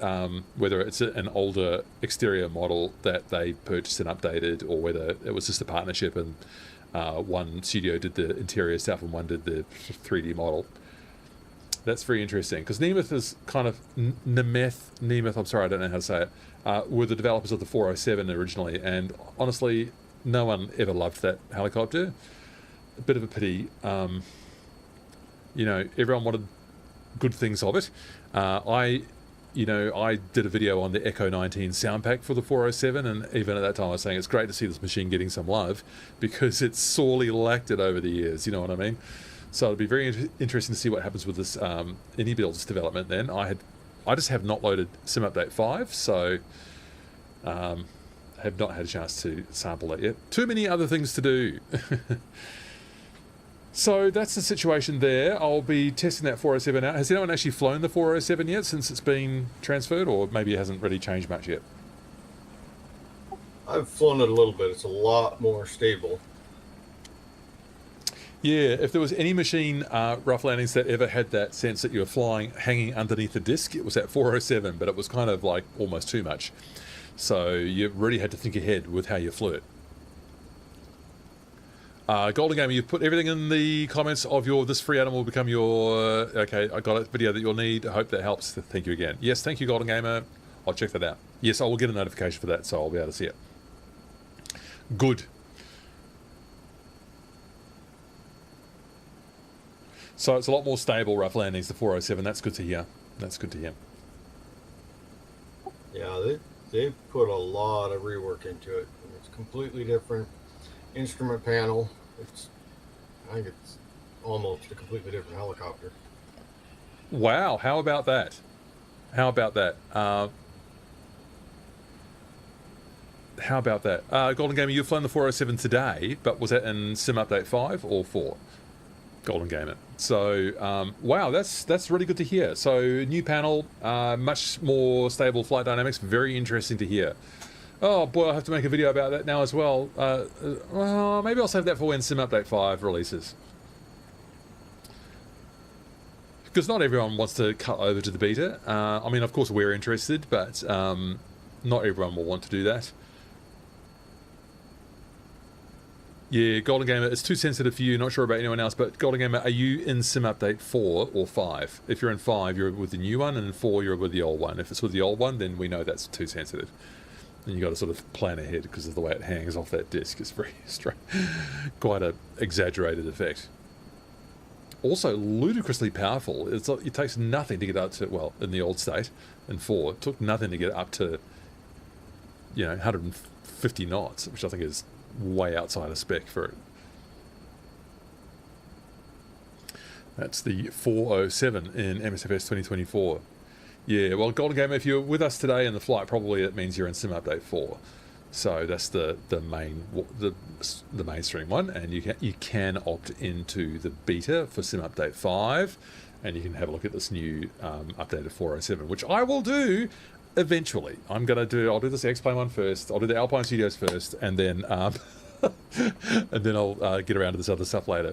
whether it's an older exterior model that they purchased and updated, or whether it was just a partnership and one studio did the interior stuff and one did the 3D model. That's very interesting, because Nemeth is kind of Nemeth, I'm sorry, I don't know how to say it, were the developers of the 407 originally, and honestly, no one ever loved that helicopter. A bit of a pity. Everyone wanted good things of it. I did a video on the Echo 19 sound pack for the 407, and even at that time I was saying it's great to see this machine getting some love, because it's sorely lacked it over the years, you know what I mean? So it'd be very interesting to see what happens with this Any Builds development then. I just have not loaded Sim Update 5, so have not had a chance to sample that yet. Too many other things to do. So that's the situation there. I'll be testing that 407 out. Has anyone actually flown the 407 yet since it's been transferred, or maybe it hasn't really changed much yet? I've flown it a little bit. It's a lot more stable. Yeah, if there was any machine, rough landings, that ever had that sense that you were flying hanging underneath the disc, it was that 407, but it was kind of like almost too much. So you really had to think ahead with how you flew it. Golden Gamer, you've put everything in the comments of this free animal will become your... okay, I got a video that you'll need. I hope that helps. Thank you again. Yes, thank you, Golden Gamer. I'll check that out. Yes, I will get a notification for that, so I'll be able to see it. Good. So it's a lot more stable, rough landings, the 407. That's good to hear. That's good to hear. Yeah, they put a lot of rework into it. It's completely different instrument panel. I think it's almost a completely different helicopter. Wow, how about that? How about that? Golden Gamer, you've flown the 407 today, but was that in Sim Update 5 or 4? Golden Gamer. So, wow, that's really good to hear. So, new panel, much more stable flight dynamics, very interesting to hear. Oh boy, I'll have to make a video about that now as well. Well, maybe I'll save that for when Sim Update 5 releases. Because not everyone wants to cut over to the beta. I mean, of course we're interested, but not everyone will want to do that. Yeah, Golden Gamer, it's too sensitive for you. Not sure about anyone else, but Golden Gamer, are you in Sim Update 4 or 5? If you're in 5, you're with the new one, and in 4, you're with the old one. If it's with the old one, then we know that's too sensitive. And you got to sort of plan ahead because of the way it hangs off that disc. It's very straight, quite a exaggerated effect. Also, ludicrously powerful. It takes nothing to get up to, well, in the old state, in 4, it took nothing to get up to, 150 knots, which I think is way outside of spec for it. That's the 407 in MSFS 2024. Yeah, well, Golden Gamer, if you're with us today in the flight, probably it means you're in Sim Update 4. So that's the mainstream one, and you can opt into the beta for Sim Update 5, and you can have a look at this new updated 407, which I will do eventually. I'll do this X-Plane one first, I'll do the Alpine Studios first, and then and then I'll get around to this other stuff later.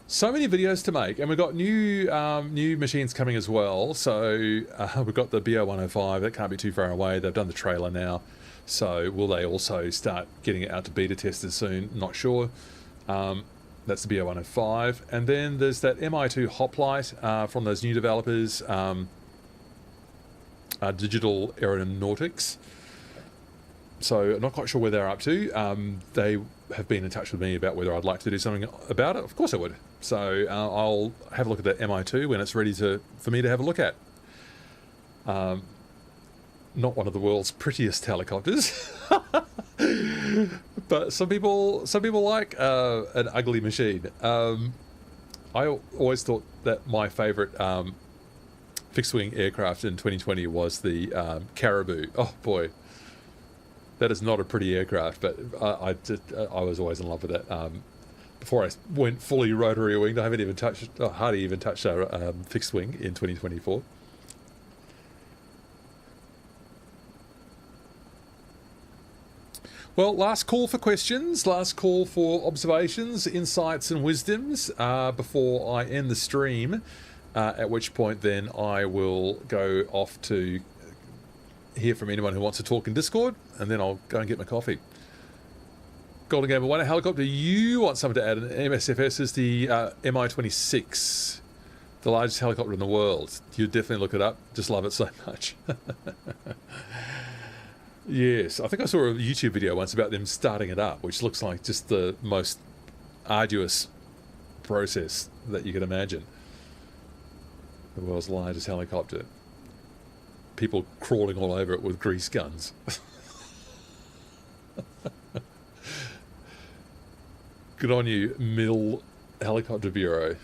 So many videos to make, and we've got new machines coming as well. So we've got the BO105, that can't be too far away. They've done the trailer now. So will they also start getting it out to beta testers soon? Not sure. That's the BO105. And then there's that MI2 hoplite from those new developers, Digital Aeronautics. So I'm not quite sure where they're up to. They have been in touch with me about whether I'd like to do something about it. Of course I would. So I'll have a look at that MI2 when it's ready for me to have a look at. Not one of the world's prettiest helicopters, but some people like an ugly machine. I always thought that my favourite fixed-wing aircraft in 2020 was the Caribou. Oh boy, that is not a pretty aircraft, but I was always in love with that. Before I went fully rotary winged, I haven't even hardly even touched a fixed wing in 2024. Well, last call for questions, last call for observations, insights and wisdoms before I end the stream, at which point then I will go off to hear from anyone who wants to talk in Discord, and then I'll go and get my coffee. Golden Gamer, what helicopter you want someone to add in MSFS is the Mi-26, the largest helicopter in the world. You'd definitely look it up. Just love it so much. Yes, I think I saw a YouTube video once about them starting it up, which looks like just the most arduous process that you can imagine. The world's largest helicopter. People crawling all over it with grease guns. Good on you, Mill Helicopter Bureau.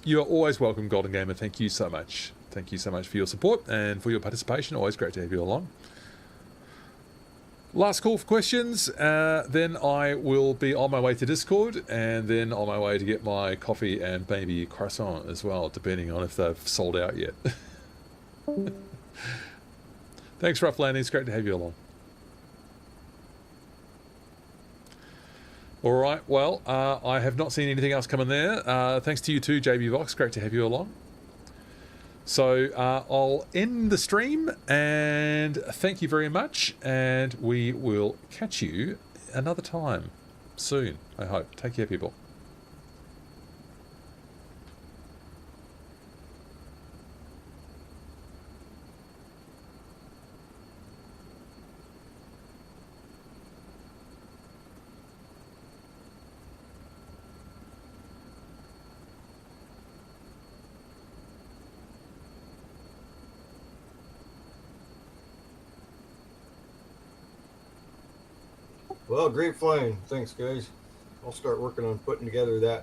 You are always welcome, Golden Gamer. Thank you so much. Thank you so much for your support and for your participation. Always great to have you along. Last call for questions, then I will be on my way to Discord, and then on my way to get my coffee and maybe croissant as well, depending on if they've sold out yet. Thanks, Rough Landing. It's great to have you along. All right, well, I have not seen anything else come in there. Thanks to you too, JB Vox. Great to have you along. So I'll end the stream, and thank you very much, and we will catch you another time soon, I hope. Take care, people. Well, great flying. Thanks, guys. I'll start working on putting together that